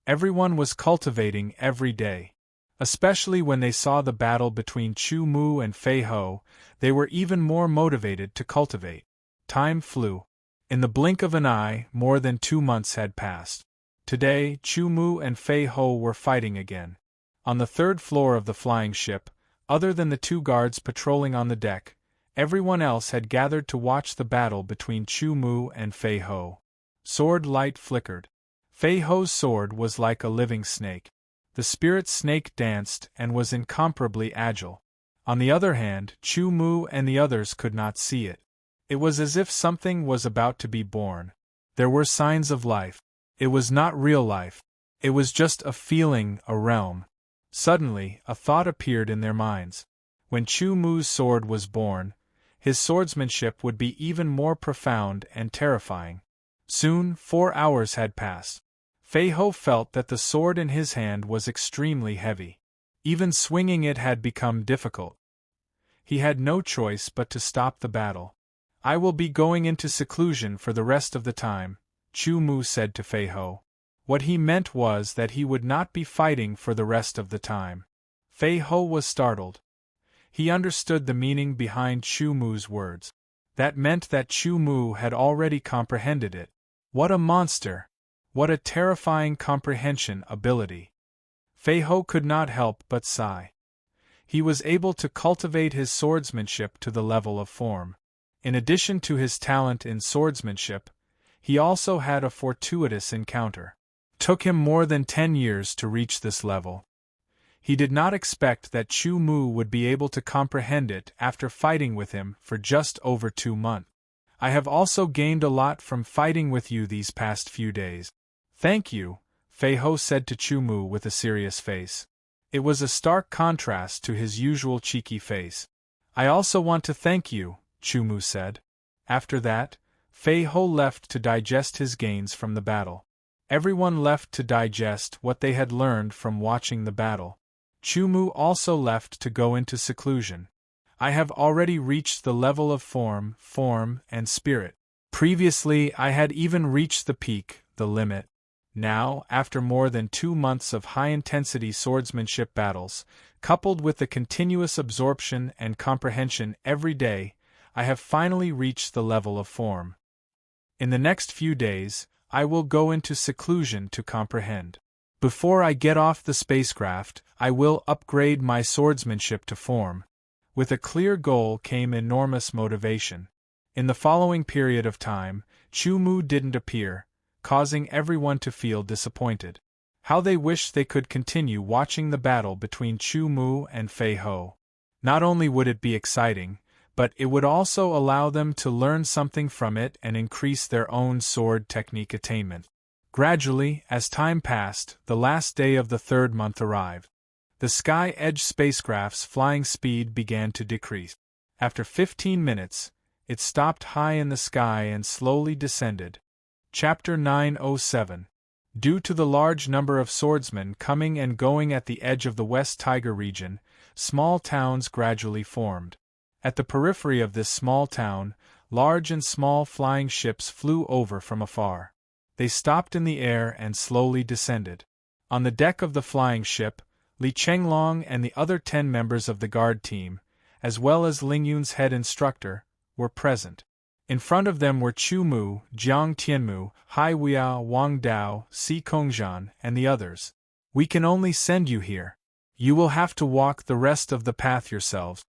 Everyone was cultivating every day. Especially when they saw the battle between Chu Mu and Fei Ho, they were even more motivated to cultivate. Time flew. In the blink of an eye, more than 2 months had passed. Today, Chu Mu and Fei Ho were fighting again. On the 3rd floor of the flying ship, other than the 2 guards patrolling on the deck, everyone else had gathered to watch the battle between Chu Mu and Fei Ho. Sword light flickered. Fei Ho's sword was like a living snake. The spirit snake danced and was incomparably agile. On the other hand, Chu Mu and the others could not see it. It was as if something was about to be born. There were signs of life. It was not real life. It was just a feeling, a realm. Suddenly, a thought appeared in their minds. When Chu Mu's sword was born, his swordsmanship would be even more profound and terrifying. Soon, 4 hours had passed. Fei Ho felt that the sword in his hand was extremely heavy. Even swinging it had become difficult. He had no choice but to stop the battle. "I will be going into seclusion for the rest of the time," Chu Mu said to Fei Ho. What he meant was that he would not be fighting for the rest of the time. Fei Ho was startled. He understood the meaning behind Chu Mu's words. That meant that Chu Mu had already comprehended it. What a monster! What a terrifying comprehension ability! Fei Ho could not help but sigh. He was able to cultivate his swordsmanship to the level of form. In addition to his talent in swordsmanship, he also had a fortuitous encounter. Took him more than 10 years to reach this level. He did not expect that Chu Mu would be able to comprehend it after fighting with him for just over 2 months. I have also gained a lot from fighting with you these past few days. Thank you, Fei Ho said to Chu Mu with a serious face. It was a stark contrast to his usual cheeky face. I also want to thank you, Chu Mu said. After that, Fei Ho left to digest his gains from the battle. Everyone left to digest what they had learned from watching the battle. Chu Mu also left to go into seclusion. I have already reached the level of form, and spirit. Previously, I had even reached the peak, the limit. Now, after more than 2 months of high-intensity swordsmanship battles, coupled with the continuous absorption and comprehension every day, I have finally reached the level of form. In the next few days, I will go into seclusion to comprehend. Before I get off the spacecraft, I will upgrade my swordsmanship to form. With a clear goal came enormous motivation. In the following period of time, Chu Mu didn't appear, causing everyone to feel disappointed. How they wished they could continue watching the battle between Chu Mu and Fei Ho. Not only would it be exciting, but it would also allow them to learn something from it and increase their own sword technique attainment. Gradually, as time passed, the last day of the 3rd month arrived. The Sky Edge spacecraft's flying speed began to decrease. After 15 minutes, it stopped high in the sky and slowly descended. Chapter 907. Due to the large number of swordsmen coming and going at the edge of the West Tiger region, small towns gradually formed. At the periphery of this small town, large and small flying ships flew over from afar. They stopped in the air and slowly descended. On the deck of the flying ship, Li Chenglong and the other 10 members of the guard team, as well as Ling Yun's head instructor, were present. In front of them were Chu Mu, Jiang Tianmu, Hai Weiao, Wang Dao, Si Kongzhan, and the others. We can only send you here. You will have to walk the rest of the path yourselves.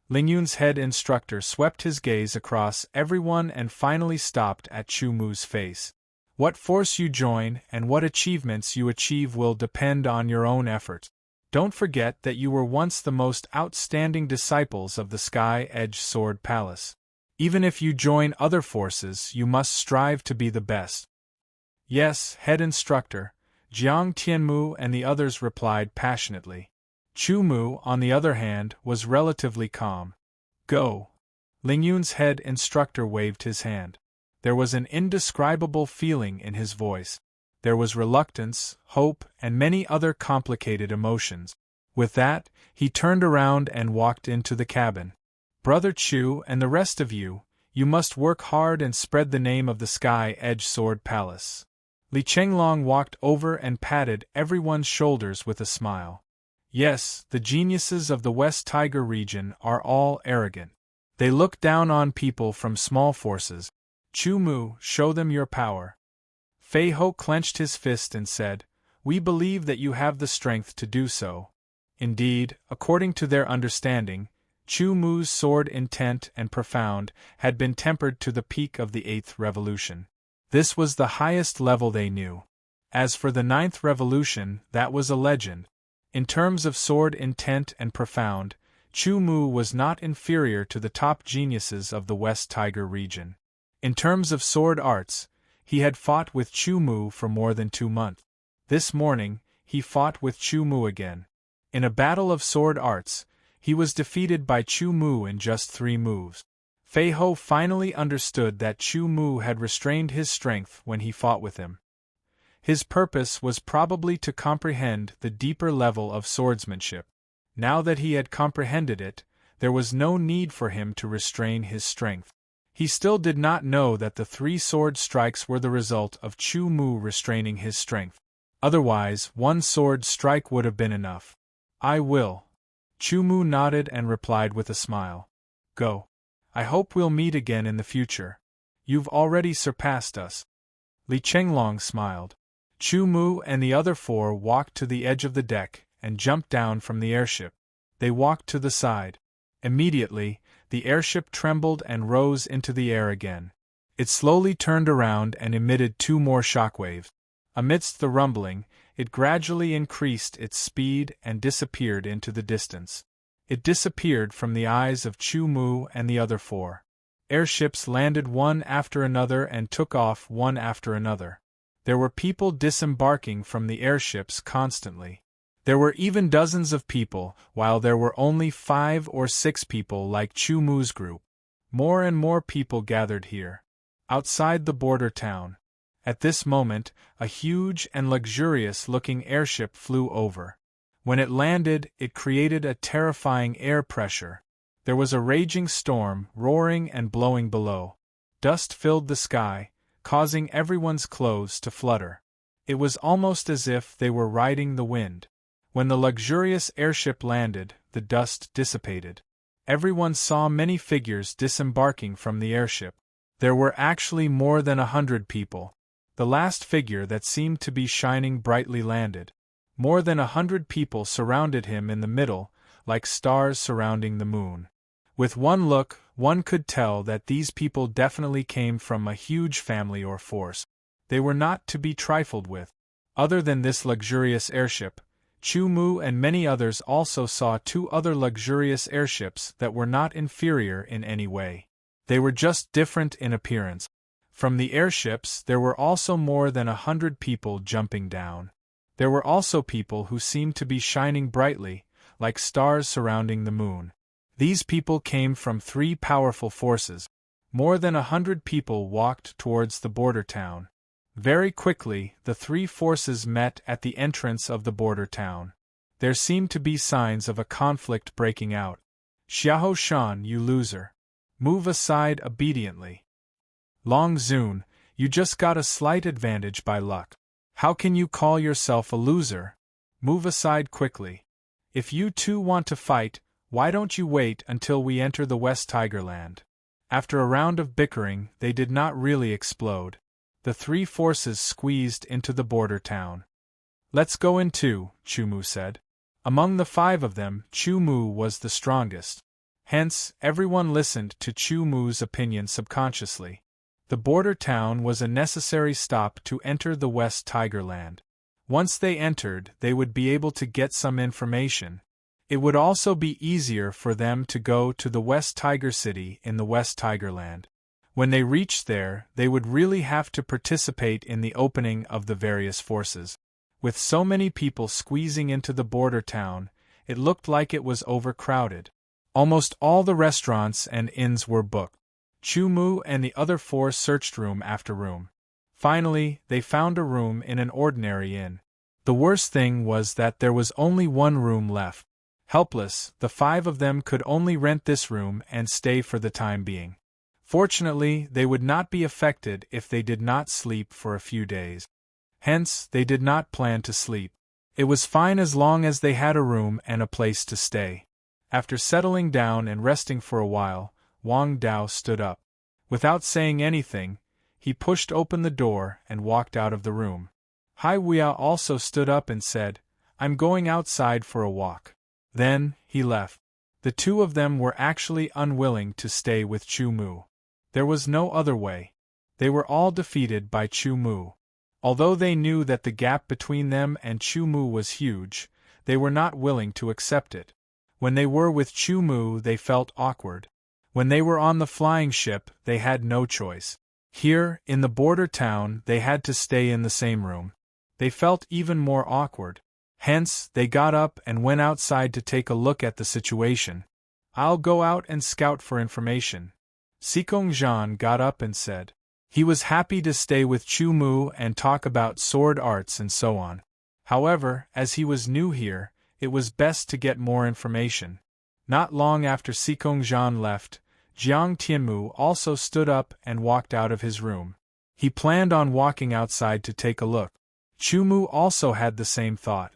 Ling Yun's head instructor swept his gaze across everyone and finally stopped at Chu Mu's face. What force you join and what achievements you achieve will depend on your own efforts. Don't forget that you were once the most outstanding disciples of the Sky Edge Sword Palace. Even if you join other forces, you must strive to be the best. Yes, head instructor, Jiang Tianmu and the others replied passionately. Chu Mu, on the other hand, was relatively calm. Go. Ling Yun's head instructor waved his hand. There was an indescribable feeling in his voice. There was reluctance, hope, and many other complicated emotions. With that, he turned around and walked into the cabin. Brother Chu and the rest of you, you must work hard and spread the name of the Sky Edge Sword Palace. Li Chenglong walked over and patted everyone's shoulders with a smile. Yes, the geniuses of the West Tiger region are all arrogant. They look down on people from small forces. Chu Mu, show them your power. Fei Ho clenched his fist and said, We believe that you have the strength to do so. Indeed, according to their understanding, Chu Mu's sword intent and profound had been tempered to the peak of the 8th revolution. This was the highest level they knew. As for the 9th revolution, that was a legend. In terms of sword intent and profound, Chu Mu was not inferior to the top geniuses of the West Tiger region. In terms of sword arts, he had fought with Chu Mu for more than 2 months. This morning, he fought with Chu Mu again. In a battle of sword arts, he was defeated by Chu Mu in just 3 moves. Fei Ho finally understood that Chu Mu had restrained his strength when he fought with him. His purpose was probably to comprehend the deeper level of swordsmanship. Now that he had comprehended it, there was no need for him to restrain his strength. He still did not know that the 3 sword strikes were the result of Chu Mu restraining his strength. Otherwise, 1 sword strike would have been enough. I will. Chu Mu nodded and replied with a smile. Go. I hope we'll meet again in the future. You've already surpassed us. Li Chenglong smiled. Chu Mu and the other 4 walked to the edge of the deck and jumped down from the airship. They walked to the side. Immediately, the airship trembled and rose into the air again. It slowly turned around and emitted 2 more shockwaves. Amidst the rumbling, it gradually increased its speed and disappeared into the distance. It disappeared from the eyes of Chu Mu and the other 4. Airships landed one after another and took off one after another. There were people disembarking from the airships constantly. There were even dozens of people, while there were only 5 or 6 people like Chu Mu's group. More and more people gathered here. Outside the border town. At this moment, a huge and luxurious-looking airship flew over. When it landed, it created a terrifying air pressure. There was a raging storm, roaring and blowing below. Dust filled the sky, causing everyone's clothes to flutter. It was almost as if they were riding the wind. When the luxurious airship landed, the dust dissipated. Everyone saw many figures disembarking from the airship. There were actually more than 100 people. The last figure that seemed to be shining brightly landed. More than 100 people surrounded him in the middle, like stars surrounding the moon. With one look, one could tell that these people definitely came from a huge family or force. They were not to be trifled with. Other than this luxurious airship, Chu Mu and many others also saw 2 other luxurious airships that were not inferior in any way. They were just different in appearance. From the airships there were also more than 100 people jumping down. There were also people who seemed to be shining brightly, like stars surrounding the moon. These people came from 3 powerful forces. More than 100 people walked towards the border town. Very quickly, the 3 forces met at the entrance of the border town. There seemed to be signs of a conflict breaking out. Xiahou Shan, you loser. Move aside obediently. Long Zun, you just got a slight advantage by luck. How can you call yourself a loser? Move aside quickly. If you 2 want to fight, why don't you wait until we enter the West Tigerland? After a round of bickering, they did not really explode. The 3 forces squeezed into the border town. Let's go in too, Chu Mu said. Among the 5 of them, Chu Mu was the strongest. Hence, everyone listened to Chu Mu's opinion subconsciously. The border town was a necessary stop to enter the West Tigerland. Once they entered, they would be able to get some information. It would also be easier for them to go to the West Tiger City in the West Tigerland. When they reached there, they would really have to participate in the opening of the various forces. With so many people squeezing into the border town, it looked like it was overcrowded. Almost all the restaurants and inns were booked. Chu Mu and the other 4 searched room after room. Finally, they found a room in an ordinary inn. The worst thing was that there was only 1 room left. Helpless, the 5 of them could only rent this room and stay for the time being. Fortunately, they would not be affected if they did not sleep for a few days. Hence, they did not plan to sleep. It was fine as long as they had a room and a place to stay. After settling down and resting for a while, Wang Dao stood up. Without saying anything, he pushed open the door and walked out of the room. Hai Weia also stood up and said, "I'm going outside for a walk." Then, he left. The 2 of them were actually unwilling to stay with Chu Mu. There was no other way. They were all defeated by Chu Mu. Although they knew that the gap between them and Chu Mu was huge, they were not willing to accept it. When they were with Chu Mu, they felt awkward. When they were on the flying ship, they had no choice. Here, in the border town, they had to stay in the same room. They felt even more awkward. Hence, they got up and went outside to take a look at the situation. "I'll go out and scout for information." Xikong Zhan got up and said. He was happy to stay with Chu Mu and talk about sword arts and so on. However, as he was new here, it was best to get more information. Not long after Xikong Zhan left, Jiang Tianmu also stood up and walked out of his room. He planned on walking outside to take a look. Chu Mu also had the same thought.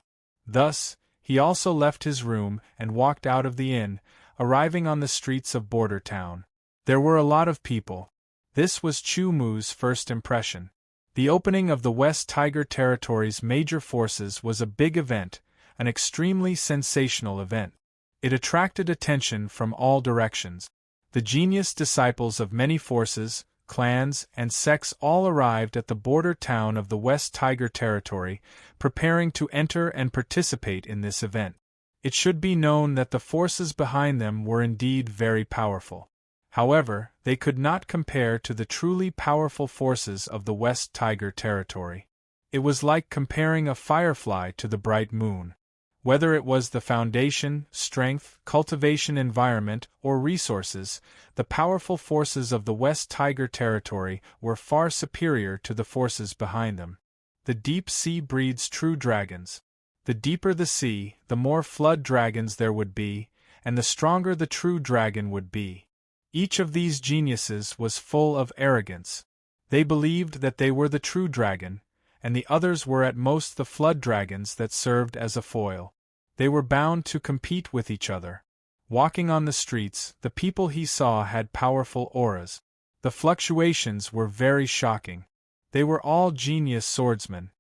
Thus, he also left his room and walked out of the inn, arriving on the streets of border town. There were a lot of people. This was Chu Mu's first impression. The opening of the West Tiger Territory's major forces was a big event, an extremely sensational event. It attracted attention from all directions. The genius disciples of many forces, clans, and sects all arrived at the border town of the West Tiger Territory, preparing to enter and participate in this event. It should be known that the forces behind them were indeed very powerful. However, they could not compare to the truly powerful forces of the West Tiger Territory. It was like comparing a firefly to the bright moon. Whether it was the foundation, strength, cultivation environment, or resources, the powerful forces of the West Tiger Territory were far superior to the forces behind them. The deep sea breeds true dragons. The deeper the sea, the more flood dragons there would be, and the stronger the true dragon would be. Each of these geniuses was full of arrogance. They believed that they were the true dragon, and the others were at most the flood dragons that served as a foil. They were bound to compete with each other. Walking on the streets, the people he saw had powerful auras. The fluctuations were very shocking. They were all genius swordsmen.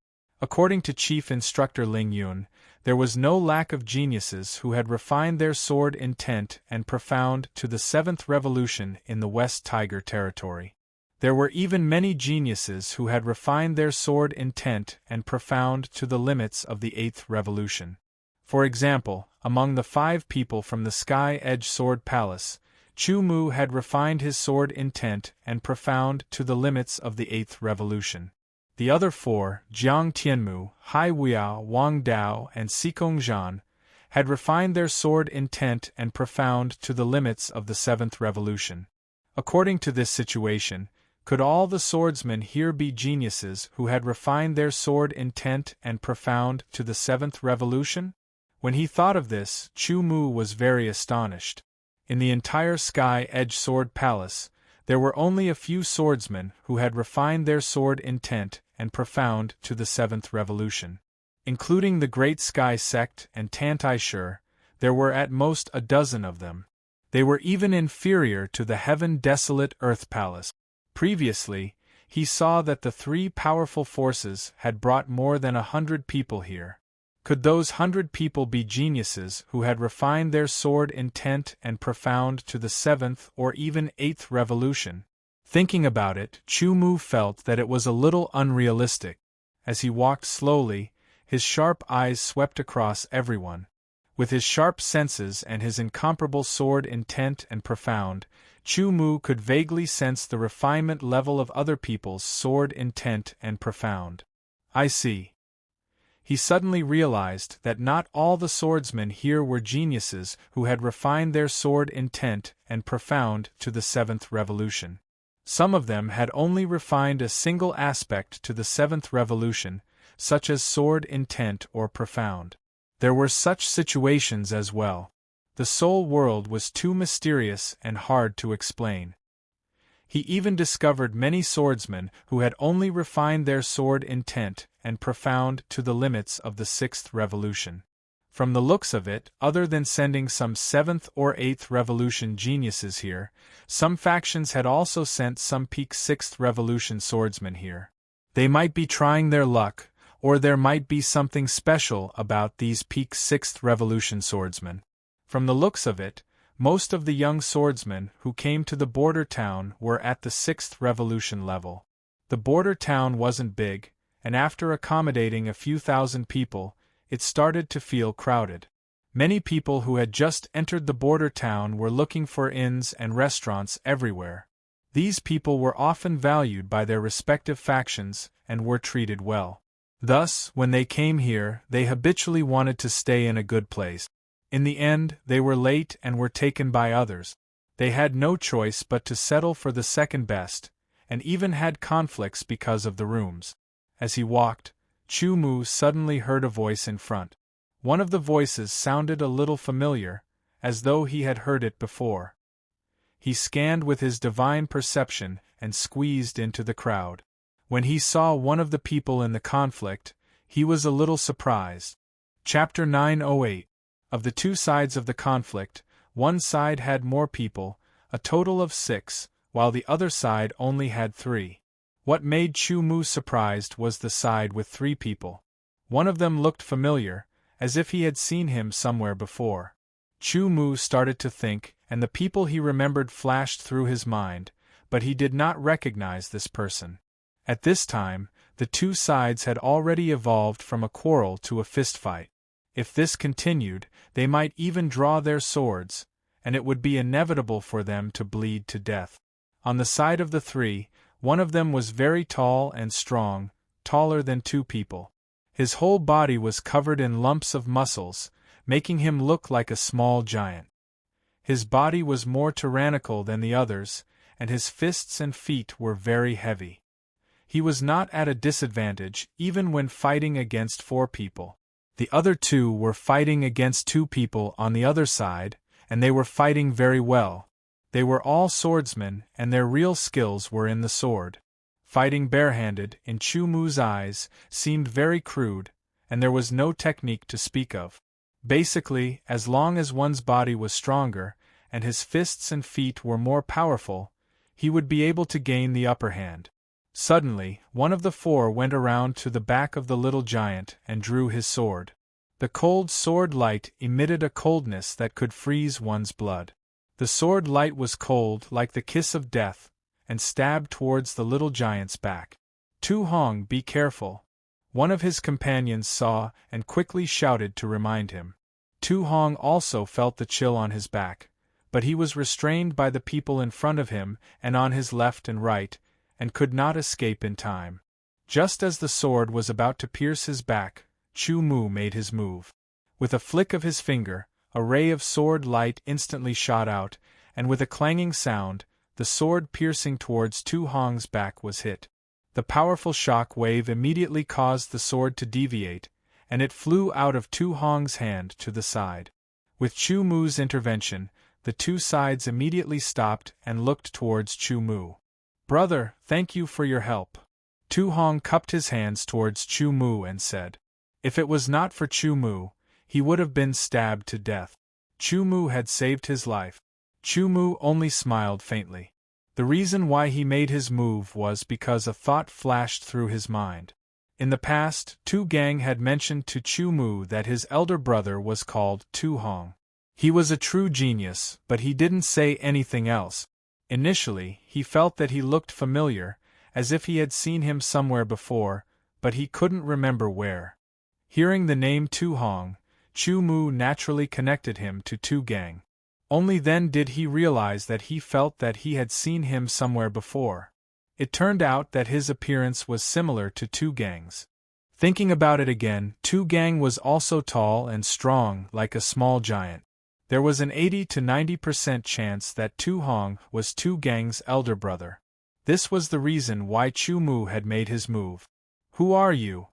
According to Chief Instructor Ling Yun, there was no lack of geniuses who had refined their sword intent and profound to the 7th revolution in the West Tiger Territory. There were even many geniuses who had refined their sword intent and profound to the limits of the 8th revolution. For example, among the 5 people from the Sky Edge Sword Palace, Chu Mu had refined his sword intent and profound to the limits of the 8th revolution. The other 4, Jiang Tianmu, Hai Wuya, Wang Dao, and Xikong Zhan, had refined their sword intent and profound to the limits of the 7th revolution. According to this situation, could all the swordsmen here be geniuses who had refined their sword intent and profound to the 7th revolution? When he thought of this, Chu Mu was very astonished. In the entire Sky Edge Sword Palace, there were only a few swordsmen who had refined their sword intent and profound to the 7th revolution. Including the Great Sky Sect and Tantai Shur, there were at most a dozen of them. They were even inferior to the Heaven Desolate Earth Palace. Previously, he saw that the 3 powerful forces had brought more than 100 people here. Could those 100 people be geniuses who had refined their sword intent and profound to the 7th or even 8th revolution? Thinking about it, Chu Mu felt that it was a little unrealistic. As he walked slowly, his sharp eyes swept across everyone. With his sharp senses and his incomparable sword intent and profound, Chu Mu could vaguely sense the refinement level of other people's sword intent and profound. I see. He suddenly realized that not all the swordsmen here were geniuses who had refined their sword intent and profound to the 7th revolution. Some of them had only refined a single aspect to the 7th revolution, such as sword intent or profound. There were such situations as well. The soul world was too mysterious and hard to explain. He even discovered many swordsmen who had only refined their sword intent and profound to the limits of the 6th revolution. From the looks of it, other than sending some 7th or 8th revolution geniuses here, some factions had also sent some peak 6th revolution swordsmen here. They might be trying their luck, or there might be something special about these peak 6th revolution swordsmen. From the looks of it, most of the young swordsmen who came to the border town were at the 6th revolution level. The border town wasn't big, and after accommodating a few thousand people, it started to feel crowded. Many people who had just entered the border town were looking for inns and restaurants everywhere. These people were often valued by their respective factions and were treated well. Thus, when they came here, they habitually wanted to stay in a good place. In the end, they were late and were taken by others. They had no choice but to settle for the second best, and even had conflicts because of the rooms. As he walked, Chu Mu suddenly heard a voice in front. One of the voices sounded a little familiar, as though he had heard it before. He scanned with his divine perception and squeezed into the crowd. When he saw one of the people in the conflict, he was a little surprised. Chapter 908. Of the 2 sides of the conflict, one side had more people, a total of 6, while the other side only had 3. What made Chu Mu surprised was the side with 3 people. One of them looked familiar, as if he had seen him somewhere before. Chu Mu started to think, and the people he remembered flashed through his mind, but he did not recognize this person. At this time, the two sides had already evolved from a quarrel to a fistfight. If this continued, they might even draw their swords, and it would be inevitable for them to bleed to death. On the side of the three, one of them was very tall and strong, taller than two people. His whole body was covered in lumps of muscles, making him look like a small giant. His body was more tyrannical than the others, and his fists and feet were very heavy. He was not at a disadvantage even when fighting against 4 people. The other 2 were fighting against 2 people on the other side, and they were fighting very well. They were all swordsmen, and their real skills were in the sword. Fighting barehanded, in Chu Mu's eyes, seemed very crude, and there was no technique to speak of. Basically, as long as one's body was stronger, and his fists and feet were more powerful, he would be able to gain the upper hand. Suddenly, one of the 4 went around to the back of the little giant and drew his sword. The cold sword light emitted a coldness that could freeze one's blood. The sword light was cold like the kiss of death, and stabbed towards the little giant's back. Tu Hong, be careful. One of his companions saw and quickly shouted to remind him. Tu Hong also felt the chill on his back, but he was restrained by the people in front of him and on his left and right, and could not escape in time. Just as the sword was about to pierce his back, Chu Mu made his move. With a flick of his finger, a ray of sword light instantly shot out, and with a clanging sound, the sword piercing towards Tu Hong's back was hit. The powerful shock wave immediately caused the sword to deviate, and it flew out of Tu Hong's hand to the side. With Chu Mu's intervention, the two sides immediately stopped and looked towards Chu Mu. "Brother, thank you for your help." Tu Hong cupped his hands towards Chu Mu and said. If it was not for Chu Mu, he would have been stabbed to death. Chu Mu had saved his life. Chu Mu only smiled faintly. The reason why he made his move was because a thought flashed through his mind. In the past, Tu Gang had mentioned to Chu Mu that his elder brother was called Tu Hong. He was a true genius, but he didn't say anything else. Initially, he felt that he looked familiar, as if he had seen him somewhere before, but he couldn't remember where. Hearing the name Tu Hong, Chu Mu naturally connected him to Tu Gang. Only then did he realize that he felt that he had seen him somewhere before. It turned out that his appearance was similar to Tu Gang's. Thinking about it again, Tu Gang was also tall and strong like a small giant. There was an 80 to 90% chance that Tu Hong was Tu Gang's elder brother. This was the reason why Chu Mu had made his move. "Who are you?"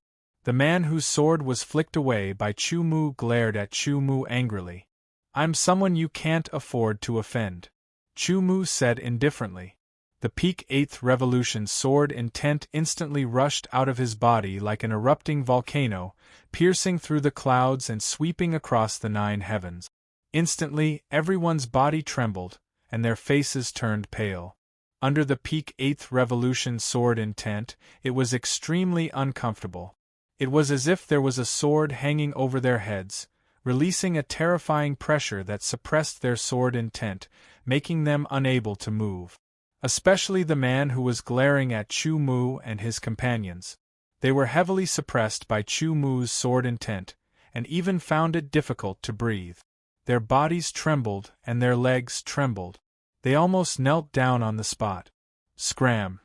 The man whose sword was flicked away by Chu Mu glared at Chu Mu angrily. "I'm someone you can't afford to offend," Chu Mu said indifferently. The peak 8th Revolution sword intent instantly rushed out of his body like an erupting volcano, piercing through the clouds and sweeping across the 9 heavens. Instantly, everyone's body trembled, and their faces turned pale. Under the peak 8th Revolution sword intent, it was extremely uncomfortable. It was as if there was a sword hanging over their heads, releasing a terrifying pressure that suppressed their sword intent, making them unable to move. Especially the man who was glaring at Chu Mu and his companions. They were heavily suppressed by Chu Mu's sword intent, and even found it difficult to breathe. Their bodies trembled and their legs trembled. They almost knelt down on the spot. Scram!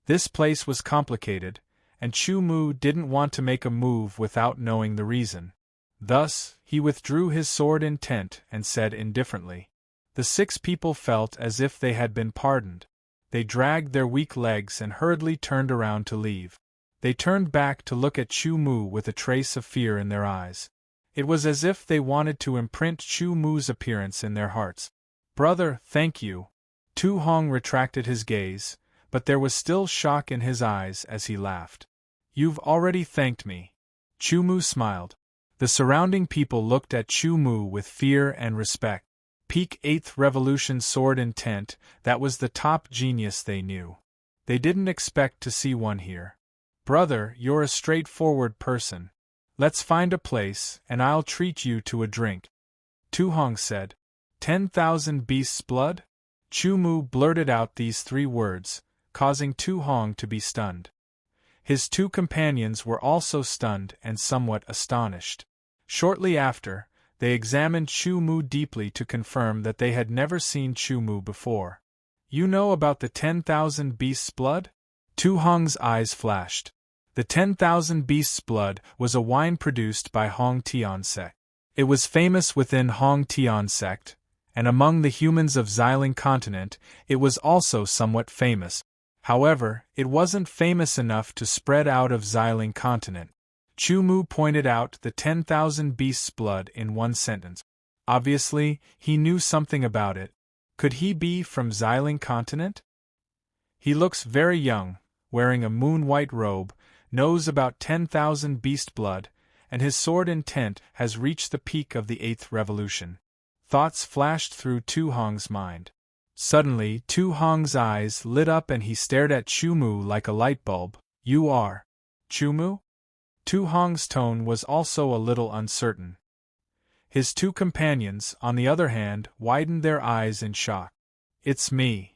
This place was complicated, and Chu Mu didn't want to make a move without knowing the reason. Thus, he withdrew his sword intent and said indifferently. The 6 people felt as if they had been pardoned. They dragged their weak legs and hurriedly turned around to leave. They turned back to look at Chu Mu with a trace of fear in their eyes. It was as if they wanted to imprint Chu Mu's appearance in their hearts. "Brother, thank you." Tu Hong retracted his gaze, but there was still shock in his eyes as he laughed. "You've already thanked me." Chu Mu smiled. The surrounding people looked at Chu Mu with fear and respect. Peak 8th Revolution sword intent, that was the top genius they knew. They didn't expect to see one here. "Brother, you're a straightforward person. Let's find a place, and I'll treat you to a drink." Tu Hong said. 10,000 beasts' blood? Chu Mu blurted out these 3 words, causing Tu Hong to be stunned. His 2 companions were also stunned and somewhat astonished. Shortly after, they examined Chu Mu deeply to confirm that they had never seen Chu Mu before. You know about the 10,000 beasts' blood? Tu Hong's eyes flashed. The 10,000 beasts' blood was a wine produced by Hong Tian sect. It was famous within Hong Tian sect, and among the humans of Xiling continent, it was also somewhat famous. However, it wasn't famous enough to spread out of Xiling continent. Chu Mu pointed out the 10,000 beasts' blood in one sentence. Obviously, he knew something about it. Could he be from Xiling continent? He looks very young, wearing a moon-white robe, knows about 10,000 beast blood, and his sword intent has reached the peak of the 8th revolution. Thoughts flashed through Tu Hong's mind. Suddenly, Tu Hong's eyes lit up and he stared at Chu Mu like a light bulb. You are Chu Mu? Tu Hong's tone was also a little uncertain. His 2 companions, on the other hand, widened their eyes in shock. It's me.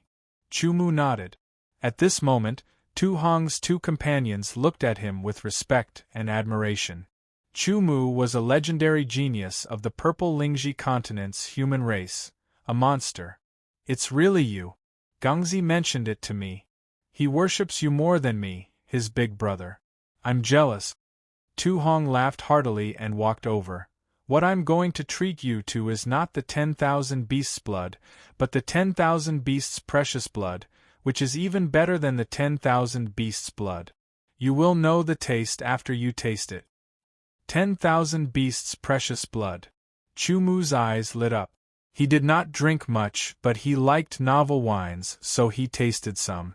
Chu Mu nodded. At this moment, Tu Hong's 2 companions looked at him with respect and admiration. Chu Mu was a legendary genius of the Purple Lingji continent's human race, a monster. It's really you. Gangzi mentioned it to me. He worships you more than me, his big brother. I'm jealous. Tu Hong laughed heartily and walked over. What I'm going to treat you to is not the 10,000 beasts' blood, but the 10,000 beasts' precious blood, which is even better than the 10,000 beasts' blood. You will know the taste after you taste it. 10,000 beasts' precious blood. Chu Mu's eyes lit up. He did not drink much, but he liked novel wines, so he tasted some.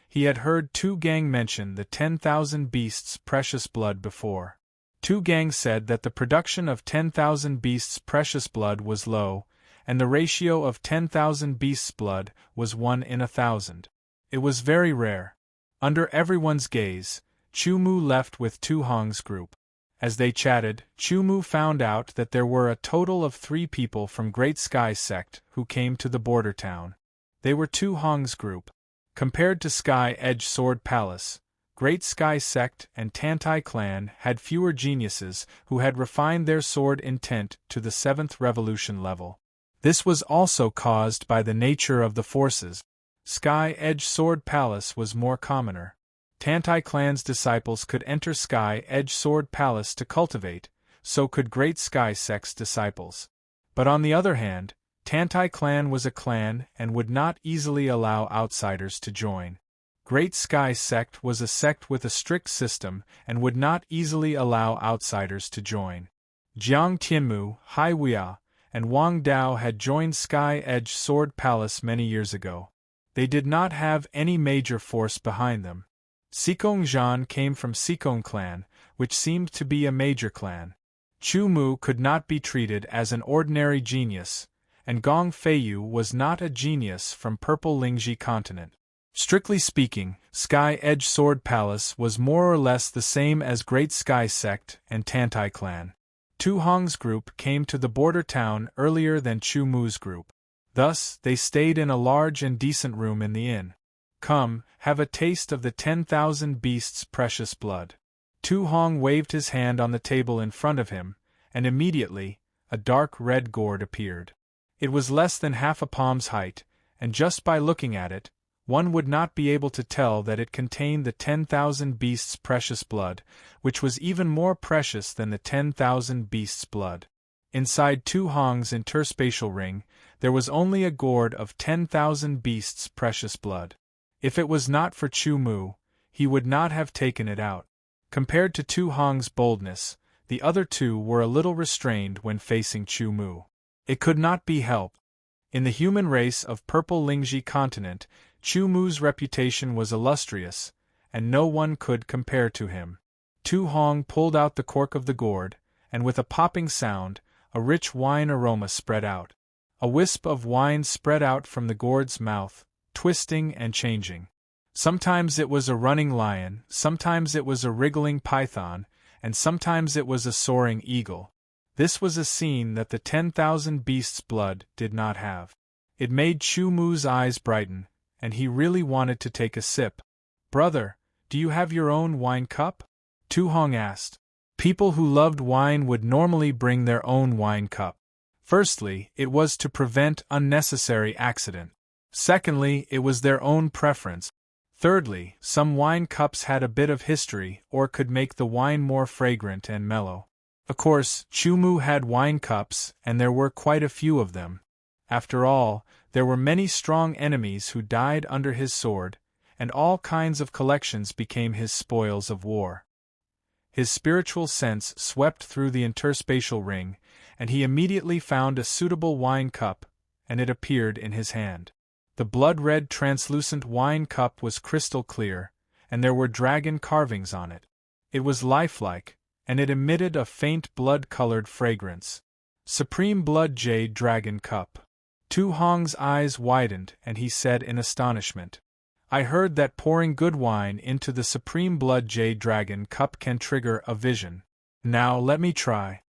He had heard Tu Gang mention the 10,000 beasts' precious blood before. Tu Gang said that the production of 10,000 beasts' precious blood was low, and the ratio of 10,000 beasts' blood was 1 in 1,000. It was very rare. Under everyone's gaze, Chu Mu left with Tu Hong's group. As they chatted, Chu Mu found out that there were a total of 3 people from Great Sky sect who came to the border town. They were Tu Hong's group. Compared to Sky Edge Sword Palace, Great Sky sect and Tantai clan had fewer geniuses who had refined their sword intent to the 7th revolution level. This was also caused by the nature of the forces. Sky Edge Sword Palace was more commoner. Tantai clan's disciples could enter Sky Edge Sword Palace to cultivate, so could Great Sky sect's disciples. But on the other hand, Tantai clan was a clan and would not easily allow outsiders to join. Great Sky sect was a sect with a strict system and would not easily allow outsiders to join. Jiang Tianmu, Hai Weia, and Wang Dao had joined Sky Edge Sword Palace many years ago. They did not have any major force behind them. Sikong Zhan came from Sikong clan, which seemed to be a major clan. Chu Mu could not be treated as an ordinary genius, and Gong Feiyu was not a genius from Purple Lingji continent. Strictly speaking, Sky Edge Sword Palace was more or less the same as Great Sky sect and Tantai clan. Tu Hong's group came to the border town earlier than Chu Mu's group. Thus, they stayed in a large and decent room in the inn. Come, have a taste of the 10,000 beasts' precious blood. Tu Hong waved his hand on the table in front of him, and immediately, a dark red gourd appeared. It was less than half a palm's height, and just by looking at it, one would not be able to tell that it contained the 10,000 beasts' precious blood, which was even more precious than the 10,000 beasts' blood. Inside Tu Hong's interspatial ring, there was only a gourd of 10,000 beasts' precious blood. If it was not for Chu Mu, he would not have taken it out. Compared to Tu Hong's boldness, the other 2 were a little restrained when facing Chu Mu. It could not be helped. In the human race of Purple Lingji continent, Chu Mu's reputation was illustrious, and no one could compare to him. Tu Hong pulled out the cork of the gourd, and with a popping sound, a rich wine aroma spread out. A wisp of wine spread out from the gourd's mouth, twisting and changing. Sometimes it was a running lion, sometimes it was a wriggling python, and sometimes it was a soaring eagle. This was a scene that the 10,000 beasts' blood did not have. It made Chu Mu's eyes brighten, and he really wanted to take a sip. "Brother, do you have your own wine cup?" Tu Hong asked. People who loved wine would normally bring their own wine cup. Firstly, it was to prevent unnecessary accident. Secondly, it was their own preference. Thirdly, some wine cups had a bit of history or could make the wine more fragrant and mellow. Of course, Chu Mu had wine cups, and there were quite a few of them. After all, there were many strong enemies who died under his sword, and all kinds of collections became his spoils of war. His spiritual sense swept through the interspatial ring, and he immediately found a suitable wine cup, and it appeared in his hand. The blood-red translucent wine cup was crystal clear, and there were dragon carvings on it. It was lifelike, and it emitted a faint blood-colored fragrance. Supreme Blood Jade Dragon Cup. Tu Hong's eyes widened, and he said in astonishment, "I heard that pouring good wine into the Supreme Blood Jade Dragon Cup can trigger a vision. Now let me try."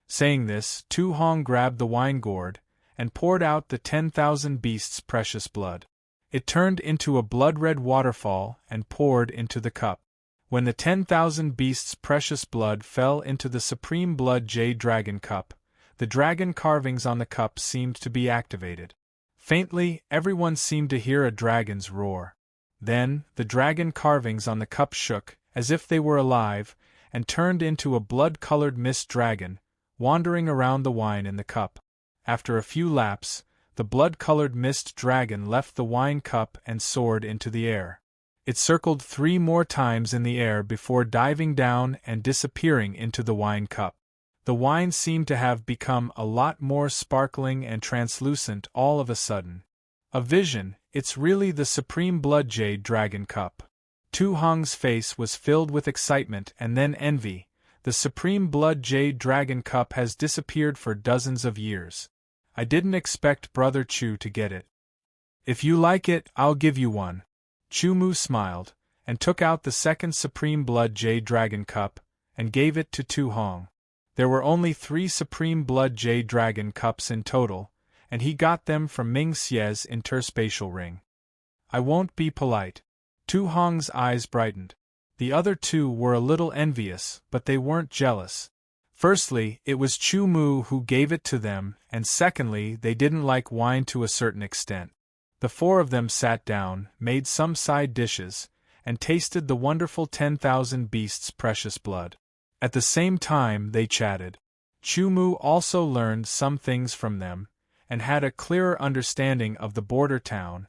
Saying this, Tu Hong grabbed the wine gourd, and poured out the 10,000 beasts' precious blood. It turned into a blood-red waterfall and poured into the cup. When the 10,000 beasts' precious blood fell into the Supreme Blood Jade Dragon Cup, the dragon carvings on the cup seemed to be activated. Faintly, everyone seemed to hear a dragon's roar. Then, the dragon carvings on the cup shook, as if they were alive, and turned into a blood-colored mist dragon, wandering around the wine in the cup. After a few laps, the blood-colored mist dragon left the wine cup and soared into the air. It circled 3 more times in the air before diving down and disappearing into the wine cup. The wine seemed to have become a lot more sparkling and translucent all of a sudden. A vision, it's really the Supreme Blood Jade Dragon Cup. Tu Hong's face was filled with excitement and then envy. The Supreme Blood Jade Dragon Cup has disappeared for dozens of years. I didn't expect Brother Chu to get it. If you like it, I'll give you one. Chu Mu smiled, and took out the second Supreme Blood Jade Dragon Cup, and gave it to Tu Hong. There were only 3 Supreme Blood Jade Dragon Cups in total, and he got them from Ming Xie's interspatial ring. I won't be polite. Tu Hong's eyes brightened. The other 2 were a little envious, but they weren't jealous. Firstly, it was Chu Mu who gave it to them, and secondly, they didn't like wine to a certain extent. The 4 of them sat down, made some side dishes, and tasted the wonderful 10,000 beasts' precious blood. At the same time they chatted. Chu Mu also learned some things from them, and had a clearer understanding of the border town,